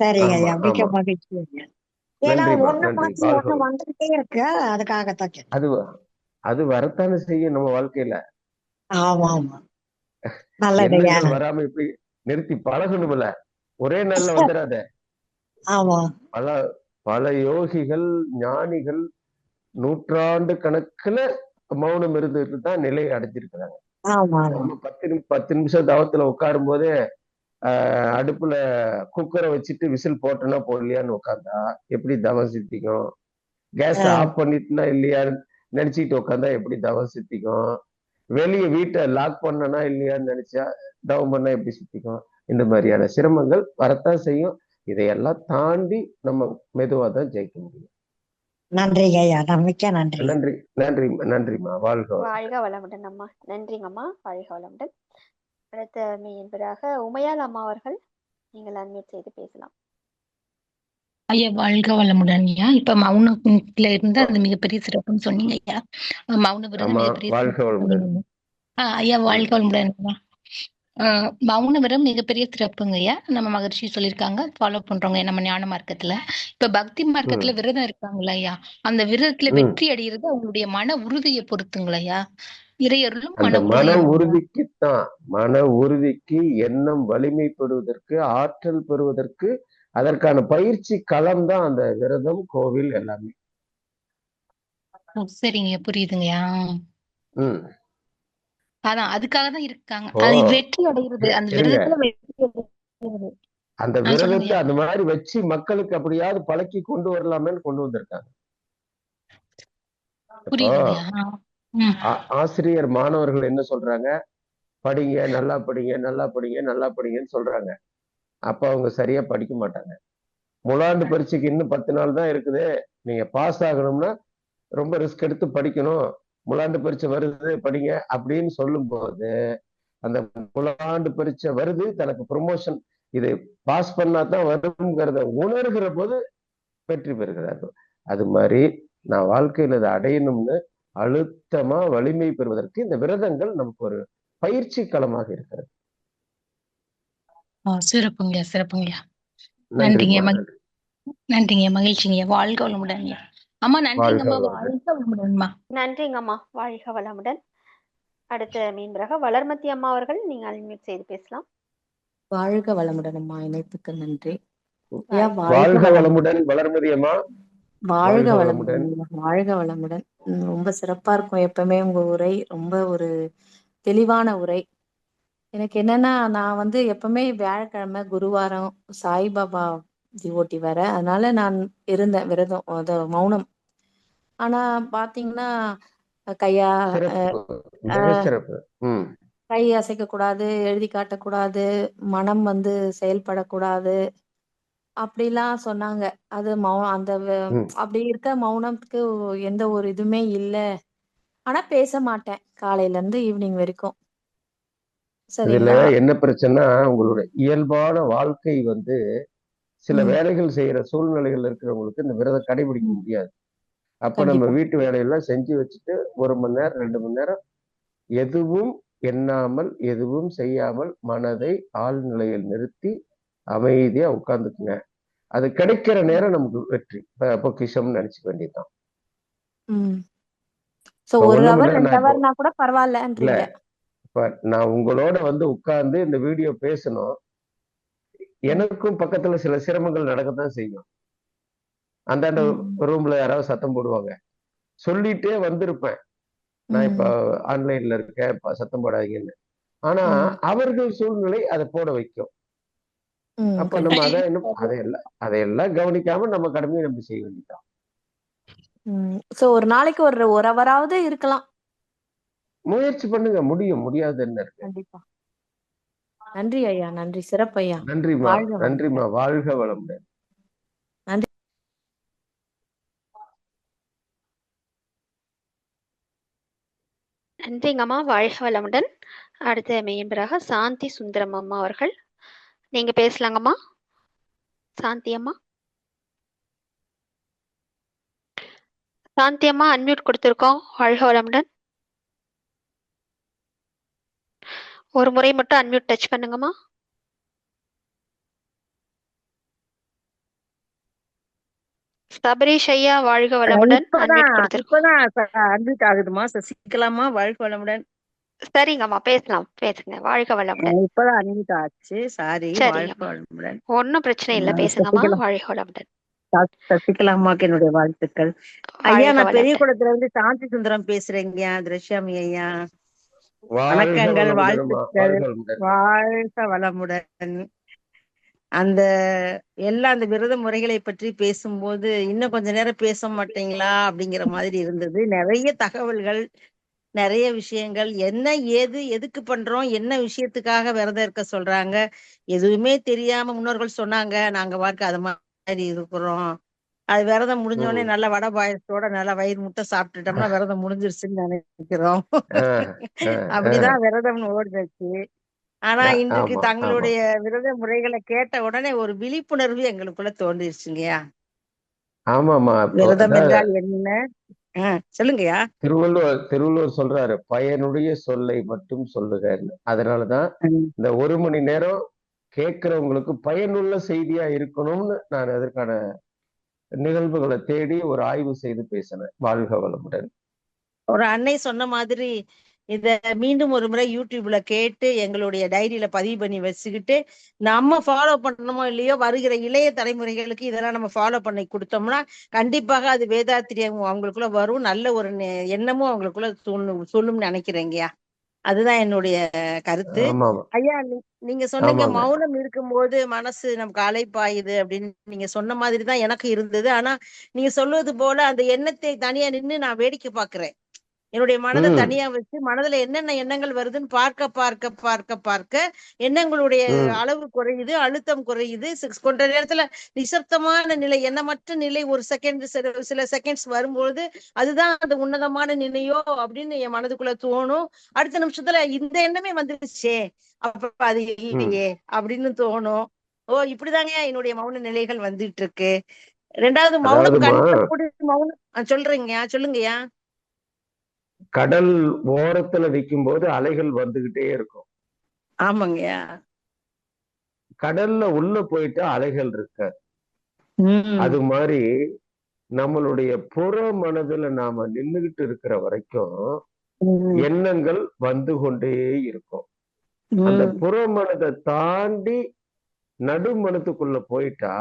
சரிங்க ஐயா, மிக்க மகிழ்ச்சி ஐயா. ஏன்னா ஒண்ணு மாத்தி ஒண்ணு வந்துகிட்டே இருக்கு, அதுக்காகத்தான். அது வரத்தானே செய்யும் நம்ம வாழ்க்கையில. ஆமா ஆமா, நல்லது. வராம இப்படி நிறுத்தி பழகணும்ல, ஒரே நாள்ல வந்துடாத. ஆமா, பல யோகிகள் ஞானிகள் நூற்றாண்டு கணக்குல மௌனம் இருந்துட்டு தான் நிலையை அடைஞ்சிருக்கிறாங்க. நம்ம 10 நிமிஷம் தவத்துல உட்காரும் போதே அடுப்புல குக்கரை வச்சுட்டு விசில் போட்டோன்னா போடலையான்னு உட்காந்தா எப்படி தவம் சித்திக்கும்? கேஸ் ஆஃப் பண்ணிட்டுனா இல்லையான்னு நினைச்சிட்டு உட்காந்தா எப்படி தவம் சித்திக்கும்? வெளியே வீட்டை லாக் பண்ணனா இல்லையான்னு நினைச்சா தவம் பண்ணா எப்படி சித்திக்கும்? இந்த மாதிரியான சிரமங்கள் வரத்தான் செய்யும். இதையெல்லாம் தாண்டி நம்ம மெதுவா தான் ஜெயிக்க முடியும். நன்றிங்க ஐயா, மிக்க நன்றி. நன்றி. நன்றிம்மா. வாழ்க வளமுடன் அம்மா. நன்றிங்கம்மா. வாழ்க வளமுடன். அடுத்த மெய்யன்பராக உமையால் அம்மா அவர்கள், நீங்கள் அன்மியூட் செய்து பேசலாம். ஐயா வாழ்க வளமுடன் ஐயா. இப்ப மௌனத்துல இருந்து அது மிகப்பெரிய சிறப்புன்னு சொன்னீங்க ஐயா. மௌன விரதம் மிகப்பெரிய சிறப்பு. ஐயா வாழ்க வளமுடன் ஐயா. மௌன விரதம் மிகப்பெரிய சிறப்புங்க ஐயா. நம்ம மகர்ஷி சொல்லியிருக்காங்க, ஃபாலோ பண்றோங்க நம்ம ஞான மார்க்கத்துல. இப்ப பக்தி மார்க்கத்துல விரதம் இருக்காங்களா ஐயா, அந்த விரதத்துல வெற்றி அடைகிறது அவங்களுடைய மன உறுதியை பொறுத்துங்களா? இறையருளும் மன உறுதிக்குத்தான். மன உறுதிக்கு, எண்ணம் வலிமைப்படுவதற்கு, ஆற்றல் பெறுவதற்கு அதற்கான பயிற்சி களம் தான் அந்த விரதம், கோவில் எல்லாமே. சரிங்க, புரியுதுங்கய்யா. அதான் அதுக்காக தான் இருக்காங்க. அது வெற்றி அடைகிறது அந்த விரதத்துல வெற்றி அடைகிறது. அந்த விரதத்தை அந்த மாதிரி வச்சு மக்களுக்கு அப்படியாவது பழக்கி கொண்டு வரலாமேன்னு கொண்டு வந்திருக்காங்க. ஆசிரியர் மாணவர்கள் என்ன சொல்றாங்க? படிங்க, நல்லா படிங்க, நல்லா படிங்க, நல்லா படிங்கன்னு சொல்றாங்க. அப்ப அவங்க சரியா படிக்க மாட்டாங்க. முழாண்டு பரீட்சைக்கு இன்னும் 10 நாள் தான் இருக்குது, நீங்க பாஸ் ஆகணும்னா ரொம்ப ரிஸ்க் எடுத்து படிக்கணும், முழாண்டு பரீட்சை வருது படிங்க அப்படின்னு சொல்லும் போது அந்த முழாண்டு பரீட்சை வருது, தனக்கு ப்ரொமோஷன் இது பாஸ் பண்ணா தான் வருங்கிறத உணர்கிற போது வெற்றி பெறுகிறார்கள். அது மாதிரி நான் வாழ்க்கையில இதை அடையணும்னு அழுத்தமா வலிமை பெறுவதற்கு இந்த விரதங்கள் நமக்கு ஒரு பயிற்சி களமாக இருக்கிறது. சிறப்புங்க சிறப்புங்க. நன்றிங்க நன்றிங்க, மகிழ்ச்சிங்க. வாழ்க வளமுடன் அம்மா. நன்றிங்கம்மா. வாழ்க வளமுடன்மா. நன்றிங்கம்மா. வாழ்க வளமுடன். அடுத்த மீன்பராக வளர்மதி அம்மா அவர்கள், நீங்க அன்மியூட் செய்து பேசலாம். வாழ்க வளமுடன் அம்மா, இணைப்புக்கு நன்றி. வாழ்க வளமுடன் வளர்மதி அம்மா. வாழ்க வளமுடன். வாழ்க வளமுடன். ரொம்ப சிறப்பா இருக்கும் எப்பவுமே உங்க உரை. ரொம்ப ஒரு தெளிவான உரை. எனக்கு என்னன்னா, நான் எப்பவுமே வியாழக்கிழமை குருவாரம் சாய்பாபா டிவோட்டி வர, அதனால நான் இருந்தேன் விரதம், மௌனம். ஆனா பாத்தீங்கன்னா கையா மிக சிறப்பு. கை அசைக்க கூடாது, எழுதி காட்டக்கூடாது, மனம் வந்து செயல்படக்கூடாது அப்படிலாம் சொன்னாங்க. அது அந்த அப்படி இருக்க மௌனத்துக்கு எந்த ஒரு இதுவுமே இல்ல. ஆனா பேச மாட்டேன் காலையில இருந்து ஈவினிங் வரைக்கும். இதுல சரிங்களா? என்ன பிரச்சனைனா, உங்களோட இயல்பான வாழ்க்கை வந்து சில வேலைகள் செய்யற சூழ்நிலைகள் இருக்கிறவங்களுக்கு இந்த விரதம் கடைபிடிக்க முடியாது. அப்ப நம்ம வீட்டு வேலையெல்லாம் செஞ்சு வச்சுட்டு 1 மணி நேரம் 2 மணி நேரம் எதுவும் எண்ணாமல் எதுவும் செய்யாமல் மனதை ஆழ்நிலையில் நிறுத்தி அமைதியா உட்கார்ந்துக்குங்க. அது கிடைக்கிற நேரம் நமக்கு வெற்றி, பொக்கிஷம் நினைச்சுக்க வேண்டியதுதான். ஒரு ஹவர் 2 ஹவர்னா கூட பரவாயில்லன்றீங்க. இப்ப நான் உங்களோட வந்து உட்கார்ந்து இந்த வீடியோ பேசணும், எனக்கும் பக்கத்துல சில சிரமங்கள் நடக்கத்தான் செய்யும். அந்த ரூம்ல யாராவது சத்தம் போடுவாங்க, சொல்லிட்டே வந்திருப்பேன் நான் இப்ப ஆன்லைன்ல இருக்கேன், சத்தம் போடாதீங்கன்னு. ஆனா அவர்கள் சூழ்நிலை அதை போட வைக்கும். அப்ப நம்ம அதையெல்லாம் கவனிக்காம நம்ம கடமையை நம்ம செய்ய வேண்டியதான். ஒரு நாளைக்கு ஒரு ஹவராவது இருக்கலாம். முயற்சி பண்ணுங்க, முடியும், முடியாது என்ன இருக்கு. கண்டிப்பா. நன்றி ஐயா, நன்றி, சிறப்பு ஐயா. நன்றிமா, நன்றிமா, வாழ்க வளமுடன். நன்றி. நன்றிங்கம்மா, வாழ்க வளமுடன். அடுத்த மெய்யன்பராக சாந்தி சுந்தரம் அம்மா அவர்கள், நீங்க பேசலாங்கம்மா. சாந்தி அம்மா, சாந்தி அம்மா அன்மியூட் கொடுத்துருக்கோம். வாழ்க வளமுடன். ஒரு முறை மட்டும் அன்மியூட் டச் பண்ணுங்கம்மா. சபரீஷ் ஐயா, வாழ்க வளமுடன். அன்மியூட் ஆகுதுமா. சசிகலாமா, வாழ்க வளமுடன். சரிங்கம்மா, பேசலாம், பேசுங்க. வாழ்க வளமுடன். இப்பதான் அன்மியூட் ஆச்சு. சாரி. வாழ்க வளமுடன். ஒன்னும் பிரச்சனை இல்ல, பேசுங்கம்மா. வாழ்க வளமுடன். சசிகலாமாக்கு என்னுடைய வாழ்த்துக்கள். ஐயா, நான் பெரிய குளத்துல இருந்து சாந்தி சுந்தரம் பேசுறேங்க. திரஷ்யாமி ஐயா, வணக்கங்கள், வாழ்த்துக்கள். வாழ்க வளமுடன். அந்த விரத முறைகளை பற்றி பேசும்போது இன்னும் கொஞ்ச நேரம் பேச மாட்டீங்களா அப்படிங்கிற மாதிரி இருந்தது. நிறைய தகவல்கள், நிறைய விஷயங்கள், என்ன ஏது எதுக்கு பண்றோம், என்ன விஷயத்துக்காக விரதம் இருக்க சொல்றாங்க, எதுவுமே தெரியாம முன்னோர்கள் சொன்னாங்க. நாங்க வாழ்க்கை அது மாதிரி இருக்கிறோம். அது விரதம் முடிஞ்சோடனே நல்ல வடை பாயசத்தோட நல்ல வயிறு முட்டை சாப்பிட்டுட்டோம்னா விரதம் முடிஞ்சிருச்சுன்னு நினைக்கிறோம். அப்படிதான் விரதம் ஓடுச்சு. ஆனா இன்றைக்கு தங்களுடைய விரத முறைகளை கேட்ட உடனே ஒரு விழிப்புணர்வு எங்களுக்குள்ள தோன்றிருச்சுங்கய்யா. ஆமாமா, விரதம் என்றால் என்ன? சொல்லுங்கய்யா. திருவள்ளுவர் சொல்றாரு, பயனுடைய சொல்லை மட்டும் சொல்லுங்க. அதனாலதான் இந்த 1 மணி நேரம் கேட்கிறவங்களுக்கு பயனுள்ள செய்தியா இருக்கணும்னு நான் அதற்கான நிகழ்வுகளை தேடி ஒரு ஆய்வு செய்து பேசினேன். வாழ்க வளமுடன். ஒரு அன்னை சொன்ன மாதிரி இத மீண்டும் ஒரு முறை யூடியூப்ல கேட்டு எங்களுடைய டைரியில பதிவு பண்ணி வச்சுக்கிட்டு நம்ம ஃபாலோ பண்ணணுமோ இல்லையோ, வருகிற இளைய தலைமுறைகளுக்கு இதெல்லாம் நம்ம ஃபாலோ பண்ணி கொடுத்தோம்னா கண்டிப்பாக அது வேதாத்திரியம் அவங்களுக்குள்ள வரும். நல்ல ஒரு எண்ணமும் அவங்களுக்குள்ள சொல்லும்னு நினைக்கிறேங்கய்யா. அதுதான் என்னுடைய கருத்து. ஐயா, நீங்க சொன்னீங்க மௌனம் இருக்கும்போது மனசு நமக்கு அலைப்பாயுது அப்படின்னு. நீங்க சொன்ன மாதிரிதான் எனக்கு இருந்தது. ஆனா நீங்க சொல்வது போல அந்த எண்ணத்தை தனியா நின்று நான் வேடிக்கை பாக்குறேன். என்னுடைய மனதை தனியா வச்சு மனதுல என்னென்ன எண்ணங்கள் வருதுன்னு பார்க்க பார்க்க பார்க்க பார்க்க எண்ணங்களுடைய அளவு குறையுது, அழுத்தம் குறையுது. கொஞ்ச நேரத்துல நிசப்தமான நிலை, எண்ணமற்ற நிலை ஒரு செகண்ட், சில செகண்ட்ஸ் வரும்போது அதுதான் அந்த உன்னதமான நிலையோ அப்படின்னு என் மனதுக்குள்ள தோணும். அடுத்த நிமிஷத்துல இந்த எண்ணமே வந்துருச்சே, அப்ப அது இல்லையே அப்படின்னு தோணும். இப்படிதாங்க என்னுடைய மௌன நிலைகள் வந்துட்டு இருக்கு. 2வது மௌனம், மௌனம் சொல்லுங்கய்யா. கடல் ஓரத்துல நிற்கும் போது அலைகள் வந்துகிட்டே இருக்கும். ஆமாங்கய்யா. கடல்ல உள்ள போயிட்டா அலைகள் இருக்க. அது மாதிரி நம்மளுடைய புற மனதுல நாம நின்னுகிட்டு இருக்கிற வரைக்கும் எண்ணங்கள் வந்து கொண்டே இருக்கும். அந்த புற மனதை தாண்டி நடுமனத்துக்குள்ள போயிட்டா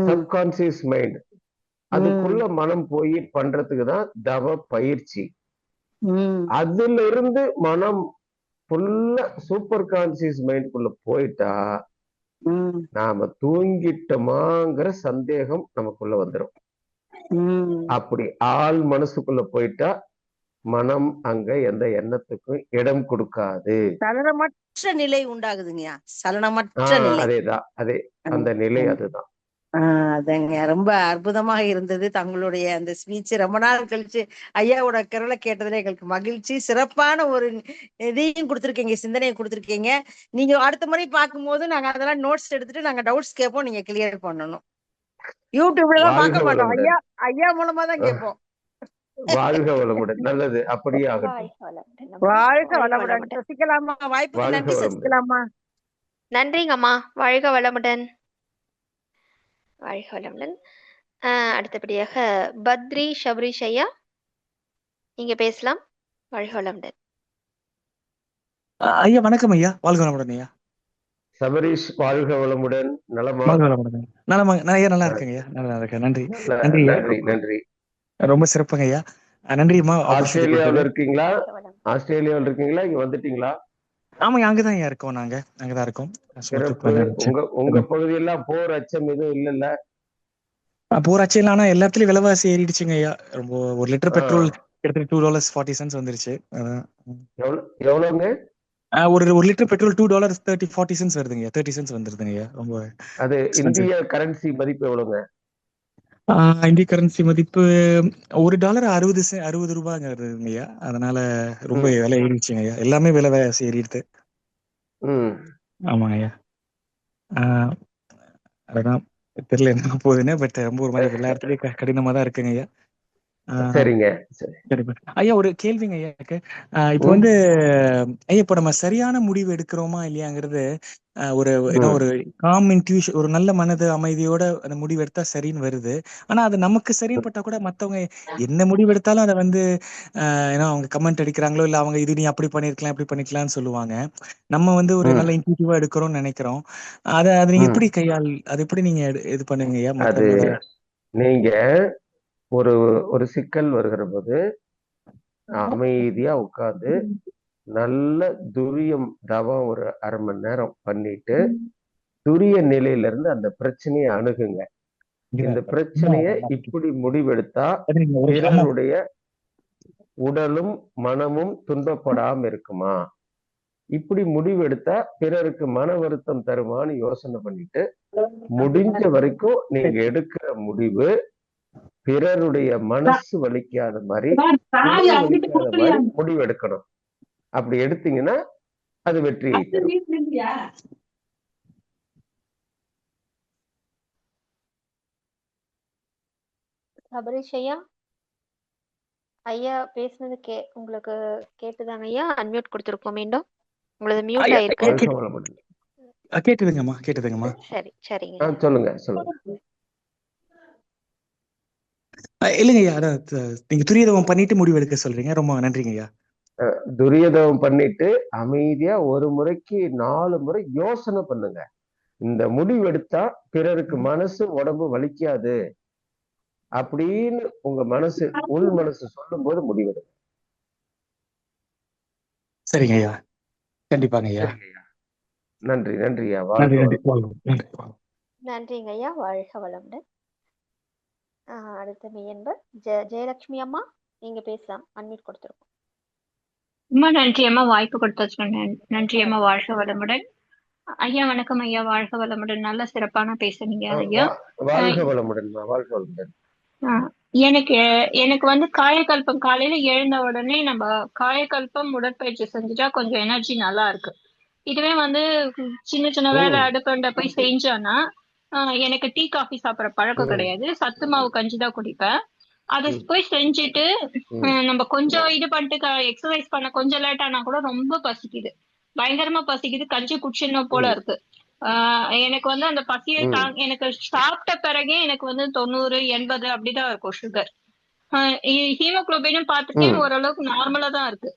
சப்கான்சியஸ் மைண்ட், அதுக்குள்ள மனம் போய் பண்றதுக்கு தான் தவ பயிற்சி. அதுல இருந்து மனம் ஃபுல்லா சூப்பர் கான்சியஸ் மைண்ட்குள்ள போயிட்டா நாம தூங்கிட்டோமாங்கிற சந்தேகம் நமக்குள்ள வந்துடும். அப்படி ஆள் மனசுக்குள்ள போயிட்டா மனம் அங்க எந்த எண்ணத்துக்கும் இடம் கொடுக்காது. சலனமற்ற நிலை உண்டாகுதுங்கய்யா. சலனமற்ற நிலை. அதேதான், அதே அந்த நிலை அதுதான். அதங்க ரொம்ப அற்புதமாக இருந்தது தங்களுடைய அந்த ஸ்பீச். ரொம்ப நாள் கழிச்சு ஐயாவோட குரலை கேட்டதுல எங்களுக்கு மகிழ்ச்சி. சிறப்பான ஒரு இதையும் கொடுத்துருக்கீங்க, சிந்தனையை கொடுத்துருக்கீங்க. நீங்க அடுத்த முறை பார்க்கும்போது நாங்க அதெல்லாம் நோட்ஸ் எடுத்துட்டு நாங்க டவுட்ஸ் கேட்போம், நீங்க கிளியர் பண்ணணும். யூடியூப்ல எல்லாம் பார்க்க மாட்டோம், ஐயா ஐயா மூலமா தான் கேட்போம். வாழ்க வளமுடன். நல்லது, அப்படியே ஆகட்டும். வாழ்க வளமுடன். சசிகலாமா, வாய்ப்புக்கு நன்றி சசிகலாமா. நன்றிங்கம்மா. வாழ்க வளமுடன். வாழ்க வளமுடன். அடுத்தபடியாக பத்ரி ஷபரீஷ் ஐயா, நீங்க பேசலாம். வாழ்க வளமுடன். ஐயா வணக்கம் ஐயா. வாழ்க வளமுடன் ஐயா. சபரீஷ், வாழ்க வளமுடன். நலமா? வாழ்க வளமுடன். நலமா ஐயா, நல்லா இருக்கேங்க ஐயா. நல்லா இருக்கேன். நன்றி நன்றி நன்றி நன்றி. ரொம்ப சிறப்புங்க ஐயா. நன்றிம்மா. ஆஸ்திரேலியாவில் இருக்கீங்களா? ஆஸ்திரேலியாவில் இருக்கீங்களா? இங்க வந்துட்டீங்களா? ஆமாங்க, அங்கதான் ஐயா இருக்கோம். நாங்க அங்கதான் இருக்கோம். உங்க பகுதியெல்லாம் போர் அச்சம் எதுவும் இல்லல்ல? போர் அச்சம் இல்ல, ஆனா எல்லா இடத்துலயும் விலைவாசி ஏறிடுச்சுங்க ஐயா. ரொம்ப ஒரு லிட்டர் பெட்ரோல் கிட்டத்தட்ட $2.40 வந்துருச்சு. எவ்வளவுங்க? ஒரு லிட்டர் பெட்ரோல் $2.30-40 வருதுங்க. 30 cents வந்துருதுங்க ஐயா. ரொம்ப அது இந்திய கரன்சி மதிப்பு எவ்வளவுங்க? இந்திய கரன்சி மதிப்பு $1 60 ரூபாய்ங்க வருதுங்க ஐயா. அதனால ரொம்ப விலை ஏறிடுச்சுங்க ஐயா. எல்லாமே விலைவாசி ஏறிடுது. ஆமாங்க ஐயா. அதான் தெரியல என்ன போகுதுன்னு. பட் ரொம்ப ஒரு மாதிரி எல்லா இடத்துலயும் கடினமா தான் இருக்குங்க ஐயா. சரிங்க. ஐயா ஒரு கேள்விங்க ஐயாக்கு. இப்ப வந்து ஐயா, இப்ப நம்ம சரியான முடிவு எடுக்கிறோமா இல்லையாங்கிறது ஒரு காம் இன்ட்யூஷன், ஒரு நல்ல மனது அமைதியோட அந்த முடிவு எடுத்தா சரின்னு வருது. ஆனா அது நமக்கு சரின்னு பட்டா கூட மத்தவங்க என்ன முடிவு எடுத்தாலும் அதை வந்து அவங்க கமெண்ட் அடிக்கிறாங்களோ இல்ல அவங்க இது நீ அப்படி பண்ணிருக்கலாம் இப்படி பண்ணிக்கலாம்னு சொல்லுவாங்க. நம்ம வந்து ஒரு நல்ல இன்ட்யூட்டிவா எடுக்கிறோம்னு நினைக்கிறோம். அதை நீங்க எப்படி அது எப்படி நீங்க இது பண்ணுவீங்க ஐயா? மத்தவங்களோட நீங்க ஒரு சிக்கல் வருகிற போது அமைதியா உட்கார்ந்து நல்ல துரியம் தவம் ஒரு அரை மணி நேரம் பண்ணிட்டு துரிய நிலையில இருந்து அந்த பிரச்சனையை அணுகுங்க. இந்த பிரச்சனைய இப்படி முடிவெடுத்தா பிறருடைய உடலும் மனமும் துன்பப்படாம இருக்குமா, இப்படி முடிவெடுத்தா பிறருக்கு மன வருத்தம் தருமான்னு யோசனை பண்ணிட்டு முடிஞ்ச வரைக்கும் நீங்க எடுக்கிற முடிவு பிறருடைய மனசு வலிக்காத மாதிரி முடிவு எடுக்கணும். அப்படி எடுத்தீங்கன்னா அது வெற்றியை தரும். சபரீஷ் ஐயா, ஐயா பேசுனது உங்களுக்கு கேட்டுதாங்க ஐயா? அன்மியூட் கொடுத்திருக்கோம், மீண்டும் உங்களது மியூட் ஆயிருக்கு. கேட்டுதுங்கம்மா. சரி சரிங்க, சொல்லுங்க. இல்லைங்க ஐயா, நீங்க துரியதவம் பண்ணிட்டு முடிவு எடுக்க சொல்றீங்க. ரொம்ப நன்றிங்க ஐயா. துரியதவம் பண்ணிட்டு அமைதியா ஒரு முறைக்கு 4 முறை யோசனை பண்ணுங்க. இந்த முடிவு எடுத்தா பிறருக்கு மனசு உடம்பு வலிக்காது அப்படின்னு உங்க மனசு உள் மனசு சொல்லும் போது முடிவெடுங்க. சரிங்க ஐயா, கண்டிப்பாங்க ஐயா. நன்றி ஐயா. நன்றிங்க ஐயா. வாழ்க வளமுடன். அடுத்த மெய்யன்பர் ஜெயலட்சுமி அம்மா, நீங்க பேசலாம். அன்மியூட் கொடுத்துருக்கோம். ரொம்ப நன்றி அம்மா, வாய்ப்பு கொடுத்ததுக்கு நன்றி அம்மா. வாழ்க வளமுடன் ஐயா. வணக்கம் ஐயா. வாழ்க வளமுடன். நல்ல சிறப்பான பேசுனீங்க ஐயா. வாழ்க வளமுடன். வாழ்க வளமுடன். எனக்கு வந்து காயக்கல்பம் காலையில எழுந்த உடனே நம்ம காயக்கல்பம் உடற்பயிற்சி செஞ்சுட்டா கொஞ்சம் எனர்ஜி நல்லா இருக்கு. இதுவே வந்து சின்ன சின்ன வேலை அடுப்பண்ட போய் செஞ்சோன்னா எனக்கு டீ காஃபி சாப்பிட்ற பழக்கம் கிடையாது. சத்து மாவு கஞ்சி தான் குடிப்பேன். அதை போய் செஞ்சுட்டு நம்ம கொஞ்சம் இது பண்ணிட்டு எக்ஸசைஸ் பண்ண கொஞ்சம் லேட் ஆனா கூட ரொம்ப பசிக்குது, பயங்கரமா பசிக்குது. கஞ்சி குடிச்சிடணும் போல இருக்கு. எனக்கு வந்து அந்த பசியை எனக்கு சாப்பிட்ட பிறகே எனக்கு வந்து 90-80 அப்படிதான் இருக்கும் சுகர். ஹீமோகுளோபினும் பார்த்துட்டு ஓரளவுக்கு நார்மலா தான் இருக்கு.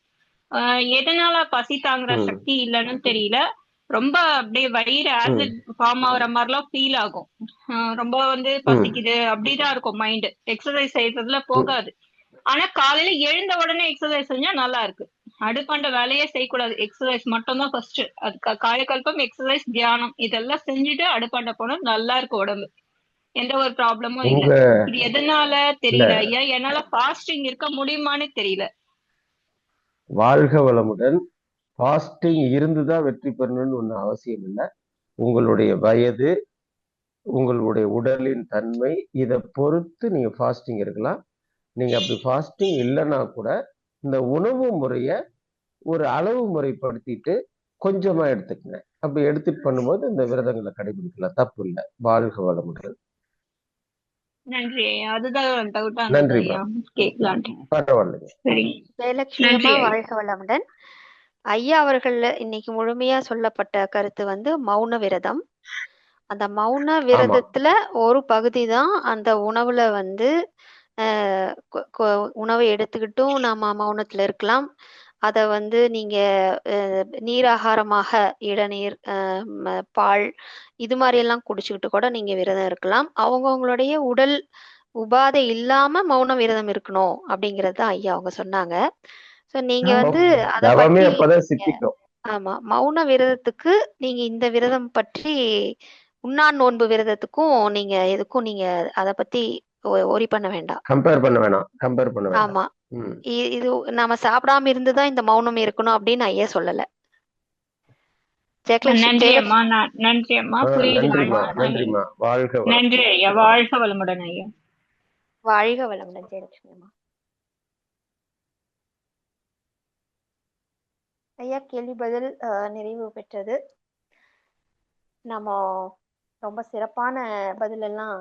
எதனால பசி தாங்குற சக்தி இல்லைன்னு தெரியல. ரொம்ப அப்படியே வயிறு ஆசிட் ஃபார்ம் ஆகுற மாதிரிலாம் ஃபீல் ஆகும். ரொம்ப வந்து பசிக்குது அப்படிதான் இருக்கும் மைண்ட். எக்ஸசைஸ் செய்யறதுல போகாது. ஆனா காலையில எழுந்த உடனே எக்ஸசைஸ் செஞ்சா நல்லா இருக்கு. அடுப்பாண்ட வேலையே செய்யக்கூடாது, எக்ஸசைஸ் மட்டும் தான் ஃபர்ஸ்ட். அது காயக்கல்பம், எக்ஸசைஸ், தியானம் இதெல்லாம் செஞ்சுட்டு அடுப்பாண்ட போனா நல்லா இருக்கு உடம்பு. எந்த ஒரு ப்ராப்ளமும் இல்ல. இது எதனால தெரியல ஐயா, என்னால ஃபாஸ்டிங் இருக்க முடியுமான்னு தெரியல. வாழ்க வளமுடன். ஃபாஸ்டிங் இருந்துதான் வெற்றி பெறணும்னு ஒண்ணு அவசியம் இல்லை. உங்களுடைய வயது, உங்களுடைய உடலின் தன்மை, இதை பொறுத்து நீங்க ஃபாஸ்டிங் இருக்கலாம். நீங்க அப்படி ஃபாஸ்டிங் இல்லைன்னா கூட இந்த உணவு முறைய ஒரு அளவு முறைப்படுத்திட்டு கொஞ்சமா எடுத்துக்கங்க. அப்படி எடுத்துட்டு பண்ணும்போது இந்த விரதங்களை கடைபிடிக்கலாம், தப்பு இல்லை. வாழ்க வளமுடன். நன்றி ஐயா, அதுதான் டவுட்டா நன்றி. பரவாயில்ல. ஜெயலட்சுமி அம்மா வாழ்க வளமுடன். ஐயா அவர்கள் இன்னைக்கு முழுமையா சொல்லப்பட்ட கருத்து வந்து மௌன விரதம். அந்த மௌன விரதத்துல ஒரு பகுதி தான் அந்த உணவுல வந்து உணவை எடுத்துக்கிட்டும் நாம மௌனத்துல இருக்கலாம். அத வந்து நீங்க நீராகாரமாக இளநீர், பால் இது மாதிரி எல்லாம் குடிச்சுக்கிட்டு கூட நீங்க விரதம் இருக்கலாம். அவங்கவுங்களுடைய உடல் உபாதை இல்லாம மௌன விரதம் இருக்கணும் அப்படிங்கறது ஐயா அவங்க சொன்னாங்க. சோ நீங்க வந்து அத பத்தி ஆமா மௌன விரதத்துக்கு நீங்க இந்த விரதம் பற்றி உண்ணான் நோன்பு விரதத்துக்கும் நீங்க எதுக்கும் நீங்க அத பத்தி ஒரி பண்ண வேண்டாம், கம்பேர் பண்ண வேணாம். ஆமா, இது நாம சாப்பிடாம இருந்துதான் இந்த மௌனம் இருக்கணும் அப்படின்னு ஐயா சொல்லல. நன்றி அம்மா, நன்றி அம்மா, நன்றிமா. நன்றி ஐயா, வாழ்க வளமுடன் ஐயா. வாழ்க வளமுடன் ஜெயலட்சுமி அம்மா. ஐயா கேள்வி பதில் நிறைவு பெற்றது. நம்ம ரொம்ப சிறப்பான பதில் எல்லாம்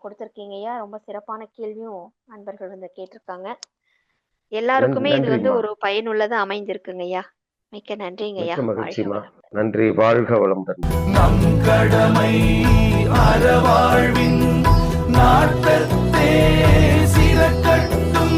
கொடுத்திருக்கீங்க ஐயா. ரொம்ப சிறப்பான கேள்வியும் அன்பர்கள் வந்து கேட்டிருக்காங்க. எல்லாருக்குமே இது வந்து ஒரு பயனுள்ளதா அமைந்திருக்குங்க ஐயா. மிக்க நன்றிங்க ஐயா. நன்றி. வாழ்க வளமுடன். நம் கடமை அறவாழ்வின் நாட்டத்தே சிறக்கட்டும்.